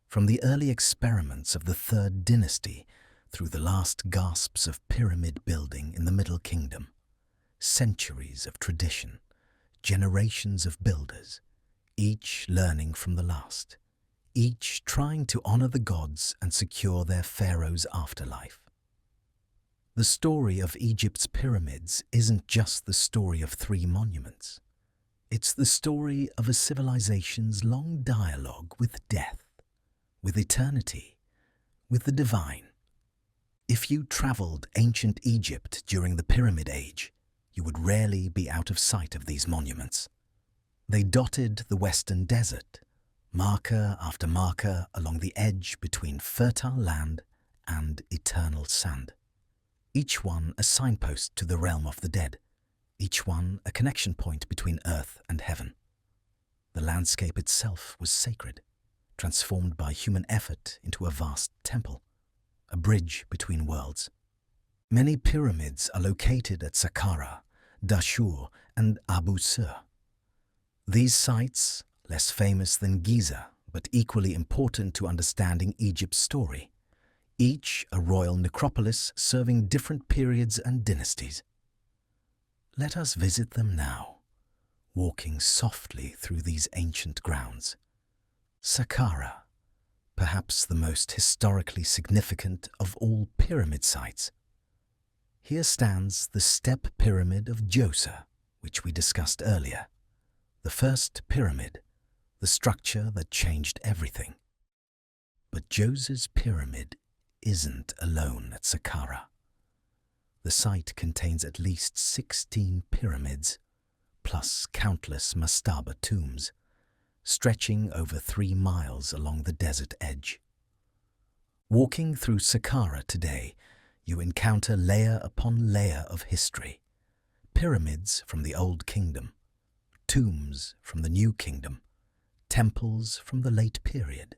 from the early experiments of the Third Dynasty through the last gasps of pyramid building in the Middle Kingdom. Centuries of tradition, generations of builders, each learning from the last, each trying to honor the gods and secure their pharaoh's afterlife. The story of Egypt's pyramids isn't just the story of three monuments. It's the story of a civilization's long dialogue with death, with eternity, with the divine. If you traveled ancient Egypt during the Pyramid Age, you would rarely be out of sight of these monuments. They dotted the western desert, marker after marker along the edge between fertile land and eternal sand. Each one a signpost to the realm of the dead, each one a connection point between earth and heaven. The landscape itself was sacred, transformed by human effort into a vast temple, a bridge between worlds. Many pyramids are located at Saqqara, Dashur, and Abu Sir. These sites, less famous than Giza, but equally important to understanding Egypt's story, each a royal necropolis serving different periods and dynasties. Let us visit them now, walking softly through these ancient grounds. Saqqara, perhaps the most historically significant of all pyramid sites. Here stands the step pyramid of Djoser, which we discussed earlier. The first pyramid, the structure that changed everything. But Djoser's pyramid isn't alone at Saqqara. The site contains at least 16 pyramids, plus countless mastaba tombs, stretching over 3 miles along the desert edge. Walking through Saqqara today, you encounter layer upon layer of history. Pyramids from the Old Kingdom, tombs from the New Kingdom, temples from the late period,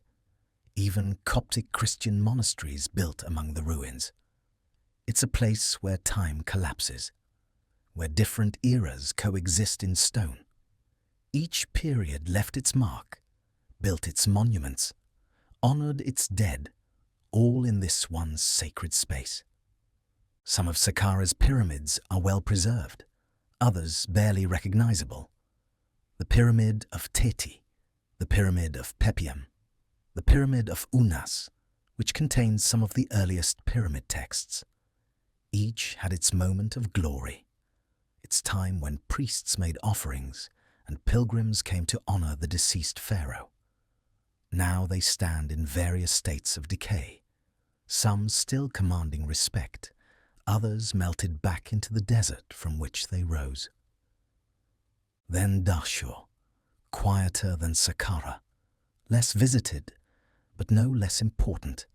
even Coptic Christian monasteries built among the ruins. It's a place where time collapses, where different eras coexist in stone. Each period left its mark, built its monuments, honored its dead, all in this one sacred space. Some of Saqqara's pyramids are well preserved, others barely recognizable. The Pyramid of Teti, the Pyramid of Pepiam, the Pyramid of Unas, which contains some of the earliest pyramid texts. Each had its moment of glory, its time when priests made offerings and pilgrims came to honor the deceased pharaoh. Now they stand in various states of decay, some still commanding respect, others melted back into the desert from which they rose. Then Dashur, quieter than Saqqara, less visited, but no less important.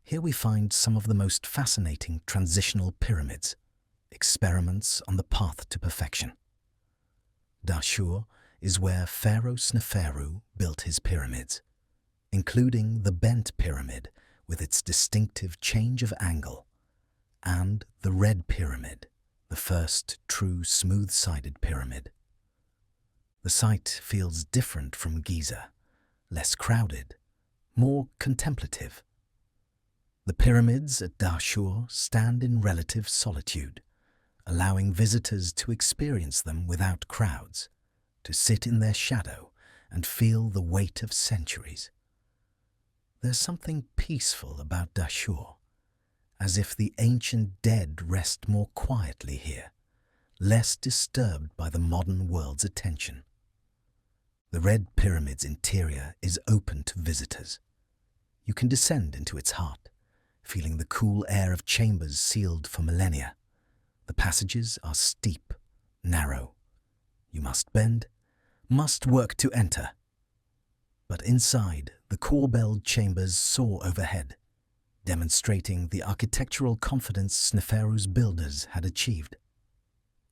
Here we find some of the most fascinating transitional pyramids, experiments on the path to perfection. Dashur is where Pharaoh Sneferu built his pyramids, including the bent pyramid with its distinctive change of angle, and the red pyramid, the first true smooth-sided pyramid. The site feels different from Giza, less crowded, more contemplative. The pyramids at Dashur stand in relative solitude, allowing visitors to experience them without crowds, to sit in their shadow and feel the weight of centuries. There's something peaceful about Dashur, as if the ancient dead rest more quietly here, less disturbed by the modern world's attention. The Red Pyramid's interior is open to visitors. You can descend into its heart, feeling the cool air of chambers sealed for millennia. The passages are steep, narrow. You must bend, must work to enter. But inside, the corbelled chambers soar overhead, demonstrating the architectural confidence Sneferu's builders had achieved.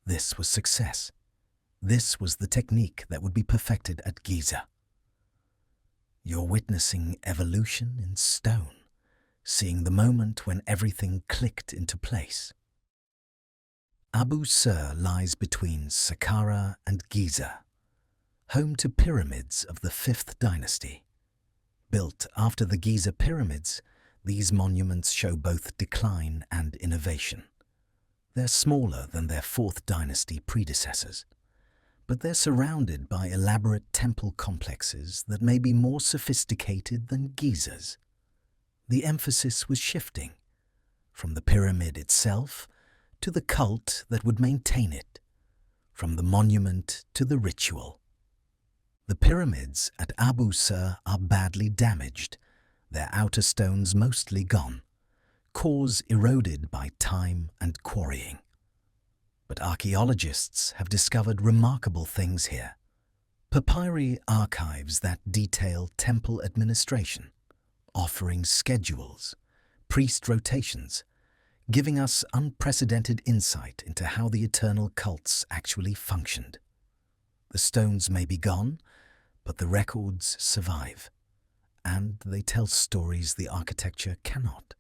This was success. This was the technique that would be perfected at Giza. You're witnessing evolution in stone, seeing the moment when everything clicked into place. Abu Sir lies between Saqqara and Giza, home to pyramids of the 5th dynasty. Built after the Giza pyramids, these monuments show both decline and innovation. They're smaller than their 4th dynasty predecessors, but they're surrounded by elaborate temple complexes that may be more sophisticated than Giza's. The emphasis was shifting from the pyramid itself to the cult that would maintain it, from the monument to the ritual. The pyramids at Abu Sir are badly damaged, their outer stones mostly gone, cores eroded by time and quarrying. But archaeologists have discovered remarkable things here. Papyri archives that detail temple administration, offering schedules, priest rotations, giving us unprecedented insight into how the eternal cults actually functioned. The stones may be gone, but the records survive, and they tell stories the architecture cannot.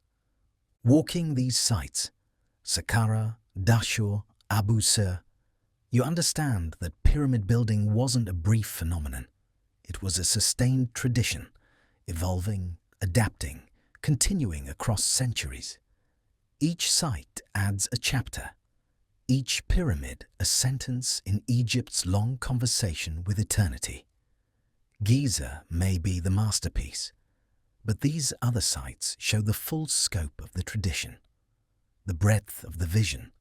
Walking these sites, Saqqara, Dashur, Abu Sir, you understand that pyramid building wasn't a brief phenomenon. It was a sustained tradition, evolving, adapting, continuing across centuries. Each site adds a chapter, each pyramid a sentence in Egypt's long conversation with eternity. Giza may be the masterpiece, but these other sites show the full scope of the tradition, the breadth of the vision,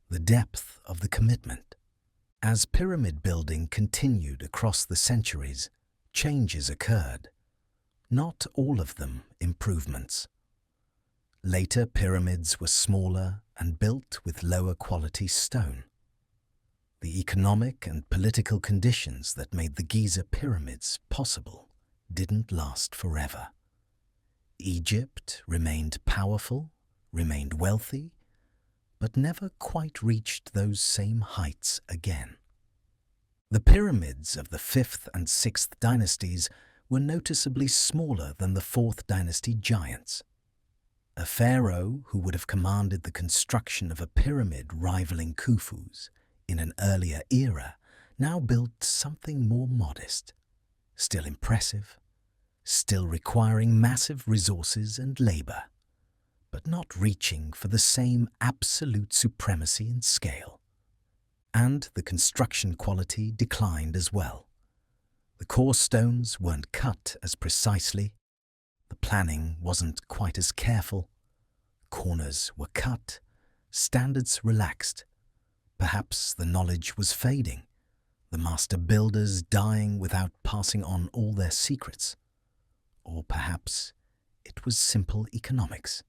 the depth of the commitment. As pyramid building continued across the centuries, changes occurred. Not all of them improvements. Later pyramids were smaller and built with lower quality stone. The economic and political conditions that made the Giza pyramids possible didn't last forever. Egypt remained powerful, remained wealthy, but never quite reached those same heights again. The pyramids of the 5th and 6th dynasties were noticeably smaller than the 4th dynasty giants. A pharaoh who would have commanded the construction of a pyramid rivaling Khufu's in an earlier era now built something more modest, still impressive, still requiring massive resources and labor, but not reaching for the same absolute supremacy and scale. And the construction quality declined as well. The core stones weren't cut as precisely, the planning wasn't quite as careful, corners were cut, standards relaxed. Perhaps the knowledge was fading, the master builders dying without passing on all their secrets. Or perhaps it was simple economics.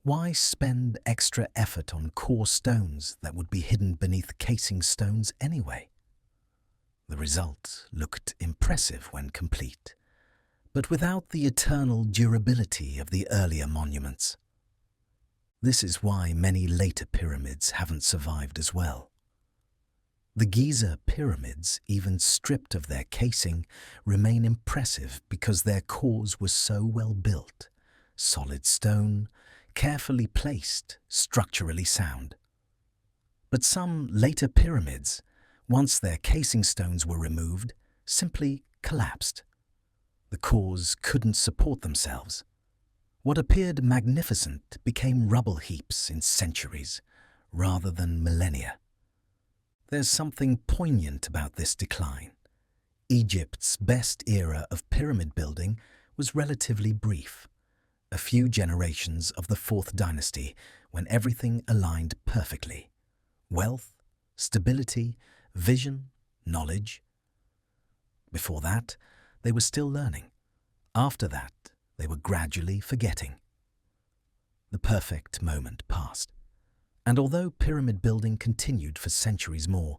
Why spend extra effort on core stones that would be hidden beneath casing stones anyway? The result looked impressive when complete, but without the eternal durability of the earlier monuments. This is why many later pyramids haven't survived as well. The Giza pyramids, even stripped of their casing, remain impressive because their cores were so well built, solid stone, carefully placed, structurally sound. But some later pyramids, once their casing stones were removed, simply collapsed. The cores couldn't support themselves. What appeared magnificent became rubble heaps in centuries, rather than millennia. There's something poignant about this decline. Egypt's best era of pyramid building was relatively brief. A few generations of the 4th dynasty when everything aligned perfectly. Wealth, stability, vision, knowledge. Before that, they were still learning. After that, they were gradually forgetting. The perfect moment passed. And although pyramid building continued for centuries more,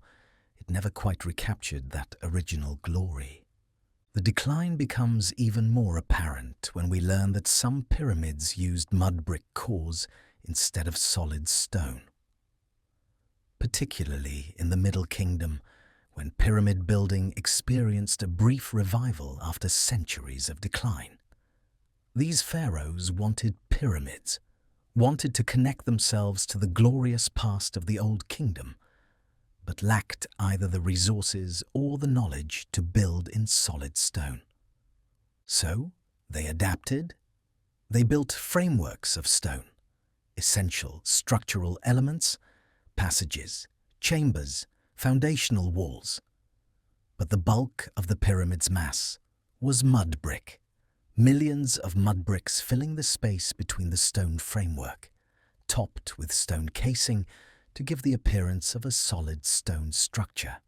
it never quite recaptured that original glory. The decline becomes even more apparent when we learn that some pyramids used mud brick cores instead of solid stone. Particularly in the Middle Kingdom, when pyramid building experienced a brief revival after centuries of decline. These pharaohs wanted pyramids, wanted to connect themselves to the glorious past of the Old Kingdom, but lacked either the resources or the knowledge to build in solid stone. So they adapted. They built frameworks of stone, essential structural elements, passages, chambers, foundational walls. But the bulk of the pyramid's mass was mud brick, millions of mud bricks filling the space between the stone framework, topped with stone casing to give the appearance of a solid stone structure.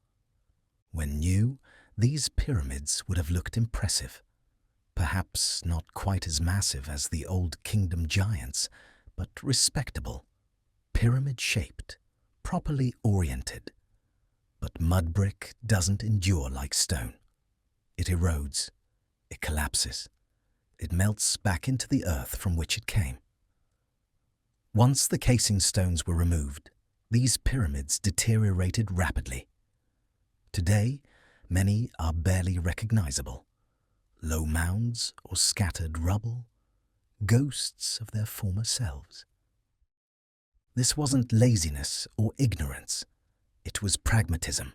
When new, these pyramids would have looked impressive. Perhaps not quite as massive as the Old Kingdom giants, but respectable, pyramid-shaped, properly oriented. But mud brick doesn't endure like stone. It erodes, it collapses, it melts back into the earth from which it came. Once the casing stones were removed, these pyramids deteriorated rapidly. Today, many are barely recognizable. Low mounds or scattered rubble, ghosts of their former selves. This wasn't laziness or ignorance. It was pragmatism.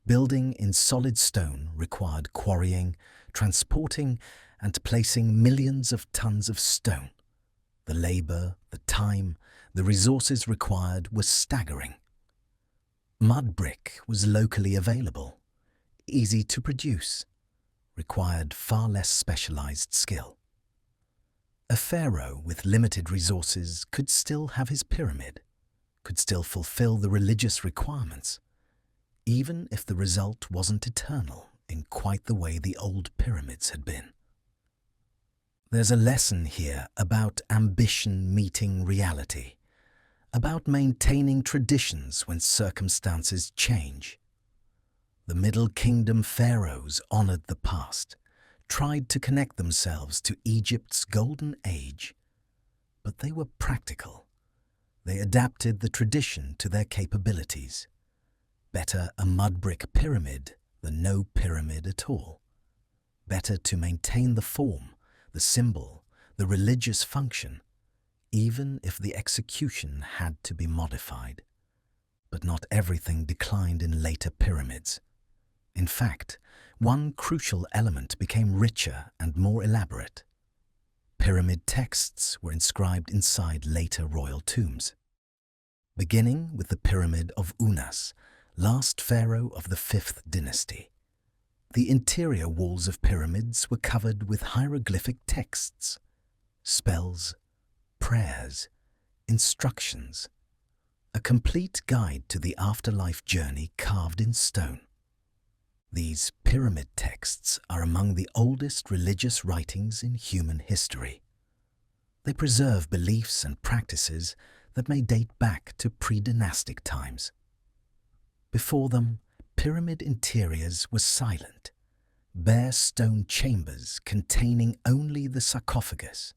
Building in solid stone required quarrying, transporting, and placing millions of tons of stone. The labor, the time, the resources required were staggering. Mud brick was locally available, easy to produce, required far less specialized skill. A pharaoh with limited resources could still have his pyramid, could still fulfill the religious requirements, even if the result wasn't eternal in quite the way the old pyramids had been. There's a lesson here about ambition meeting reality, about maintaining traditions when circumstances change. The Middle Kingdom pharaohs honored the past, tried to connect themselves to Egypt's golden age, but they were practical. They adapted the tradition to their capabilities. Better a mud brick pyramid than no pyramid at all. Better to maintain the form, the symbol, the religious function, even if the execution had to be modified. But not everything declined in later pyramids. In fact, one crucial element became richer and more elaborate. Pyramid texts were inscribed inside later royal tombs. Beginning with the Pyramid of Unas, last pharaoh of the 5th dynasty. The interior walls of pyramids were covered with hieroglyphic texts, spells, prayers, instructions, a complete guide to the afterlife journey carved in stone. These pyramid texts are among the oldest religious writings in human history. They preserve beliefs and practices that may date back to pre-dynastic times. Before them, pyramid interiors were silent, bare stone chambers containing only the sarcophagus.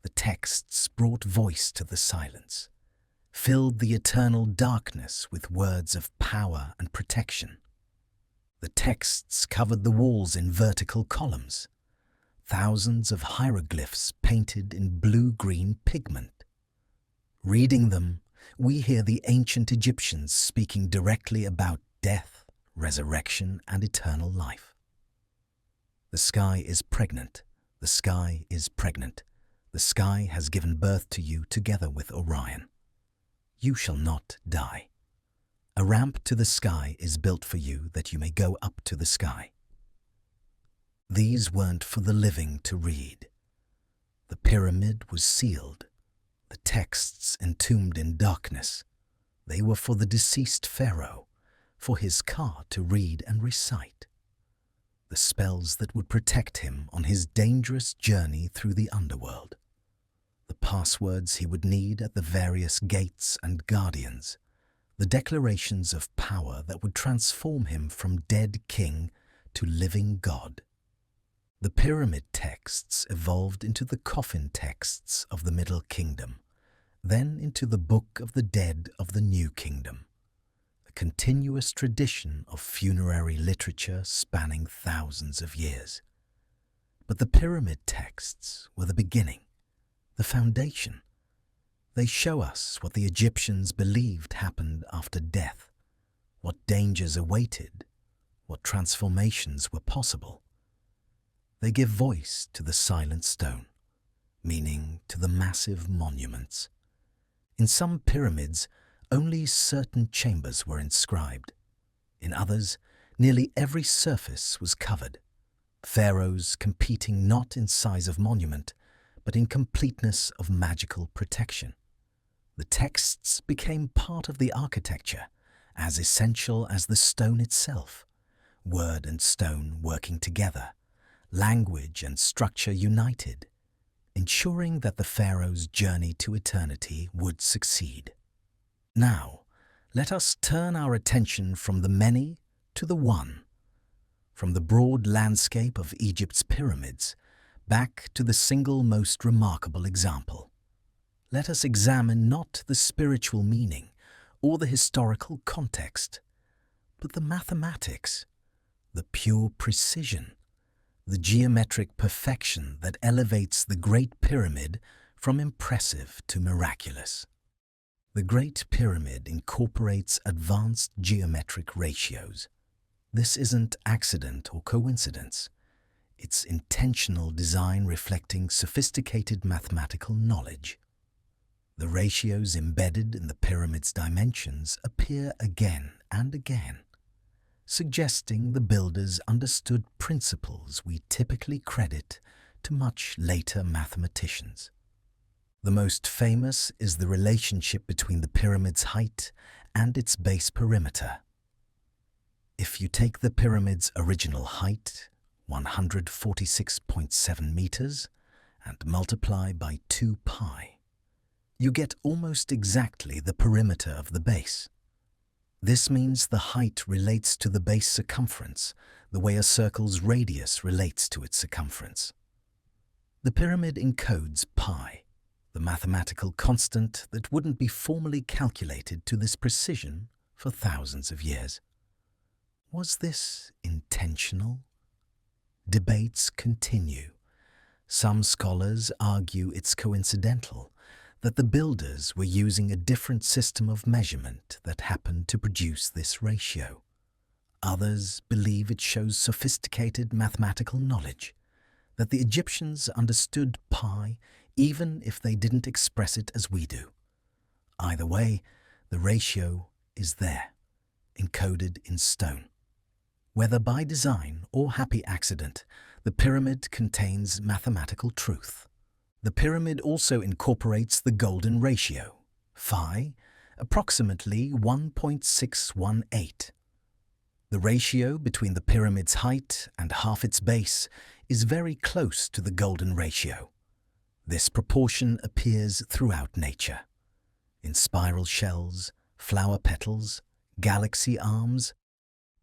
The texts brought voice to the silence, filled the eternal darkness with words of power and protection. The texts covered the walls in vertical columns, thousands of hieroglyphs painted in blue-green pigment. Reading them, we hear the ancient Egyptians speaking directly about death, resurrection, and eternal life. The sky is pregnant. The sky is pregnant. The sky has given birth to you together with Orion. You shall not die. A ramp to the sky is built for you that you may go up to the sky. These weren't for the living to read. The pyramid was sealed, the texts entombed in darkness. They were for the deceased pharaoh, for his ka to read and recite. The spells that would protect him on his dangerous journey through the underworld. The passwords he would need at the various gates and guardians. The declarations of power that would transform him from dead king to living god. The pyramid texts evolved into the coffin texts of the Middle Kingdom, then into the Book of the Dead of the New Kingdom, a continuous tradition of funerary literature spanning thousands of years. But the pyramid texts were the beginning, the foundation. They show us what the Egyptians believed happened after death, what dangers awaited, what transformations were possible. They give voice to the silent stone, meaning to the massive monuments. In some pyramids, only certain chambers were inscribed. In others, nearly every surface was covered, pharaohs competing not in size of monument, but in completeness of magical protection. The texts became part of the architecture, as essential as the stone itself, word and stone working together, language and structure united, ensuring that the pharaoh's journey to eternity would succeed. Now, let us turn our attention from the many to the one, from the broad landscape of Egypt's pyramids back to the single most remarkable example. Let us examine not the spiritual meaning or the historical context, but the mathematics, the pure precision, the geometric perfection that elevates the Great Pyramid from impressive to miraculous. The Great Pyramid incorporates advanced geometric ratios. This isn't accident or coincidence. It's intentional design reflecting sophisticated mathematical knowledge. The ratios embedded in the pyramid's dimensions appear again and again, suggesting the builders understood principles we typically credit to much later mathematicians. The most famous is the relationship between the pyramid's height and its base perimeter. If you take the pyramid's original height, 146.7 meters, and multiply by 2 pi, you get almost exactly the perimeter of the base. This means the height relates to the base circumference, the way a circle's radius relates to its circumference. The pyramid encodes pi, the mathematical constant that wouldn't be formally calculated to this precision for thousands of years. Was this intentional? Debates continue. Some scholars argue it's coincidental, that the builders were using a different system of measurement that happened to produce this ratio. Others believe it shows sophisticated mathematical knowledge, that the Egyptians understood pi even if they didn't express it as we do. Either way, the ratio is there, encoded in stone. Whether by design or happy accident, the pyramid contains mathematical truth. The pyramid also incorporates the golden ratio, phi, approximately 1.618. The ratio between the pyramid's height and half its base is very close to the golden ratio. This proportion appears throughout nature, in spiral shells, flower petals, galaxy arms,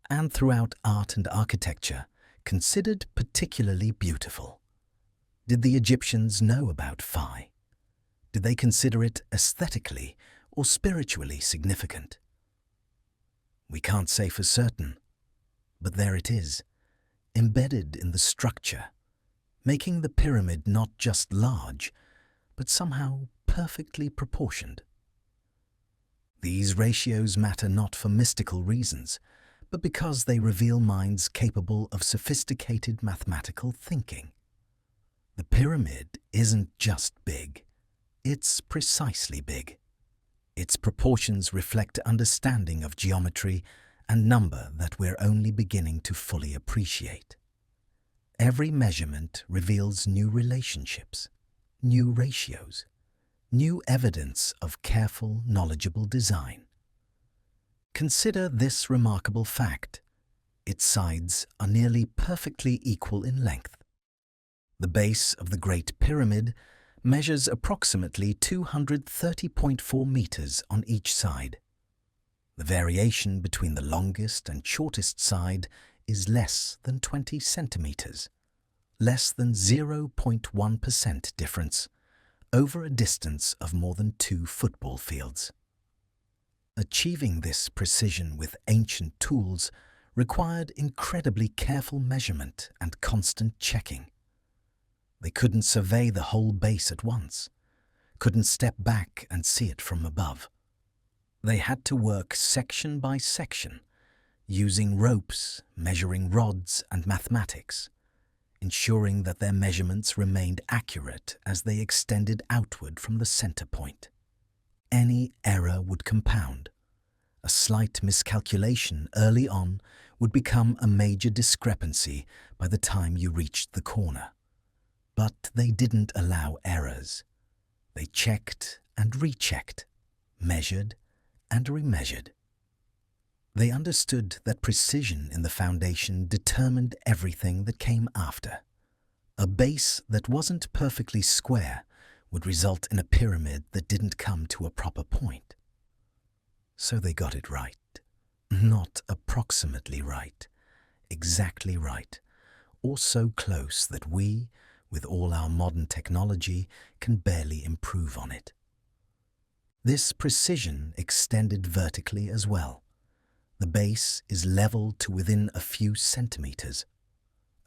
and throughout art and architecture, considered particularly beautiful. Did the Egyptians know about phi? Did they consider it aesthetically or spiritually significant? We can't say for certain, but there it is, embedded in the structure, making the pyramid not just large, but somehow perfectly proportioned. These ratios matter not for mystical reasons, but because they reveal minds capable of sophisticated mathematical thinking. The pyramid isn't just big, it's precisely big. Its proportions reflect understanding of geometry and number that we're only beginning to fully appreciate. Every measurement reveals new relationships, new ratios, new evidence of careful, knowledgeable design. Consider this remarkable fact. Its sides are nearly perfectly equal in length. The base of the Great Pyramid measures approximately 230.4 meters on each side. The variation between the longest and shortest side is less than 20 centimeters, less than 0.1% difference, over a distance of more than 2 football fields. Achieving this precision with ancient tools required incredibly careful measurement and constant checking. They couldn't survey the whole base at once, couldn't step back and see it from above. They had to work section by section, using ropes, measuring rods, and mathematics, ensuring that their measurements remained accurate as they extended outward from the center point. Any error would compound. A slight miscalculation early on would become a major discrepancy by the time you reached the corner. But they didn't allow errors. They checked and rechecked, measured and remeasured. They understood that precision in the foundation determined everything that came after. A base that wasn't perfectly square would result in a pyramid that didn't come to a proper point. So they got it right. Not approximately right, exactly right, or so close that we, with all our modern technology, can barely improve on it. This precision extended vertically as well. The base is leveled to within a few centimeters.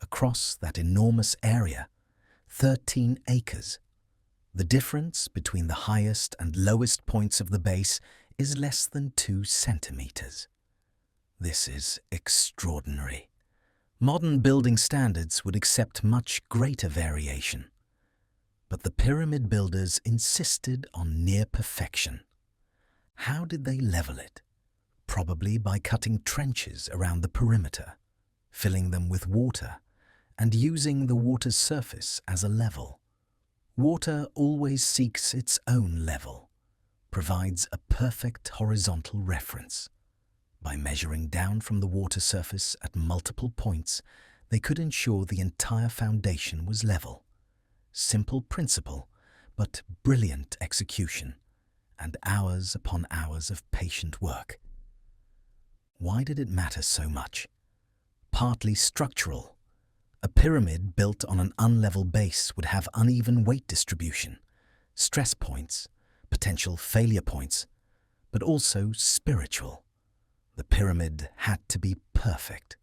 Across that enormous area, 13 acres, The difference between the highest and lowest points of the base is less than 2 centimeters. This is extraordinary. Modern building standards would accept much greater variation. But the pyramid builders insisted on near perfection. How did they level it? Probably by cutting trenches around the perimeter, filling them with water, and using the water's surface as a level. Water always seeks its own level, provides a perfect horizontal reference. By measuring down from the water surface at multiple points, they could ensure the entire foundation was level. Simple principle, but brilliant execution, and hours upon hours of patient work. Why did it matter so much? Partly structural. A pyramid built on an unlevel base would have uneven weight distribution, stress points, potential failure points, but also spiritual. The pyramid had to be perfect,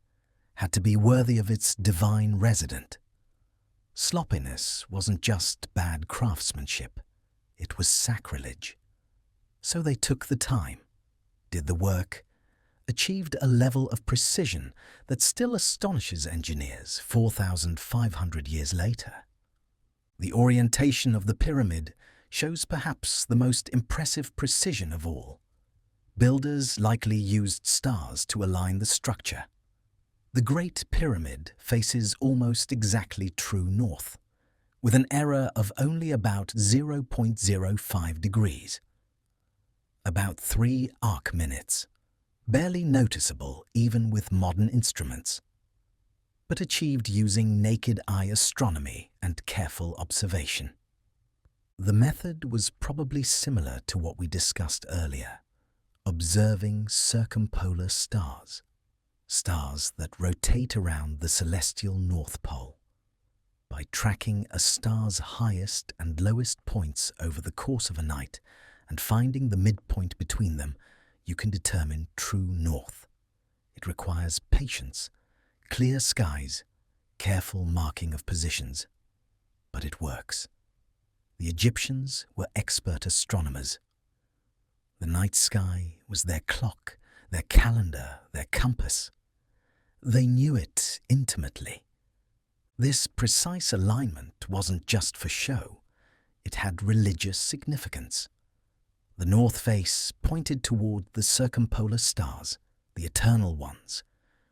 had to be worthy of its divine resident. Sloppiness wasn't just bad craftsmanship, it was sacrilege. So they took the time, did the work, achieved a level of precision that still astonishes engineers 4,500 years later. The orientation of the pyramid shows perhaps the most impressive precision of all. Builders likely used stars to align the structure. The Great Pyramid faces almost exactly true north, with an error of only about 0.05 degrees. About 3 arc minutes, barely noticeable even with modern instruments, but achieved using naked eye astronomy and careful observation. The method was probably similar to what we discussed earlier, observing circumpolar stars, stars that rotate around the celestial North Pole. By tracking a star's highest and lowest points over the course of a night and finding the midpoint between them, you can determine true north. It requires patience, clear skies, careful marking of positions. But it works. The Egyptians were expert astronomers. The night sky was their clock, their calendar, their compass. They knew it intimately. This precise alignment wasn't just for show. It had religious significance. The north face pointed toward the circumpolar stars, the eternal ones,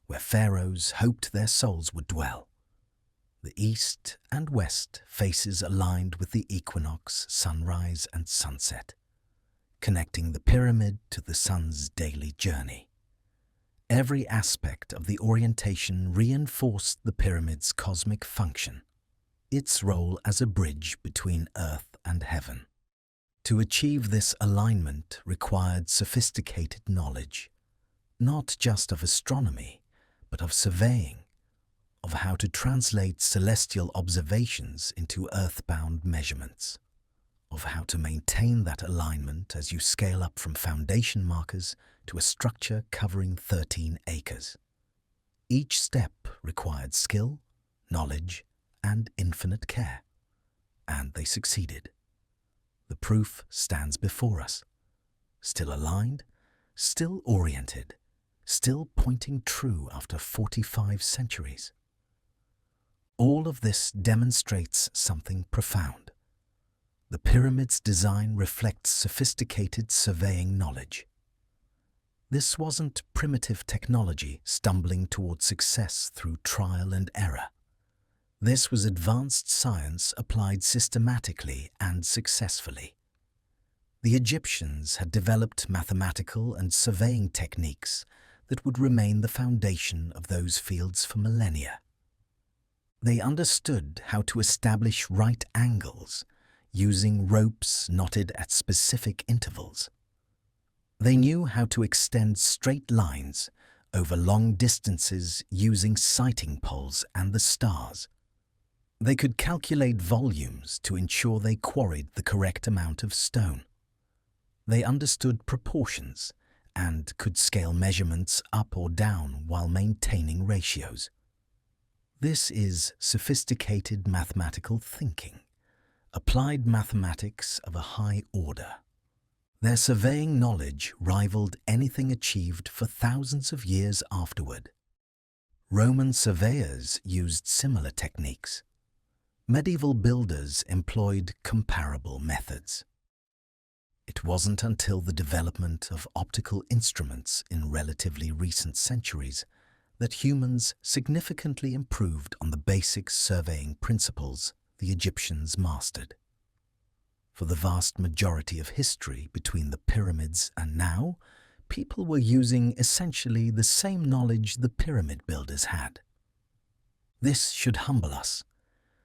where pharaohs hoped their souls would dwell. The east and west faces aligned with the equinox, sunrise and sunset, connecting the pyramid to the sun's daily journey. Every aspect of the orientation reinforced the pyramid's cosmic function, its role as a bridge between earth and heaven. To achieve this alignment required sophisticated knowledge, not just of astronomy, but of surveying, of how to translate celestial observations into earthbound measurements, of how to maintain that alignment as you scale up from foundation markers to a structure covering 13 acres. Each step required skill, knowledge, and infinite care, and they succeeded. The proof stands before us, still aligned, still oriented, still pointing true after 45 centuries. All of this demonstrates something profound. The pyramid's design reflects sophisticated surveying knowledge. This wasn't primitive technology stumbling toward success through trial and error. This was advanced science applied systematically and successfully. The Egyptians had developed mathematical and surveying techniques that would remain the foundation of those fields for millennia. They understood how to establish right angles, using ropes knotted at specific intervals. They knew how to extend straight lines over long distances using sighting poles and the stars. They could calculate volumes to ensure they quarried the correct amount of stone. They understood proportions and could scale measurements up or down while maintaining ratios. This is sophisticated mathematical thinking, applied mathematics of a high order. Their surveying knowledge rivaled anything achieved for thousands of years afterward. Roman surveyors used similar techniques. Medieval builders employed comparable methods. It wasn't until the development of optical instruments in relatively recent centuries that humans significantly improved on the basic surveying principles the Egyptians mastered. For the vast majority of history between the pyramids and now, people were using essentially the same knowledge the pyramid builders had. This should humble us,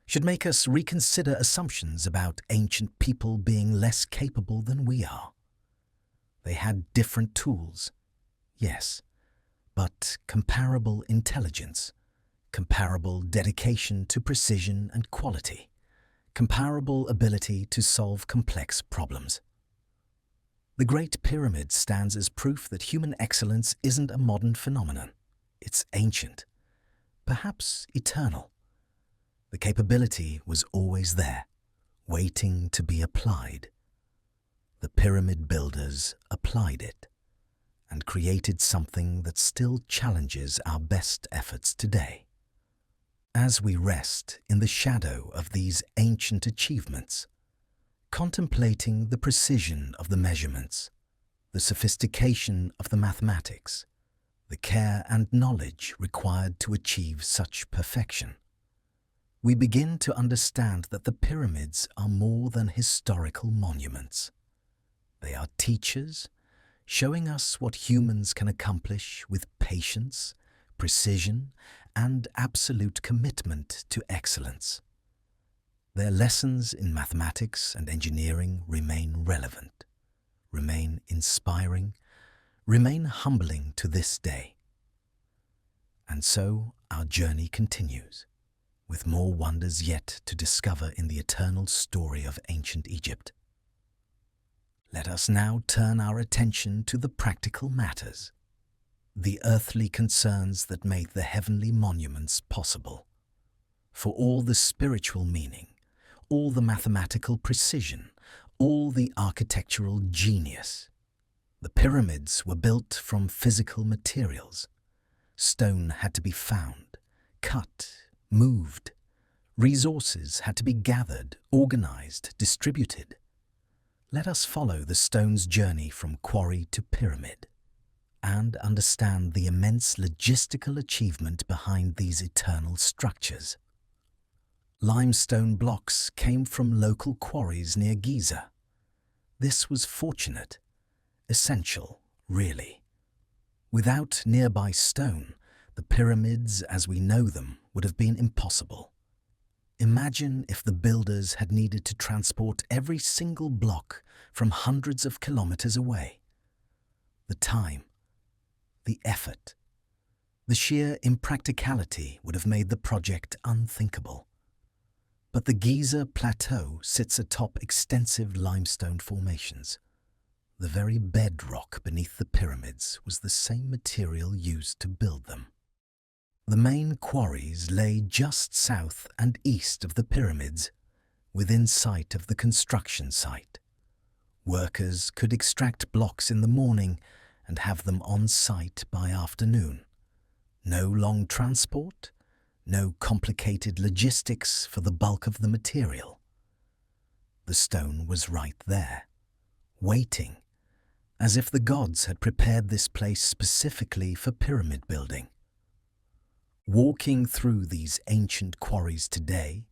should make us reconsider assumptions about ancient people being less capable than we are. They had different tools, yes, but comparable intelligence, comparable dedication to precision and quality, comparable ability to solve complex problems. The Great Pyramid stands as proof that human excellence isn't a modern phenomenon. It's ancient, perhaps eternal. The capability was always there, waiting to be applied. The pyramid builders applied it and created something that still challenges our best efforts today. As we rest in the shadow of these ancient achievements, contemplating the precision of the measurements, the sophistication of the mathematics, the care and knowledge required to achieve such perfection, we begin to understand that the pyramids are more than historical monuments. They are teachers, showing us what humans can accomplish with patience, precision, and absolute commitment to excellence. Their lessons in mathematics and engineering remain relevant, remain inspiring, remain humbling to this day. And so our journey continues, with more wonders yet to discover in the eternal story of ancient Egypt. Let us now turn our attention to the practical matters, the earthly concerns that made the heavenly monuments possible. For all the spiritual meaning, all the mathematical precision, all the architectural genius, the pyramids were built from physical materials. Stone had to be found, cut, moved. Resources had to be gathered, organized, distributed. Let us follow the stone's journey from quarry to pyramid and understand the immense logistical achievement behind these eternal structures. Limestone blocks came from local quarries near Giza. This was fortunate, essential, really. Without nearby stone, the pyramids as we know them would have been impossible. Imagine if the builders had needed to transport every single block from hundreds of kilometers away. The time, the effort, the sheer impracticality would have made the project unthinkable. But the Giza Plateau sits atop extensive limestone formations. The very bedrock beneath the pyramids was the same material used to build them. The main quarries lay just south and east of the pyramids, within sight of the construction site. Workers could extract blocks in the morning and have them on site by afternoon. No long transport, no complicated logistics for the bulk of the material. The stone was right there, waiting, as if the gods had prepared this place specifically for pyramid building. Walking through these ancient quarries today,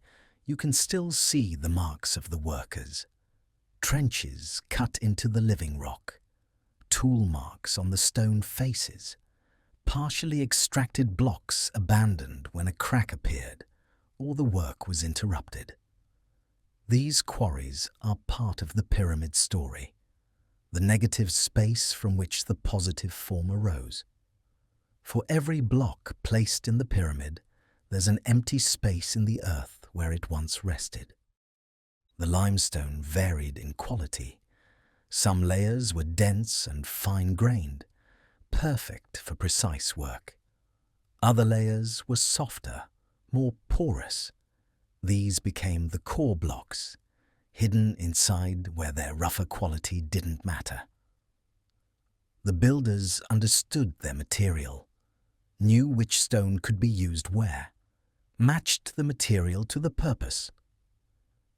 you can still see the marks of the workers. Trenches cut into the living rock, tool marks on the stone faces, partially extracted blocks abandoned when a crack appeared or the work was interrupted. These quarries are part of the pyramid story, the negative space from which the positive form arose. For every block placed in the pyramid, there's an empty space in the earth where it once rested. The limestone varied in quality. Some layers were dense and fine-grained, perfect for precise work. Other layers were softer, more porous. These became the core blocks, hidden inside where their rougher quality didn't matter. The builders understood their material, knew which stone could be used where, matched the material to the purpose.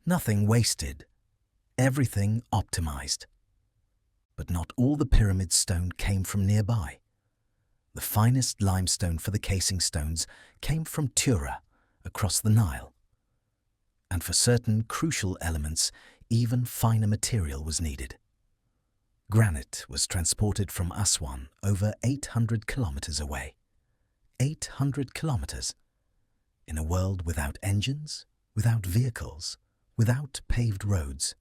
Nothing wasted, everything optimized. But not all the pyramid stone came from nearby. The finest limestone for the casing stones came from Tura, across the Nile. And for certain crucial elements, even finer material was needed. Granite was transported from Aswan over 800 kilometers away. 800 kilometers. In a world without engines, without vehicles, without paved roads.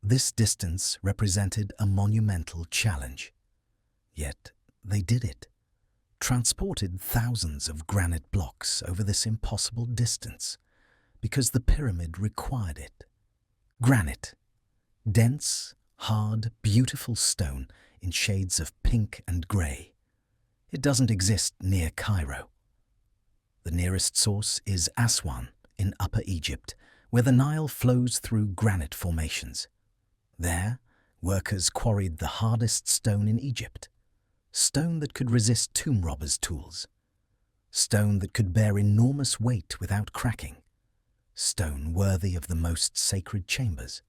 This distance represented a monumental challenge. Yet they did it. Transported thousands of granite blocks over this impossible distance because the pyramid required it. Granite. Dense, hard, beautiful stone in shades of pink and grey. It doesn't exist near Cairo. The nearest source is Aswan in Upper Egypt, where the Nile flows through granite formations. There, workers quarried the hardest stone in Egypt, stone that could resist tomb robbers' tools, stone that could bear enormous weight without cracking, stone worthy of the most sacred chambers.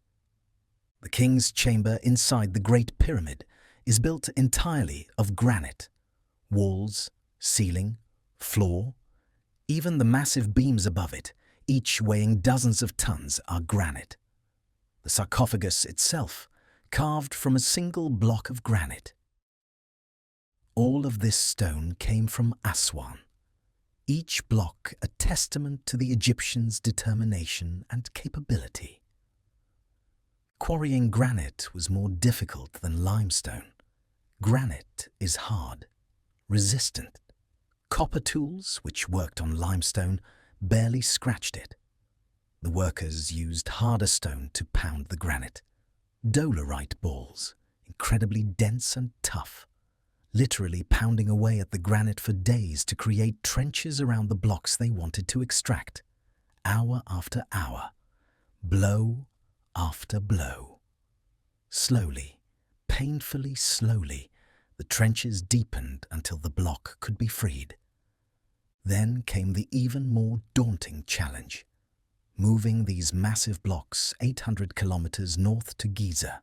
The king's chamber inside the Great Pyramid is built entirely of granite. Walls, ceiling, floor, even the massive beams above it, each weighing dozens of tons, are granite. The sarcophagus itself, carved from a single block of granite. All of this stone came from Aswan, each block a testament to the Egyptians' determination and capability. Quarrying granite was more difficult than limestone. Granite is hard, resistant. Copper tools, which worked on limestone, barely scratched it. The workers used harder stone to pound the granite. Dolerite balls, incredibly dense and tough, literally pounding away at the granite for days to create trenches around the blocks they wanted to extract, hour after hour, blow after blow. Slowly, painfully slowly, the trenches deepened until the block could be freed. Then came the even more daunting challenge, moving these massive blocks 800 kilometers north to Giza.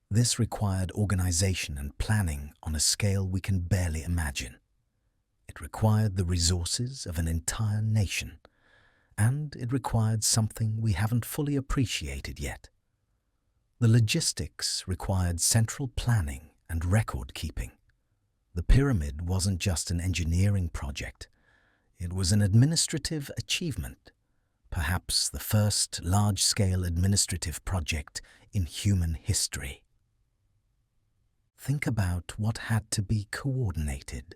This required organization and planning on a scale we can barely imagine. It required the resources of an entire nation, and it required something we haven't fully appreciated yet. The logistics required central planning and record keeping. The pyramid wasn't just an engineering project, it was an administrative achievement, perhaps the first large-scale administrative project in human history. Think about what had to be coordinated.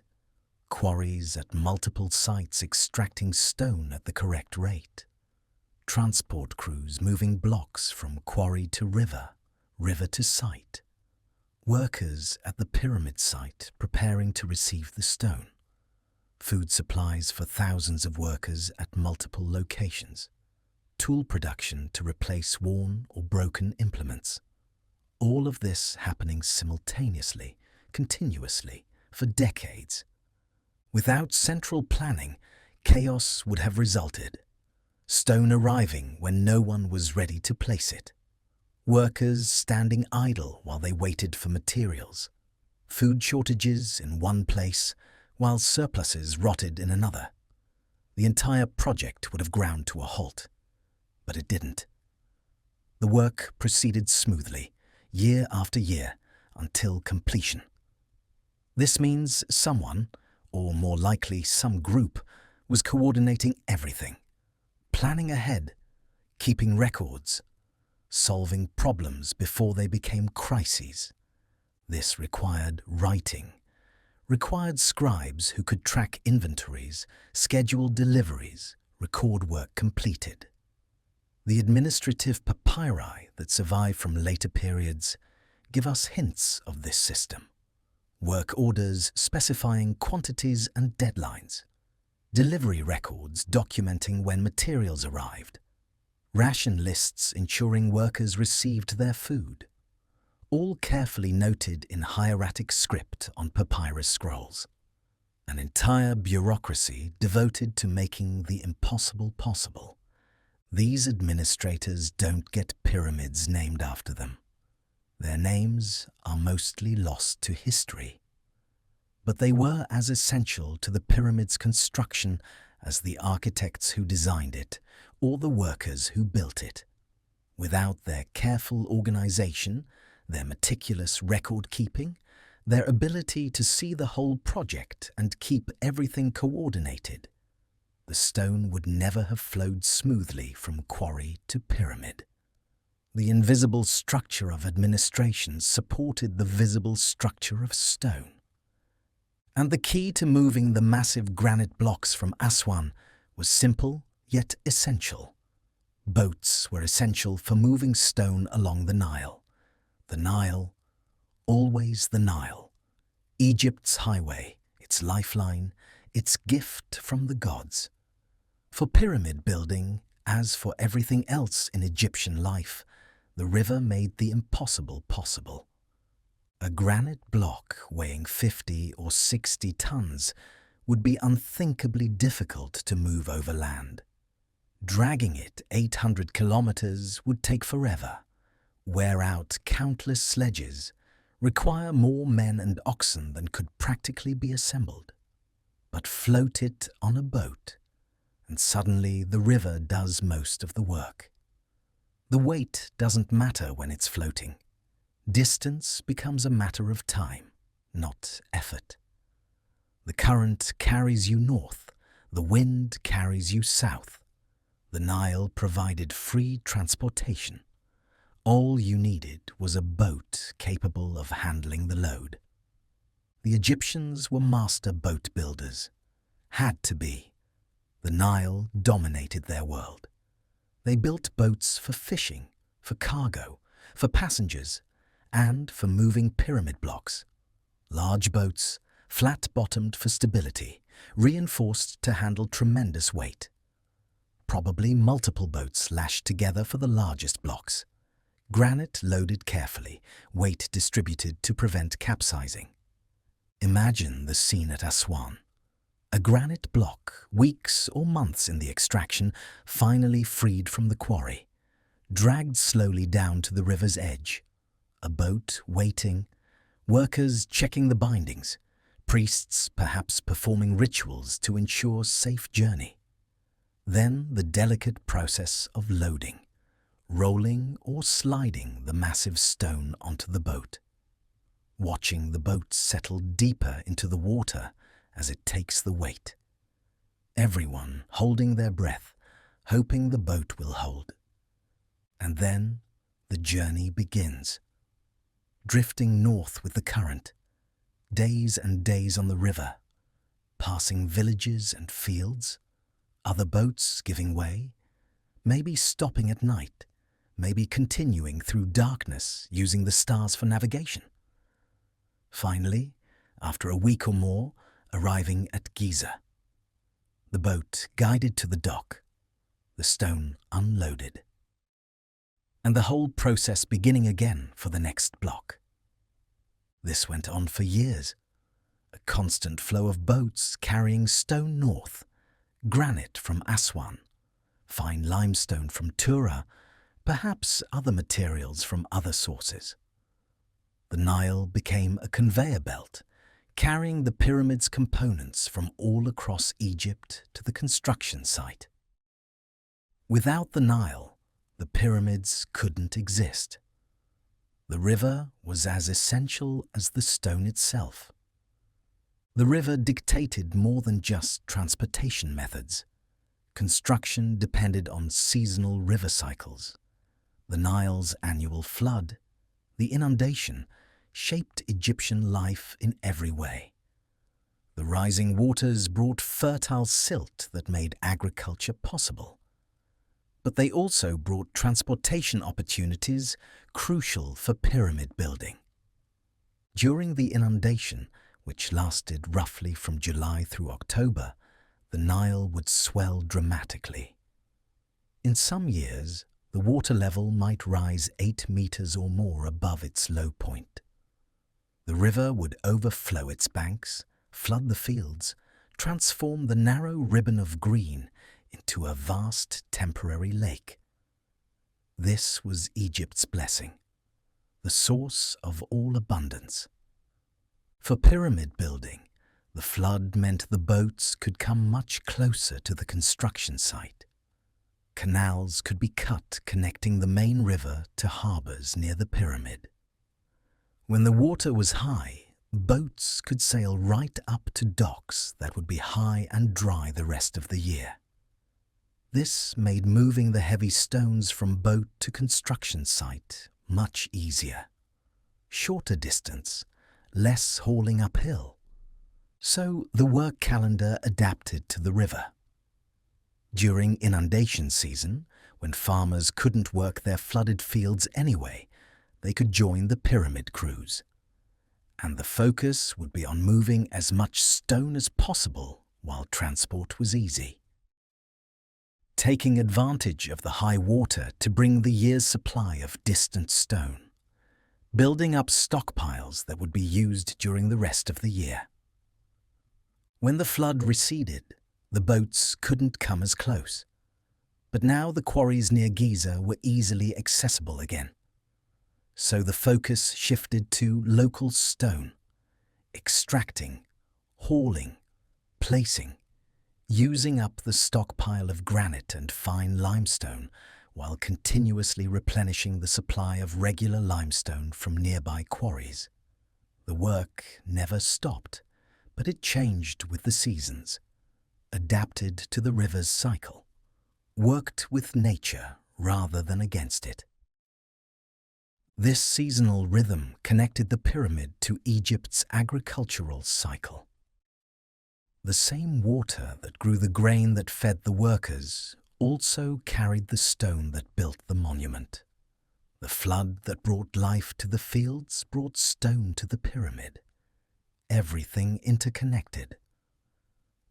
Quarries at multiple sites extracting stone at the correct rate. Transport crews moving blocks from quarry to river, river to site. Workers at the pyramid site preparing to receive the stone. Food supplies for thousands of workers at multiple locations. Tool production to replace worn or broken implements. All of this happening simultaneously, continuously, for decades. Without central planning, chaos would have resulted. Stone arriving when no one was ready to place it. Workers standing idle while they waited for materials. Food shortages in one place while surpluses rotted in another. The entire project would have ground to a halt. But it didn't. The work proceeded smoothly, year after year, until completion. This means someone, or more likely some group, was coordinating everything, planning ahead, keeping records, solving problems before they became crises. This required writing, required scribes who could track inventories, schedule deliveries, record work completed. The administrative papyri that survive from later periods give us hints of this system. Work orders specifying quantities and deadlines. Delivery records documenting when materials arrived. ration lists ensuring workers received their food, all carefully noted in hieratic script on papyrus scrolls. An entire bureaucracy devoted to making the impossible possible. These administrators don't get pyramids named after them. Their names are mostly lost to history. But they were as essential to the pyramid's construction as the architects who designed it or the workers who built it. Without their careful organization, their meticulous record-keeping, their ability to see the whole project and keep everything coordinated, the stone would never have flowed smoothly from quarry to pyramid. The invisible structure of administration supported the visible structure of stone. And the key to moving the massive granite blocks from Aswan was simple yet essential. Boats were essential for moving stone along the Nile. The Nile, always the Nile. Egypt's highway, its lifeline, its gift from the gods. For pyramid building, as for everything else in Egyptian life, the river made the impossible possible. A granite block weighing 50 or 60 tons would be unthinkably difficult to move over land. Dragging it 800 kilometers would take forever, wear out countless sledges, require more men and oxen than could practically be assembled. But float it on a boat, and suddenly the river does most of the work. The weight doesn't matter when it's floating. Distance becomes a matter of time, not effort. The current carries you north, the wind carries you south. The Nile provided free transportation. All you needed was a boat capable of handling the load. The Egyptians were master boat builders. Had to be. The Nile dominated their world. They built boats for fishing, for cargo, for passengers, and for moving pyramid blocks. Large boats, flat-bottomed for stability, reinforced to handle tremendous weight. Probably multiple boats lashed together for the largest blocks. Granite loaded carefully, weight distributed to prevent capsizing. Imagine the scene at Aswan. A granite block, weeks or months in the extraction, finally freed from the quarry, dragged slowly down to the river's edge. A boat waiting, workers checking the bindings, priests perhaps performing rituals to ensure safe journey. Then the delicate process of loading, rolling or sliding the massive stone onto the boat, watching the boat settle deeper into the water as it takes the weight. Everyone holding their breath, hoping the boat will hold. And then the journey begins. Drifting north with the current, days and days on the river, passing villages and fields, other boats giving way, maybe stopping at night, maybe continuing through darkness using the stars for navigation. Finally, after a week or more, arriving at Giza. The boat guided to the dock, the stone unloaded. And the whole process beginning again for the next block. This went on for years. A constant flow of boats carrying stone north, granite from Aswan, fine limestone from Tura, perhaps other materials from other sources. The Nile became a conveyor belt, carrying the pyramid's components from all across Egypt to the construction site. Without the Nile, the pyramids couldn't exist. The river was as essential as the stone itself. The river dictated more than just transportation methods. Construction depended on seasonal river cycles. The Nile's annual flood, the inundation, shaped Egyptian life in every way. The rising waters brought fertile silt that made agriculture possible. But they also brought transportation opportunities crucial for pyramid building. During the inundation, which lasted roughly from July through October, the Nile would swell dramatically. In some years, the water level might rise 8 meters or more above its low point. The river would overflow its banks, flood the fields, transform the narrow ribbon of green into a vast temporary lake. This was Egypt's blessing, the source of all abundance. For pyramid building, the flood meant the boats could come much closer to the construction site. Canals could be cut connecting the main river to harbours near the pyramid. When the water was high, boats could sail right up to docks that would be high and dry the rest of the year. This made moving the heavy stones from boat to construction site much easier. Shorter distance, less hauling uphill. So the work calendar adapted to the river. During inundation season, when farmers couldn't work their flooded fields anyway, they could join the pyramid crews. And the focus would be on moving as much stone as possible while transport was easy. Taking advantage of the high water to bring the year's supply of distant stone. Building up stockpiles that would be used during the rest of the year. When the flood receded, the boats couldn't come as close. But now the quarries near Giza were easily accessible again. So the focus shifted to local stone, extracting, hauling, placing, using up the stockpile of granite and fine limestone while continuously replenishing the supply of regular limestone from nearby quarries. The work never stopped, but it changed with the seasons, adapted to the river's cycle, worked with nature rather than against it. This seasonal rhythm connected the pyramid to Egypt's agricultural cycle. The same water that grew the grain that fed the workers also carried the stone that built the monument. The flood that brought life to the fields brought stone to the pyramid. Everything interconnected.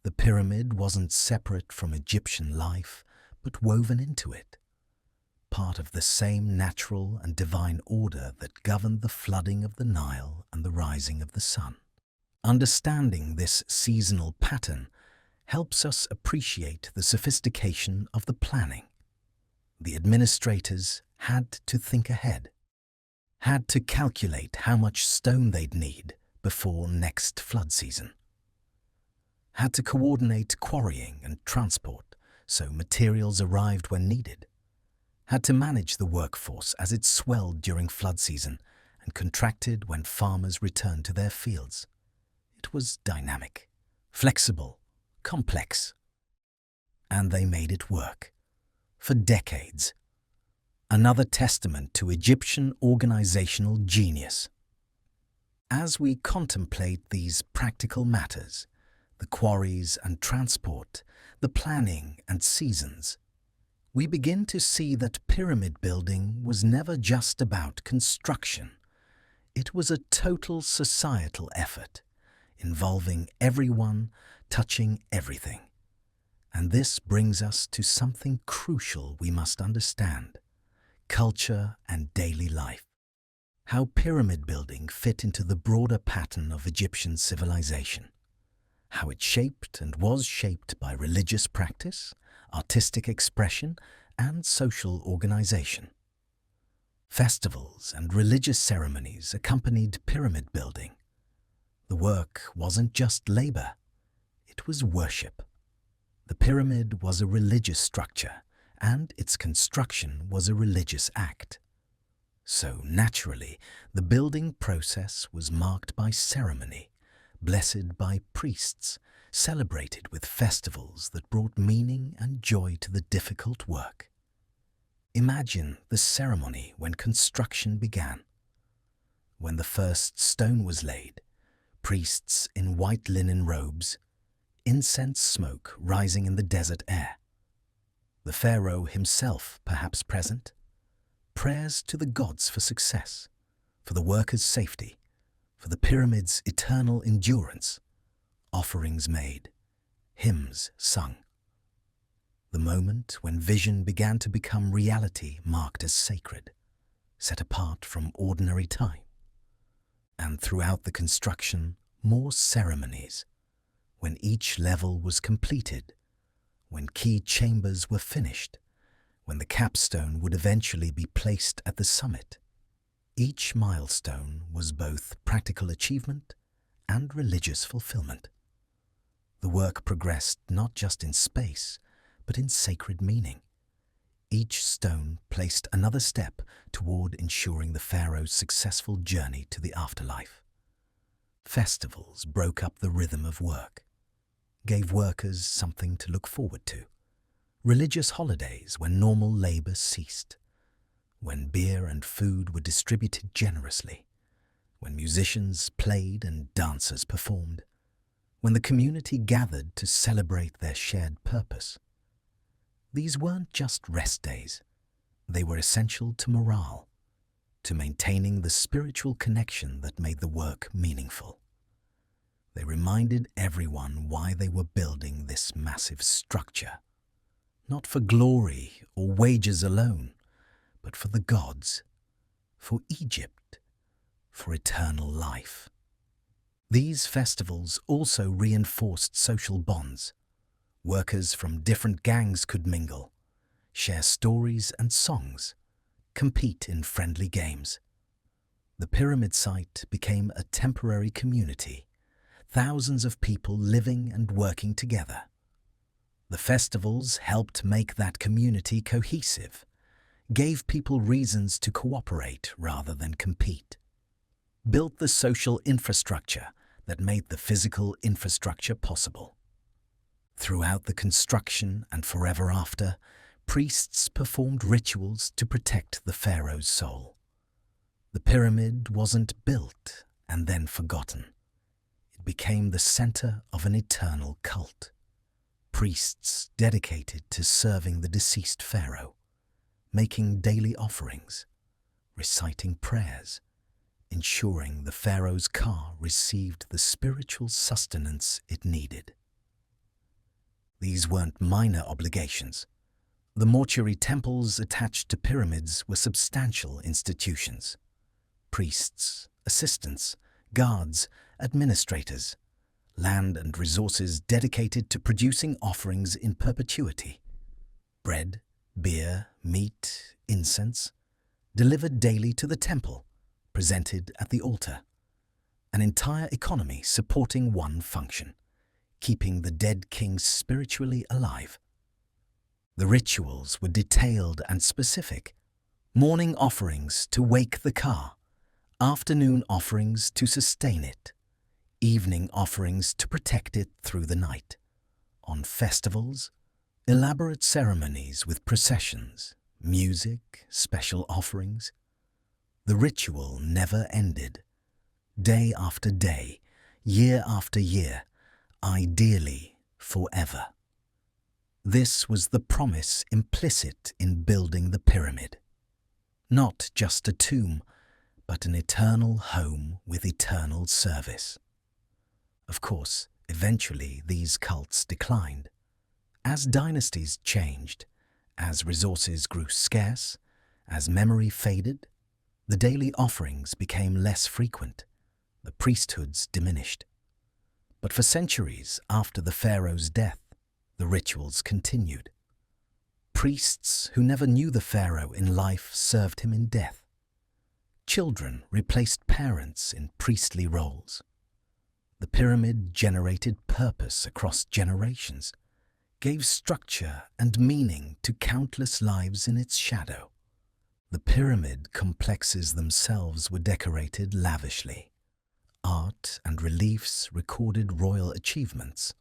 The pyramid wasn't separate from Egyptian life, but woven into it. Part of the same natural and divine order that governed the flooding of the Nile and the rising of the sun. Understanding this seasonal pattern helps us appreciate the sophistication of the planning. The administrators had to think ahead, had to calculate how much stone they'd need before next flood season, had to coordinate quarrying and transport so materials arrived when needed, had to manage the workforce as it swelled during flood season and contracted when farmers returned to their fields. It was dynamic, flexible, complex. And they made it work. For decades. Another testament to Egyptian organizational genius. As we contemplate these practical matters, the quarries and transport, the planning and seasons, we begin to see that pyramid building was never just about construction. It was a total societal effort, involving everyone, touching everything. And this brings us to something crucial we must understand: culture and daily life. How pyramid building fit into the broader pattern of Egyptian civilization. How it shaped and was shaped by religious practice, artistic expression, and social organization. Festivals and religious ceremonies accompanied pyramid building. The work wasn't just labor, it was worship. The pyramid was a religious structure, and its construction was a religious act. So naturally, the building process was marked by ceremony, blessed by priests, celebrated with festivals that brought meaning and joy to the difficult work. Imagine the ceremony when construction began. When the first stone was laid, priests in white linen robes, incense smoke rising in the desert air. The pharaoh himself perhaps present. Prayers to the gods for success, for the workers' safety, for the pyramid's eternal endurance. Offerings made, hymns sung. the moment when vision began to become reality marked as sacred, set apart from ordinary time. And throughout the construction, more ceremonies, when each level was completed, when key chambers were finished, when the capstone would eventually be placed at the summit. Each milestone was both practical achievement and religious fulfillment. The work progressed not just in space, but in sacred meaning. Each stone placed another step toward ensuring the pharaoh's successful journey to the afterlife. Festivals broke up the rhythm of work, gave workers something to look forward to. Religious holidays when normal labor ceased, when beer and food were distributed generously, when musicians played and dancers performed, when the community gathered to celebrate their shared purpose. These weren't just rest days. They were essential to morale, to maintaining the spiritual connection that made the work meaningful. They reminded everyone why they were building this massive structure, not for glory or wages alone, but for the gods, for Egypt, for eternal life. These festivals also reinforced social bonds. Workers from different gangs could mingle, share stories and songs, compete in friendly games. The pyramid site became a temporary community, thousands of people living and working together. The festivals helped make that community cohesive, gave people reasons to cooperate rather than compete, built the social infrastructure that made the physical infrastructure possible. Throughout the construction and forever after, priests performed rituals to protect the pharaoh's soul. The pyramid wasn't built and then forgotten. It became the center of an eternal cult. Priests dedicated to serving the deceased pharaoh, making daily offerings, reciting prayers, ensuring the pharaoh's car received the spiritual sustenance it needed. These weren't minor obligations. The mortuary temples attached to pyramids were substantial institutions. Priests, assistants, guards, administrators, land and resources dedicated to producing offerings in perpetuity. Bread, beer, meat, incense, delivered daily to the temple, presented at the altar. An entire economy supporting one function, keeping the dead king spiritually alive. The rituals were detailed and specific. Morning offerings to wake the car, afternoon offerings to sustain it, evening offerings to protect it through the night. On festivals, elaborate ceremonies with processions, music, special offerings. The ritual never ended. Day after day, year after year, ideally forever. This was the promise implicit in building the pyramid. Not just a tomb, but an eternal home with eternal service. Of course, eventually these cults declined. As dynasties changed, as resources grew scarce, as memory faded, the daily offerings became less frequent, the priesthoods diminished. But for centuries after the pharaoh's death, the rituals continued. Priests who never knew the pharaoh in life served him in death. Children replaced parents in priestly roles. The pyramid generated purpose across generations, gave structure and meaning to countless lives in its shadow. The pyramid complexes themselves were decorated lavishly. Art and reliefs recorded royal achievements.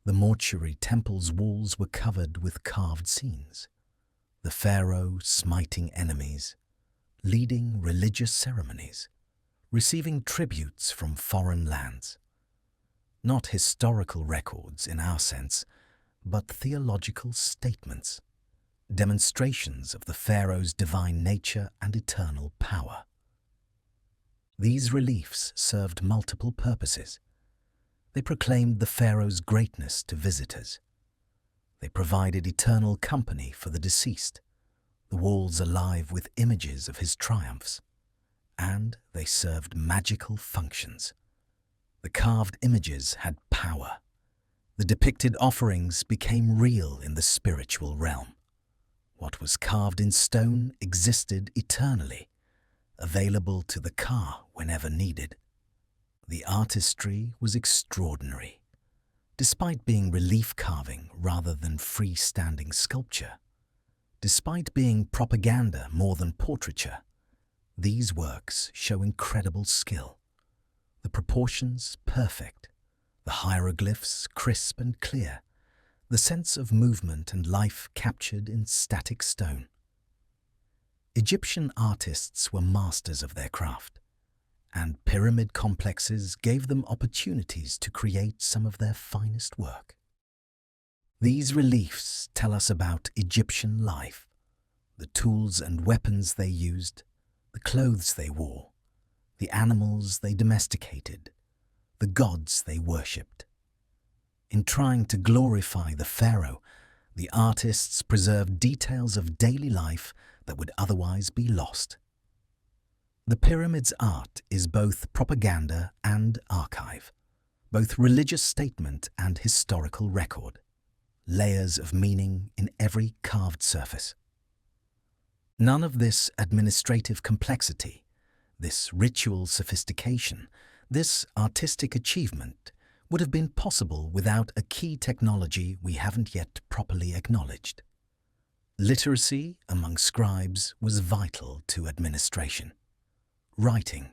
The mortuary temple's walls were covered with carved scenes. The pharaoh smiting enemies, leading religious ceremonies, receiving tributes from foreign lands. Not historical records in our sense, but theological statements, demonstrations of the pharaoh's divine nature and eternal power. These reliefs served multiple purposes. They proclaimed the pharaoh's greatness to visitors. They provided eternal company for the deceased, the walls alive with images of his triumphs, and they served magical functions. The carved images had power. The depicted offerings became real in the spiritual realm. What was carved in stone existed eternally, available to the Ka whenever needed. The artistry was extraordinary. Despite being relief carving rather than freestanding sculpture, despite being propaganda more than portraiture, these works show incredible skill. The proportions perfect, the hieroglyphs crisp and clear, the sense of movement and life captured in static stone. Egyptian artists were masters of their craft, and pyramid complexes gave them opportunities to create some of their finest work. These reliefs tell us about Egyptian life, the tools and weapons they used, the clothes they wore, the animals they domesticated, the gods they worshipped. In trying to glorify the pharaoh, the artists preserved details of daily life that would otherwise be lost. The pyramid's art is both propaganda and archive, both religious statement and historical record, layers of meaning in every carved surface. None of this administrative complexity, this ritual sophistication, this artistic achievement would have been possible without a key technology we haven't yet properly acknowledged. Literacy among scribes was vital to administration. Writing,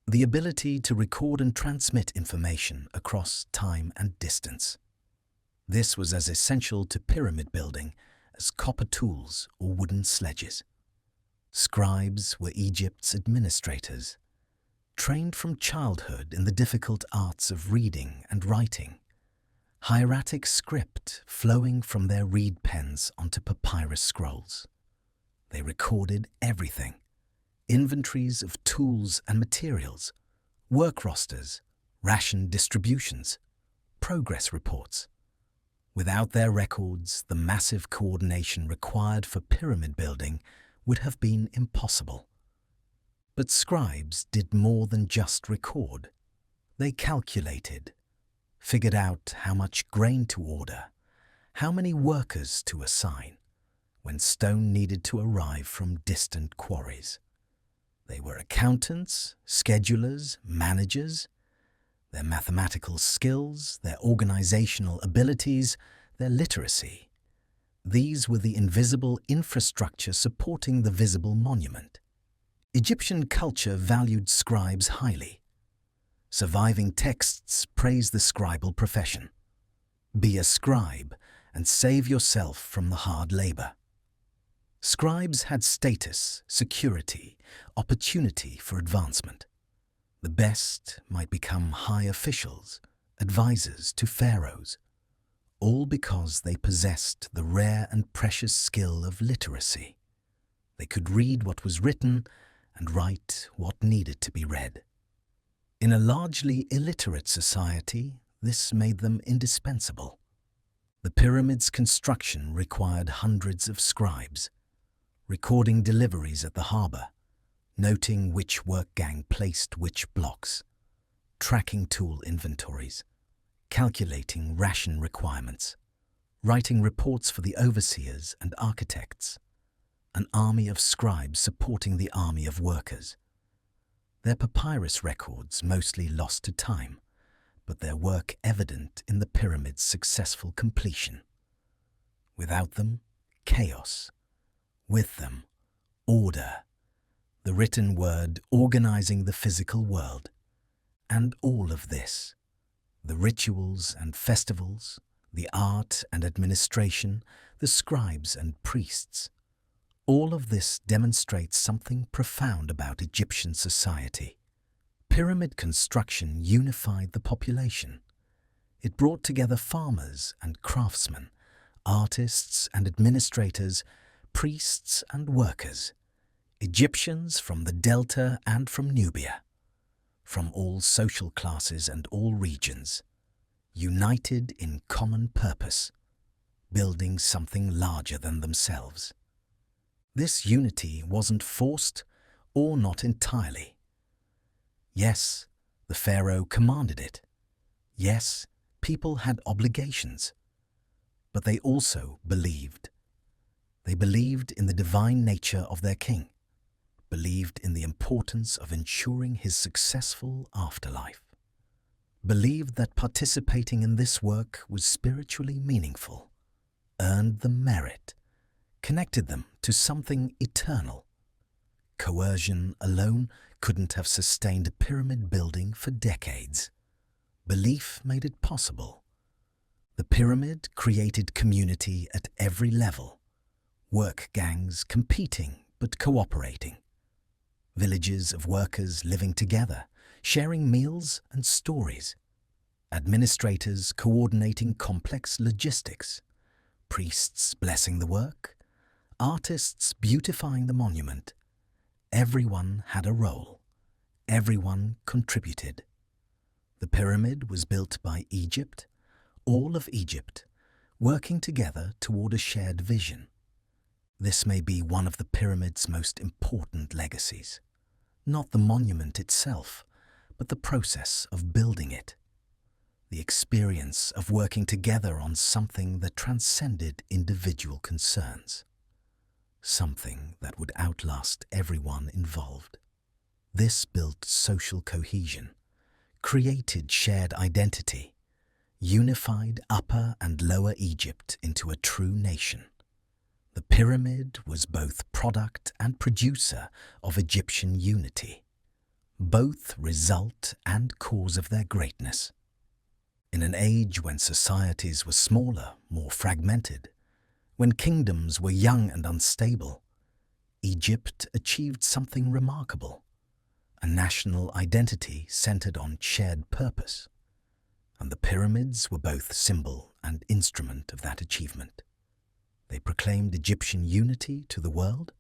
the ability to record and transmit information across time and distance. This was as essential to pyramid building as copper tools or wooden sledges. Scribes were Egypt's administrators, trained from childhood in the difficult arts of reading and writing, hieratic script flowing from their reed pens onto papyrus scrolls. They recorded everything: inventories of tools and materials, work rosters, ration distributions, progress reports. Without their records, the massive coordination required for pyramid building would have been impossible. But scribes did more than just record. They calculated, figured out how much grain to order, how many workers to assign, when stone needed to arrive from distant quarries. They were accountants, schedulers, managers. Their mathematical skills, their organizational abilities, their literacy. These were the invisible infrastructure supporting the visible monument. Egyptian culture valued scribes highly. Surviving texts praise the scribal profession. Be a scribe and save yourself from the hard labor. Scribes had status, security, opportunity for advancement. The best might become high officials, advisors to pharaohs, all because they possessed the rare and precious skill of literacy. They could read what was written and write what needed to be read. In a largely illiterate society, this made them indispensable. The pyramid's construction required hundreds of scribes, recording deliveries at the harbor, noting which work gang placed which blocks, tracking tool inventories, calculating ration requirements, writing reports for the overseers and architects, an army of scribes supporting the army of workers. Their papyrus records mostly lost to time, but their work evident in the pyramid's successful completion. Without them, chaos. With them, order. The written word organizing the physical world. And all of this, the rituals and festivals, the art and administration, the scribes and priests, all of this demonstrates something profound about Egyptian society. Pyramid construction unified the population. It brought together farmers and craftsmen, artists and administrators, priests and workers, Egyptians from the Delta and from Nubia, from all social classes and all regions, united in common purpose, building something larger than themselves. This unity wasn't forced or not entirely. Yes, the pharaoh commanded it. Yes, people had obligations. But they also believed. They believed in the divine nature of their king, believed in the importance of ensuring his successful afterlife, believed that participating in this work was spiritually meaningful, earned them merit, connected them to something eternal. Coercion alone couldn't have sustained pyramid building for decades. Belief made it possible. The pyramid created community at every level, work gangs competing but cooperating, villages of workers living together, sharing meals and stories, administrators coordinating complex logistics, priests blessing the work, artists beautifying the monument. Everyone had a role. Everyone contributed. The pyramid was built by Egypt, all of Egypt, working together toward a shared vision. This may be one of the pyramid's most important legacies. Not the monument itself, but the process of building it. The experience of working together on something that transcended individual concerns. Something that would outlast everyone involved. This built social cohesion, created shared identity, unified Upper and Lower Egypt into a true nation. The pyramid was both product and producer of Egyptian unity, both result and cause of their greatness. In an age when societies were smaller, more fragmented, when kingdoms were young and unstable, Egypt achieved something remarkable, a national identity centered on shared purpose, and the pyramids were both symbol and instrument of that achievement. They proclaimed Egyptian unity to the world,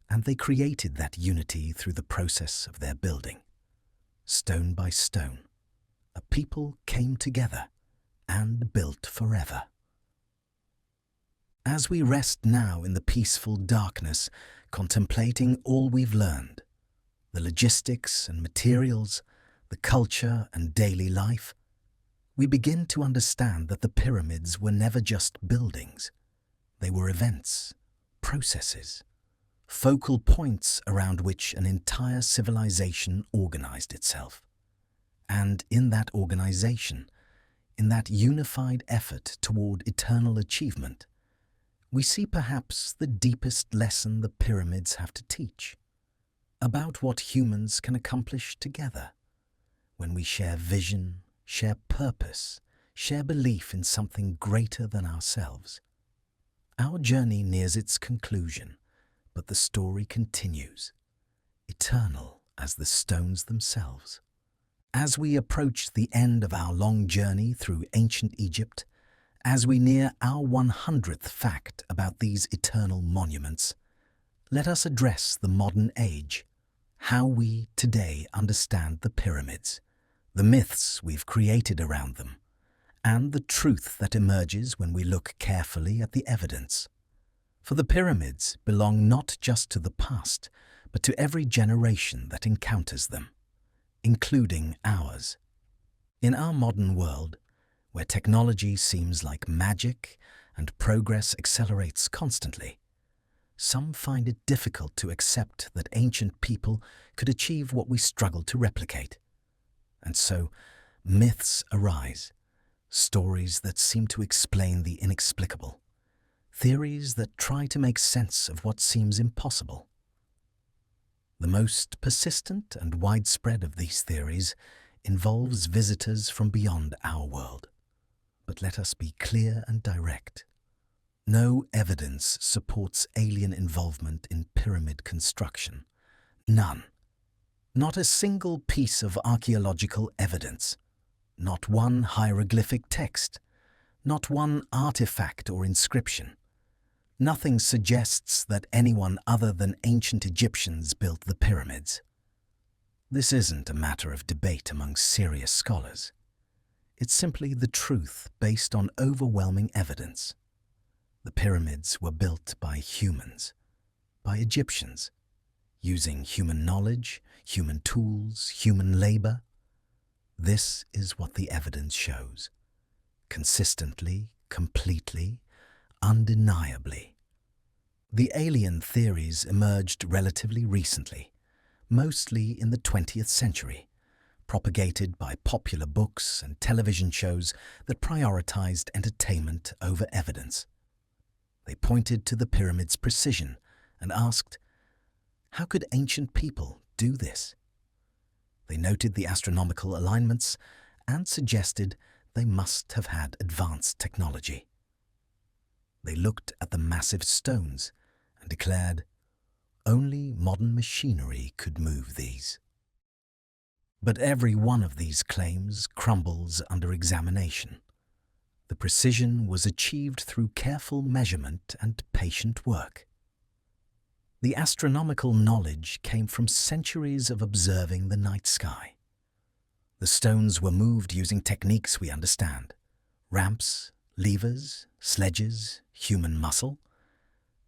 and they created that unity through the process of their building. Stone by stone, a people came together and built forever. As we rest now in the peaceful darkness, contemplating all we've learned, the logistics and materials, the culture and daily life, we begin to understand that the pyramids were never just buildings. They were events, processes, focal points around which an entire civilization organized itself. And in that organization, in that unified effort toward eternal achievement, we see perhaps the deepest lesson the pyramids have to teach about what humans can accomplish together when we share vision, share purpose, share belief in something greater than ourselves. Our journey nears its conclusion, but the story continues, eternal as the stones themselves. As we approach the end of our long journey through ancient Egypt, as we near our 100th fact about these eternal monuments, let us address the modern age, how we today understand the pyramids, the myths we've created around them, and the truth that emerges when we look carefully at the evidence. For the pyramids belong not just to the past, but to every generation that encounters them, including ours. In our modern world, where technology seems like magic and progress accelerates constantly, some find it difficult to accept that ancient people could achieve what we struggle to replicate. And so, myths arise, stories that seem to explain the inexplicable, theories that try to make sense of what seems impossible. The most persistent and widespread of these theories involves visitors from beyond our world. But let us be clear and direct. No evidence supports alien involvement in pyramid construction. None. Not a single piece of archaeological evidence. Not one hieroglyphic text. Not one artifact or inscription. Nothing suggests that anyone other than ancient Egyptians built the pyramids. This isn't a matter of debate among serious scholars. It's simply the truth based on overwhelming evidence. The pyramids were built by humans, by Egyptians, using human knowledge, human tools, human labor. This is what the evidence shows. Consistently, completely, undeniably. The alien theories emerged relatively recently, mostly in the 20th century, propagated by popular books and television shows that prioritized entertainment over evidence. They pointed to the pyramids' precision and asked, how could ancient people do this? They noted the astronomical alignments and suggested they must have had advanced technology. They looked at the massive stones and declared, only modern machinery could move these. But every one of these claims crumbles under examination. The precision was achieved through careful measurement and patient work. The astronomical knowledge came from centuries of observing the night sky. The stones were moved using techniques we understand: ramps, levers, sledges, human muscle.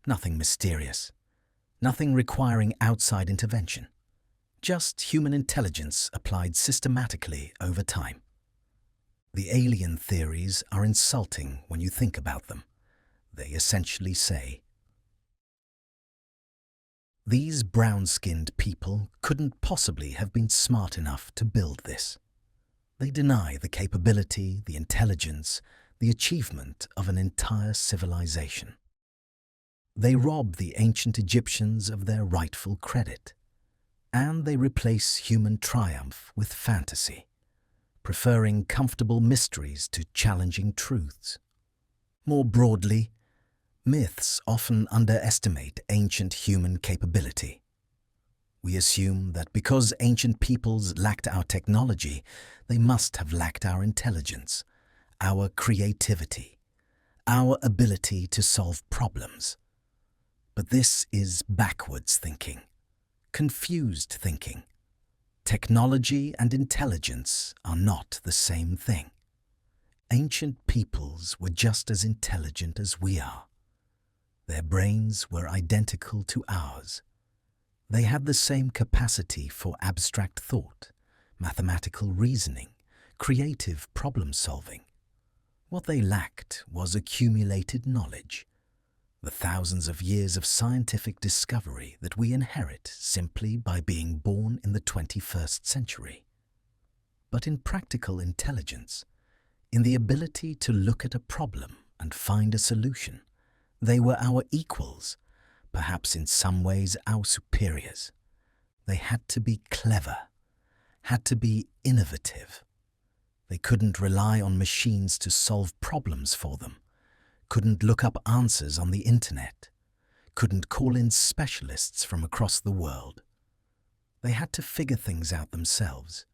Nothing mysterious, nothing requiring outside intervention. Just human intelligence applied systematically over time. The alien theories are insulting when you think about them. They essentially say, these brown-skinned people couldn't possibly have been smart enough to build this. They deny the capability, the intelligence, the achievement of an entire civilization. They rob the ancient Egyptians of their rightful credit, and they replace human triumph with fantasy, preferring comfortable mysteries to challenging truths. More broadly, myths often underestimate ancient human capability. We assume that because ancient peoples lacked our technology, they must have lacked our intelligence, our creativity, our ability to solve problems. But this is backwards thinking, confused thinking. Technology and intelligence are not the same thing. Ancient peoples were just as intelligent as we are. Their brains were identical to ours. They had the same capacity for abstract thought, mathematical reasoning, creative problem-solving. What they lacked was accumulated knowledge, the thousands of years of scientific discovery that we inherit simply by being born in the 21st century. But in practical intelligence, in the ability to look at a problem and find a solution, they were our equals, perhaps in some ways our superiors. They had to be clever, had to be innovative. They couldn't rely on machines to solve problems for them, couldn't look up answers on the internet, couldn't call in specialists from across the world. They had to figure things out themselves,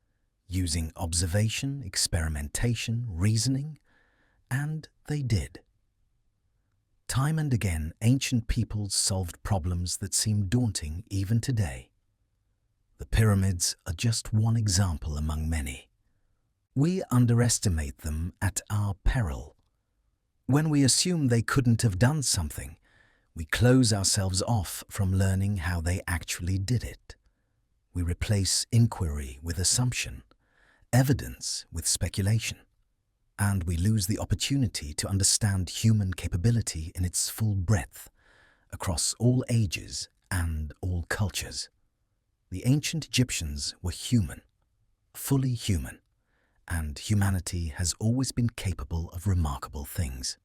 using observation, experimentation, reasoning, and they did. Time and again, ancient peoples solved problems that seem daunting even today. The pyramids are just one example among many. We underestimate them at our peril. When we assume they couldn't have done something, we close ourselves off from learning how they actually did it. We replace inquiry with assumption, evidence with speculation, and we lose the opportunity to understand human capability in its full breadth, across all ages and all cultures. The ancient Egyptians were human, fully human, and humanity has always been capable of remarkable things.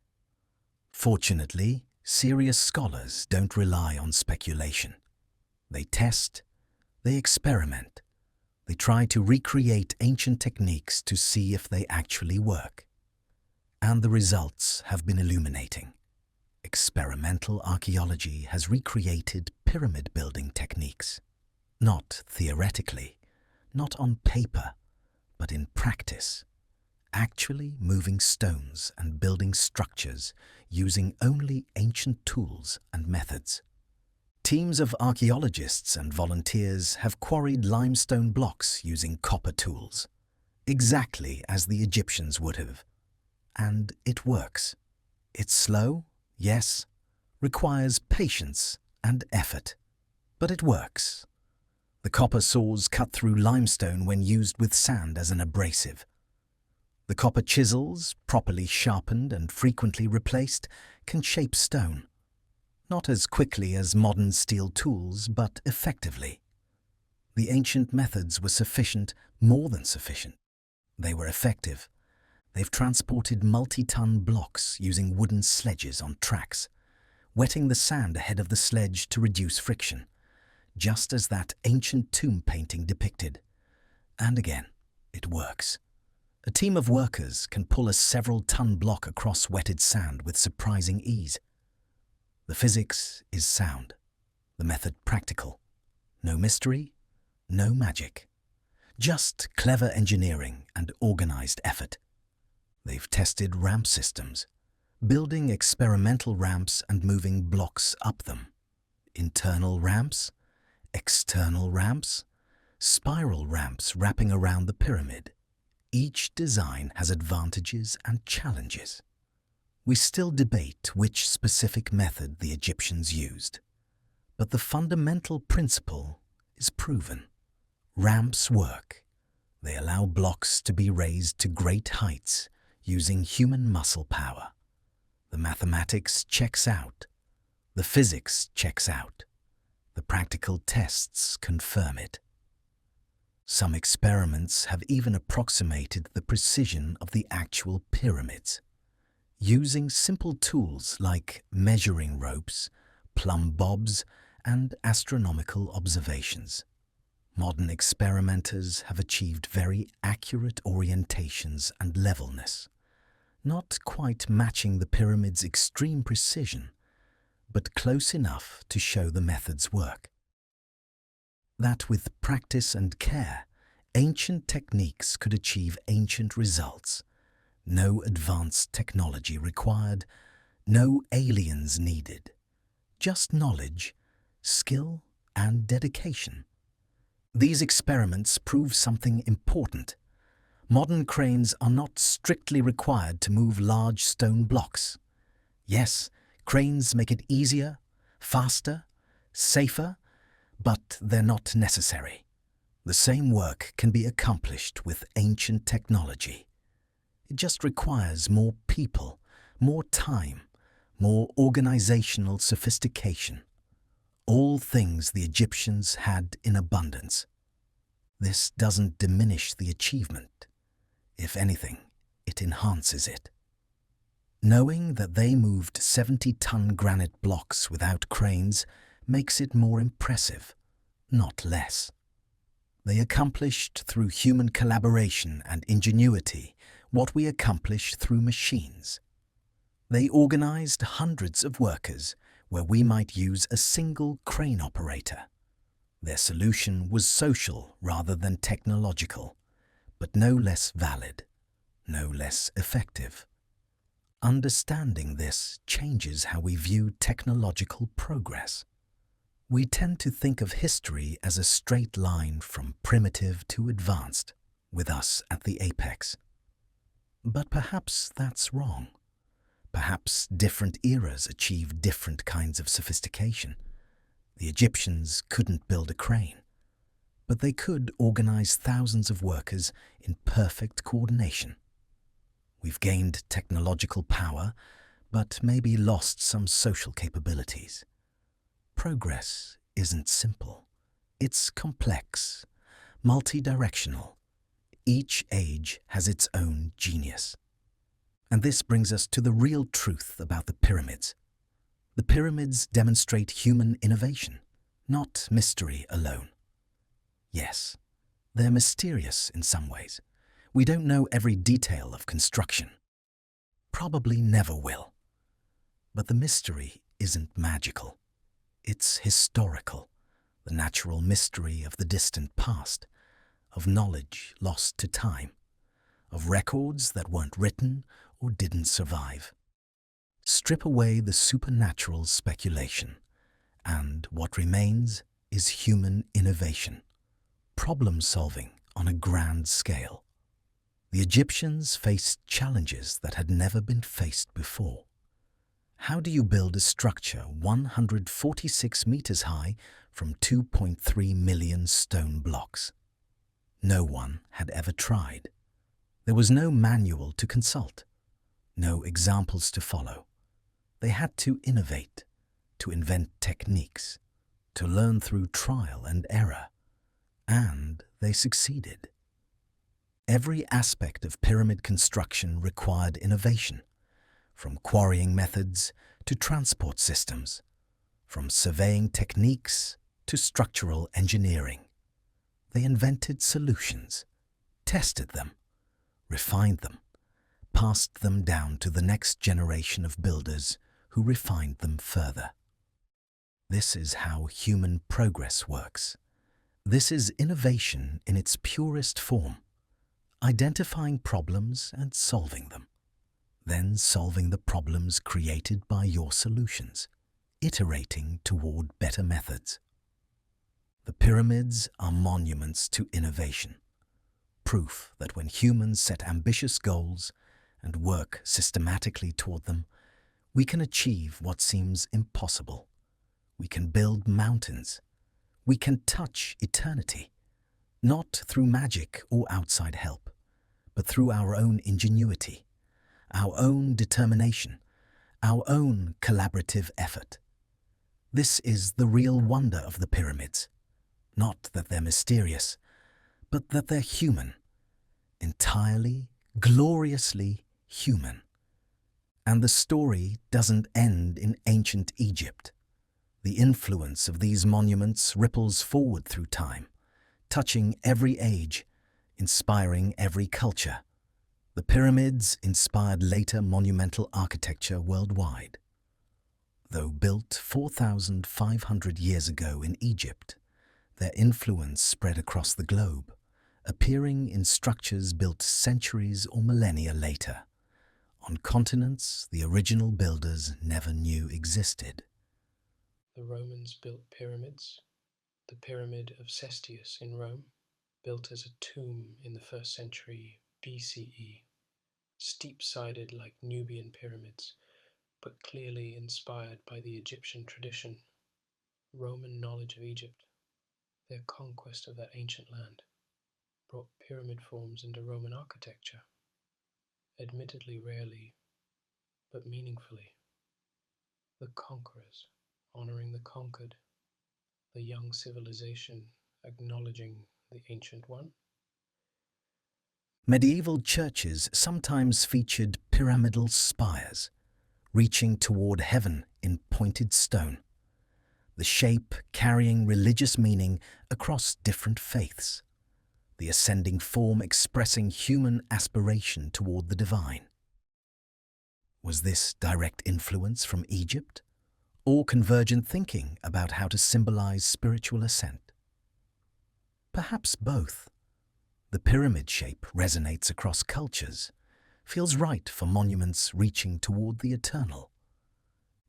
Fortunately, serious scholars don't rely on speculation. They test, they experiment, they try to recreate ancient techniques to see if they actually work. And the results have been illuminating. Experimental archaeology has recreated pyramid-building techniques, not theoretically, not on paper, but in practice, actually moving stones and building structures using only ancient tools and methods. Teams of archaeologists and volunteers have quarried limestone blocks using copper tools, exactly as the Egyptians would have. And it works. It's slow, Yes, requires patience and effort, but it works. The copper saws cut through limestone when used with sand as an abrasive. The copper chisels, properly sharpened and frequently replaced, can shape stone. Not as quickly as modern steel tools, but effectively. The ancient methods were sufficient, more than sufficient. They were effective. They've transported multi-ton blocks using wooden sledges on tracks, wetting the sand ahead of the sledge to reduce friction, just as that ancient tomb painting depicted. And again, it works. A team of workers can pull a several-ton block across wetted sand with surprising ease. The physics is sound, the method practical. No mystery, no magic. Just clever engineering and organized effort. They've tested ramp systems, building experimental ramps and moving blocks up them. Internal ramps, external ramps, spiral ramps wrapping around the pyramid. Each design has advantages and challenges. We still debate which specific method the Egyptians used, but the fundamental principle is proven. Ramps work. They allow blocks to be raised to great heights using human muscle power. The mathematics checks out. The physics checks out. The practical tests confirm it. Some experiments have even approximated the precision of the actual pyramids. Using simple tools like measuring ropes, plumb bobs, and astronomical observations. Modern experimenters have achieved very accurate orientations and levelness, not quite matching the pyramid's extreme precision, but close enough to show the method's work. That with practice and care, ancient techniques could achieve ancient results. No advanced technology required, no aliens needed. Just knowledge, skill, and dedication. These experiments prove something important. Modern cranes are not strictly required to move large stone blocks. Yes, cranes make it easier, faster, safer, but they're not necessary. The same work can be accomplished with ancient technology. It just requires more people, more time, more organizational sophistication. All things the Egyptians had in abundance. This doesn't diminish the achievement. If anything, it enhances it. Knowing that they moved 70-ton granite blocks without cranes makes it more impressive, not less. They accomplished through human collaboration and ingenuity what we accomplish through machines. They organized hundreds of workers where we might use a single crane operator. Their solution was social rather than technological, but no less valid, no less effective. Understanding this changes how we view technological progress. We tend to think of history as a straight line from primitive to advanced, with us at the apex. But perhaps that's wrong. Perhaps different eras achieved different kinds of sophistication. The Egyptians couldn't build a crane, but they could organize thousands of workers in perfect coordination. We've gained technological power, but maybe lost some social capabilities. Progress isn't simple. It's complex, multi-directional. Each age has its own genius. And this brings us to the real truth about the pyramids. The pyramids demonstrate human innovation, not mystery alone. Yes, they're mysterious in some ways. We don't know every detail of construction. Probably never will. But the mystery isn't magical. It's historical, the natural mystery of the distant past, of knowledge lost to time, of records that weren't written or didn't survive. Strip away the supernatural speculation, and what remains is human innovation, problem-solving on a grand scale. The Egyptians faced challenges that had never been faced before. How do you build a structure 146 meters high from 2.3 million stone blocks? No one had ever tried. There was no manual to consult, no examples to follow. They had to innovate, to invent techniques, to learn through trial and error. And they succeeded. Every aspect of pyramid construction required innovation, from quarrying methods to transport systems, from surveying techniques to structural engineering. They invented solutions, tested them, refined them, passed them down to the next generation of builders who refined them further. This is how human progress works. This is innovation in its purest form, identifying problems and solving them, then solving the problems created by your solutions, iterating toward better methods. The pyramids are monuments to innovation, proof that when humans set ambitious goals and work systematically toward them, we can achieve what seems impossible. We can build mountains. We can touch eternity, not through magic or outside help, but through our own ingenuity, our own determination, our own collaborative effort. This is the real wonder of the pyramids. Not that they're mysterious, but that they're human, entirely, gloriously human. And the story doesn't end in ancient Egypt. The influence of these monuments ripples forward through time, touching every age, inspiring every culture. The pyramids inspired later monumental architecture worldwide. Though built 4,500 years ago in Egypt, their influence spread across the globe, appearing in structures built centuries or millennia later, on continents the original builders never knew existed. The Romans built pyramids. The Pyramid of Cestius in Rome, built as a tomb in the 1st century BCE, steep-sided like Nubian pyramids, but clearly inspired by the Egyptian tradition. Roman knowledge of Egypt, their conquest of that ancient land, brought pyramid forms into Roman architecture, admittedly rarely, but meaningfully. The conquerors honoring the conquered, the young civilization acknowledging the ancient one. Medieval churches sometimes featured pyramidal spires, reaching toward heaven in pointed stone, the shape carrying religious meaning across different faiths, the ascending form expressing human aspiration toward the divine. Was this direct influence from Egypt, or convergent thinking about how to symbolize spiritual ascent? Perhaps both. The pyramid shape resonates across cultures, feels right for monuments reaching toward the eternal.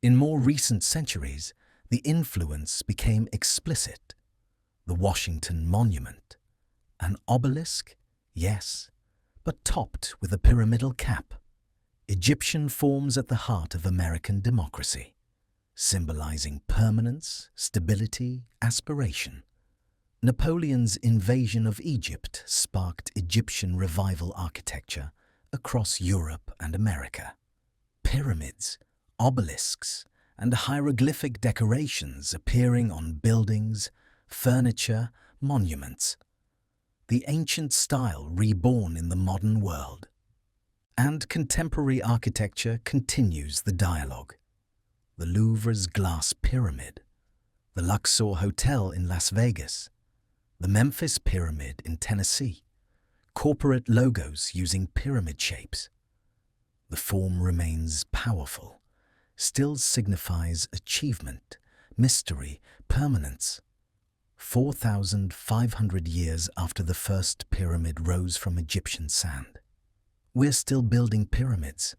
In more recent centuries, the influence became explicit. The Washington Monument, an obelisk, yes, but topped with a pyramidal cap. Egyptian forms at the heart of American democracy, symbolizing permanence, stability, aspiration. Napoleon's invasion of Egypt sparked Egyptian revival architecture across Europe and America. Pyramids, obelisks, and hieroglyphic decorations appearing on buildings, furniture, monuments. The ancient style reborn in the modern world. And contemporary architecture continues the dialogue. The Louvre's glass pyramid, the Luxor Hotel in Las Vegas, the Memphis Pyramid in Tennessee, corporate logos using pyramid shapes. The form remains powerful, still signifies achievement, mystery, permanence. 4,500 years after the first pyramid rose from Egyptian sand, we're still building pyramids,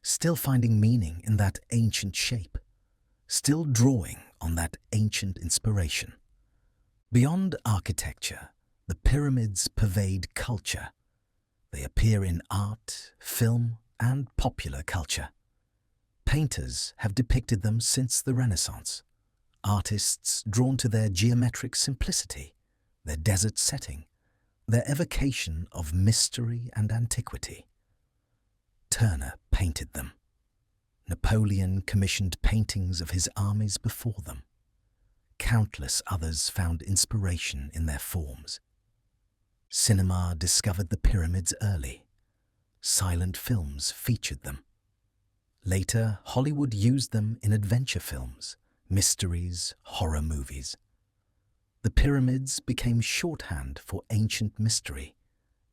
still finding meaning in that ancient shape, still drawing on that ancient inspiration. Beyond architecture, the pyramids pervade culture. They appear in art, film, and popular culture. Painters have depicted them since the Renaissance. Artists drawn to their geometric simplicity, their desert setting, their evocation of mystery and antiquity. Turner painted them. Napoleon commissioned paintings of his armies before them. Countless others found inspiration in their forms. Cinema discovered the pyramids early. Silent films featured them. Later, Hollywood used them in adventure films, mysteries, horror movies. The pyramids became shorthand for ancient mystery,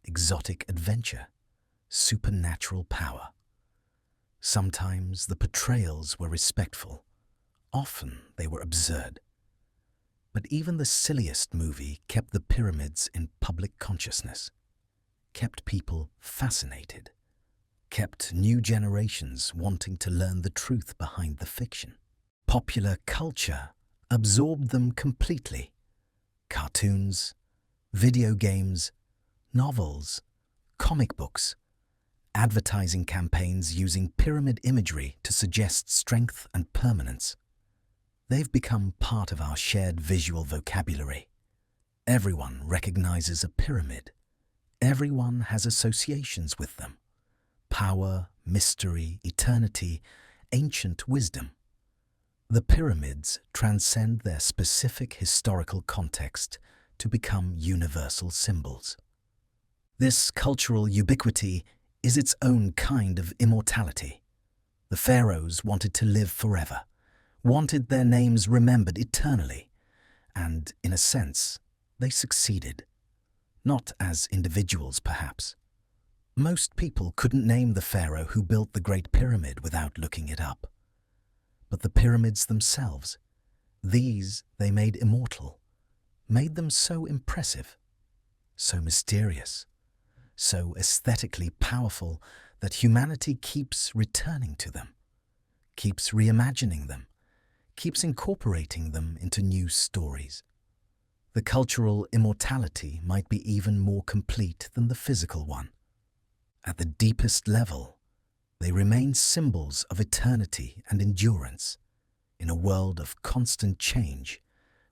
exotic adventure, supernatural power. Sometimes the portrayals were respectful, often they were absurd. But even the silliest movie kept the pyramids in public consciousness, kept people fascinated, kept new generations wanting to learn the truth behind the fiction. Popular culture absorbed them completely. Cartoons, video games, novels, comic books, advertising campaigns using pyramid imagery to suggest strength and permanence. They've become part of our shared visual vocabulary. Everyone recognizes a pyramid. Everyone has associations with them. Power, mystery, eternity, ancient wisdom. The pyramids transcend their specific historical context to become universal symbols. This cultural ubiquity is its own kind of immortality. The pharaohs wanted to live forever, wanted their names remembered eternally, and, in a sense, they succeeded. Not as individuals, perhaps. Most people couldn't name the pharaoh who built the Great Pyramid without looking it up. But the pyramids themselves, these they made immortal, made them so impressive, so mysterious, so aesthetically powerful that humanity keeps returning to them, keeps reimagining them, keeps incorporating them into new stories. The cultural immortality might be even more complete than the physical one. At the deepest level, they remain symbols of eternity and endurance in a world of constant change,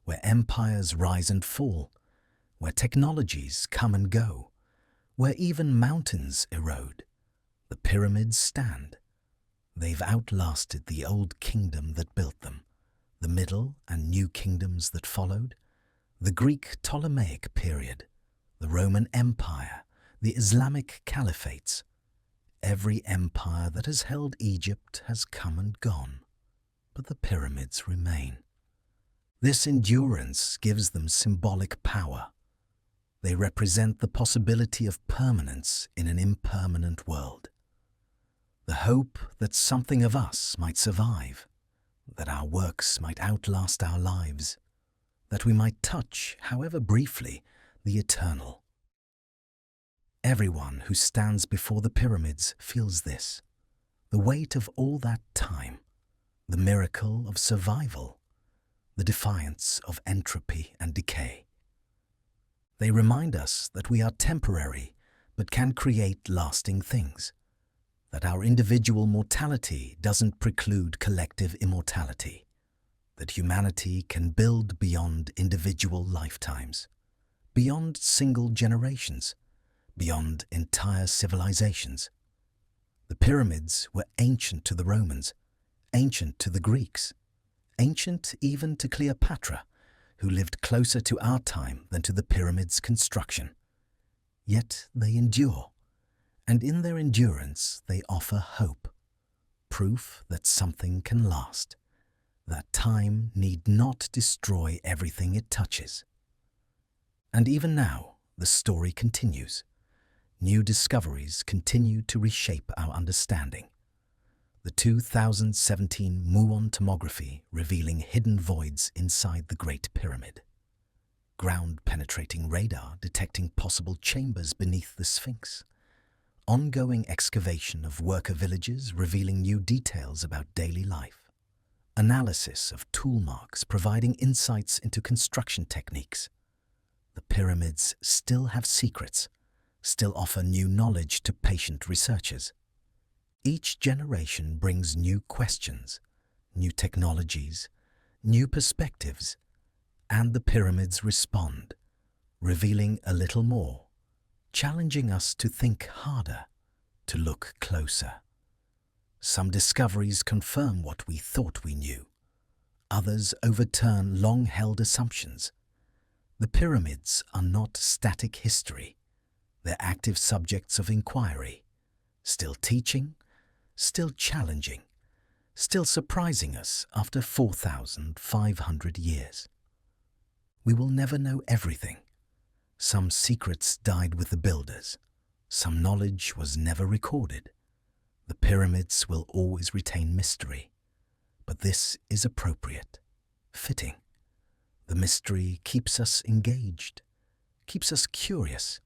where empires rise and fall, where technologies come and go, where even mountains erode. The pyramids stand. They've outlasted the old kingdom that built them, the middle and new kingdoms that followed, the Greek Ptolemaic period, the Roman Empire, the Islamic caliphates. Every empire that has held Egypt has come and gone, but the pyramids remain. This endurance gives them symbolic power. They represent the possibility of permanence in an impermanent world. The hope that something of us might survive, that our works might outlast our lives, that we might touch, however briefly, the eternal. Everyone who stands before the pyramids feels this, the weight of all that time, the miracle of survival, the defiance of entropy and decay. They remind us that we are temporary but can create lasting things, that our individual mortality doesn't preclude collective immortality, that humanity can build beyond individual lifetimes, beyond single generations, beyond entire civilizations. The pyramids were ancient to the Romans, ancient to the Greeks, ancient even to Cleopatra, who lived closer to our time than to the pyramids' construction. Yet they endure, and in their endurance they offer hope, proof that something can last, that time need not destroy everything it touches. And even now, the story continues. New discoveries continue to reshape our understanding. The 2017 muon tomography revealing hidden voids inside the Great Pyramid. Ground-penetrating radar detecting possible chambers beneath the Sphinx. Ongoing excavation of worker villages revealing new details about daily life. Analysis of tool marks providing insights into construction techniques. The pyramids still have secrets, still offer new knowledge to patient researchers. Each generation brings new questions, new technologies, new perspectives, and the pyramids respond, revealing a little more, challenging us to think harder, to look closer. Some discoveries confirm what we thought we knew. Others overturn long-held assumptions. The pyramids are not static history. They're active subjects of inquiry, still teaching, still challenging, still surprising us after 4,500 years. We will never know everything. Some secrets died with the builders. Some knowledge was never recorded. The pyramids will always retain mystery. But this is appropriate, fitting. The mystery keeps us engaged, keeps us curious,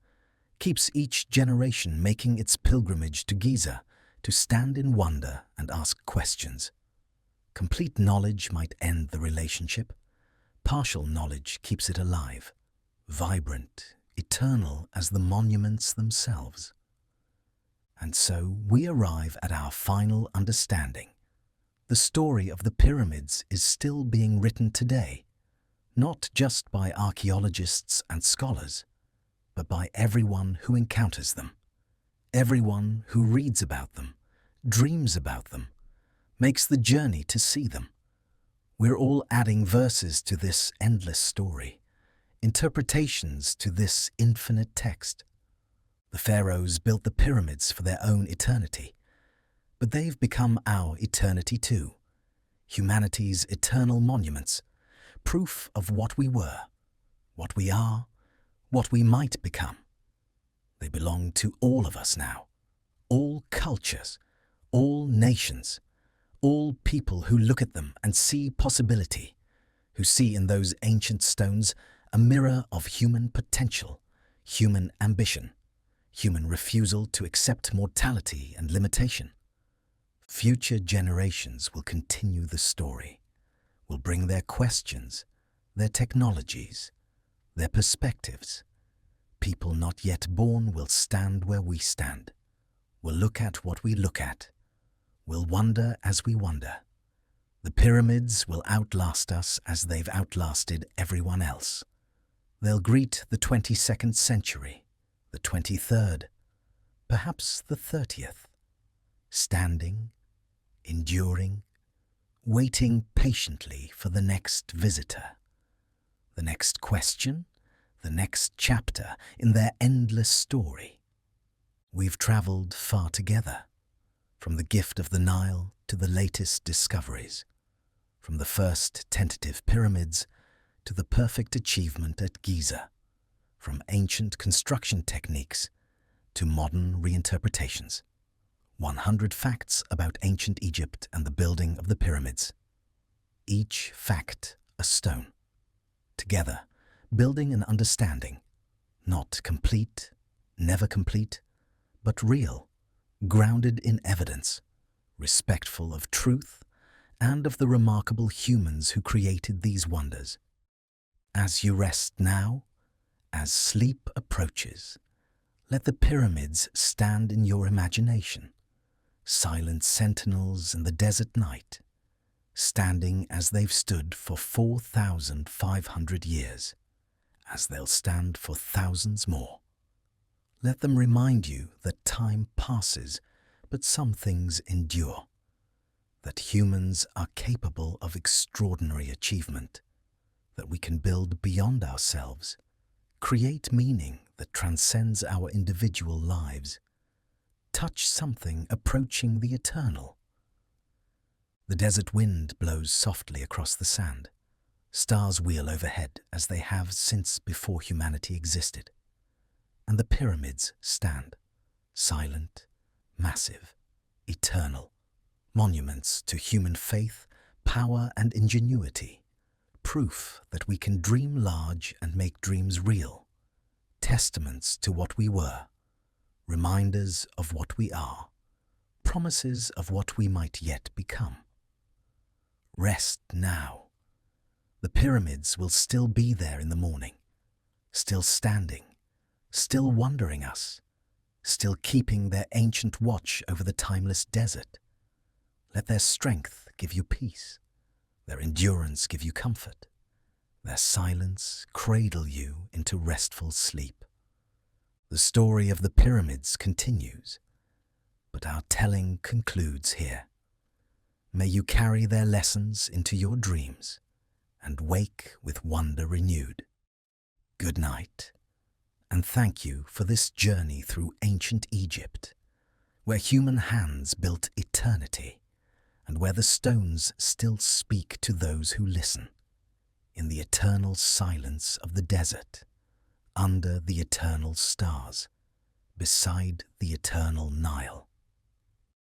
keeps each generation making its pilgrimage to Giza to stand in wonder and ask questions. Complete knowledge might end the relationship. Partial knowledge keeps it alive, vibrant, eternal as the monuments themselves. And so we arrive at our final understanding. The story of the pyramids is still being written today, not just by archaeologists and scholars, but by everyone who encounters them, everyone who reads about them, dreams about them, makes the journey to see them. We're all adding verses to this endless story, interpretations to this infinite text. The pharaohs built the pyramids for their own eternity, but they've become our eternity too, humanity's eternal monuments, proof of what we were, what we are, what we might become. They belong to all of us now, all cultures, all nations, all people who look at them and see possibility, who see in those ancient stones a mirror of human potential, human ambition, human refusal to accept mortality and limitation. Future generations will continue the story, will bring their questions, their technologies, their perspectives. People not yet born will stand where we stand, will look at what we look at, will wonder as we wonder. The pyramids will outlast us as they've outlasted everyone else. They'll greet the 22nd century, the 23rd, perhaps the 30th, standing, enduring, waiting patiently for the next visitor, the next question, the next chapter in their endless story. We've travelled far together, from the gift of the Nile to the latest discoveries, from the first tentative pyramids to the perfect achievement at Giza, from ancient construction techniques to modern reinterpretations. 100 facts about ancient Egypt and the building of the pyramids. Each fact a stone. Together, building an understanding, not complete, never complete, but real, grounded in evidence, respectful of truth and of the remarkable humans who created these wonders. As you rest now, as sleep approaches, let the pyramids stand in your imagination, silent sentinels in the desert night, standing as they've stood for 4,500 years, as they'll stand for thousands more. Let them remind you that time passes, but some things endure, that humans are capable of extraordinary achievement, that we can build beyond ourselves, create meaning that transcends our individual lives, touch something approaching the eternal. The desert wind blows softly across the sand. Stars wheel overhead as they have since before humanity existed. And the pyramids stand, silent, massive, eternal, monuments to human faith, power and ingenuity, proof that we can dream large and make dreams real, testaments to what we were, reminders of what we are, promises of what we might yet become. Rest now. The pyramids will still be there in the morning, still standing, still wondering us, still keeping their ancient watch over the timeless desert. Let their strength give you peace, their endurance give you comfort, their silence cradle you into restful sleep. The story of the pyramids continues, but our telling concludes here. May you carry their lessons into your dreams and wake with wonder renewed. Good night, and thank you for this journey through ancient Egypt, where human hands built eternity and where the stones still speak to those who listen, in the eternal silence of the desert, under the eternal stars, beside the eternal Nile.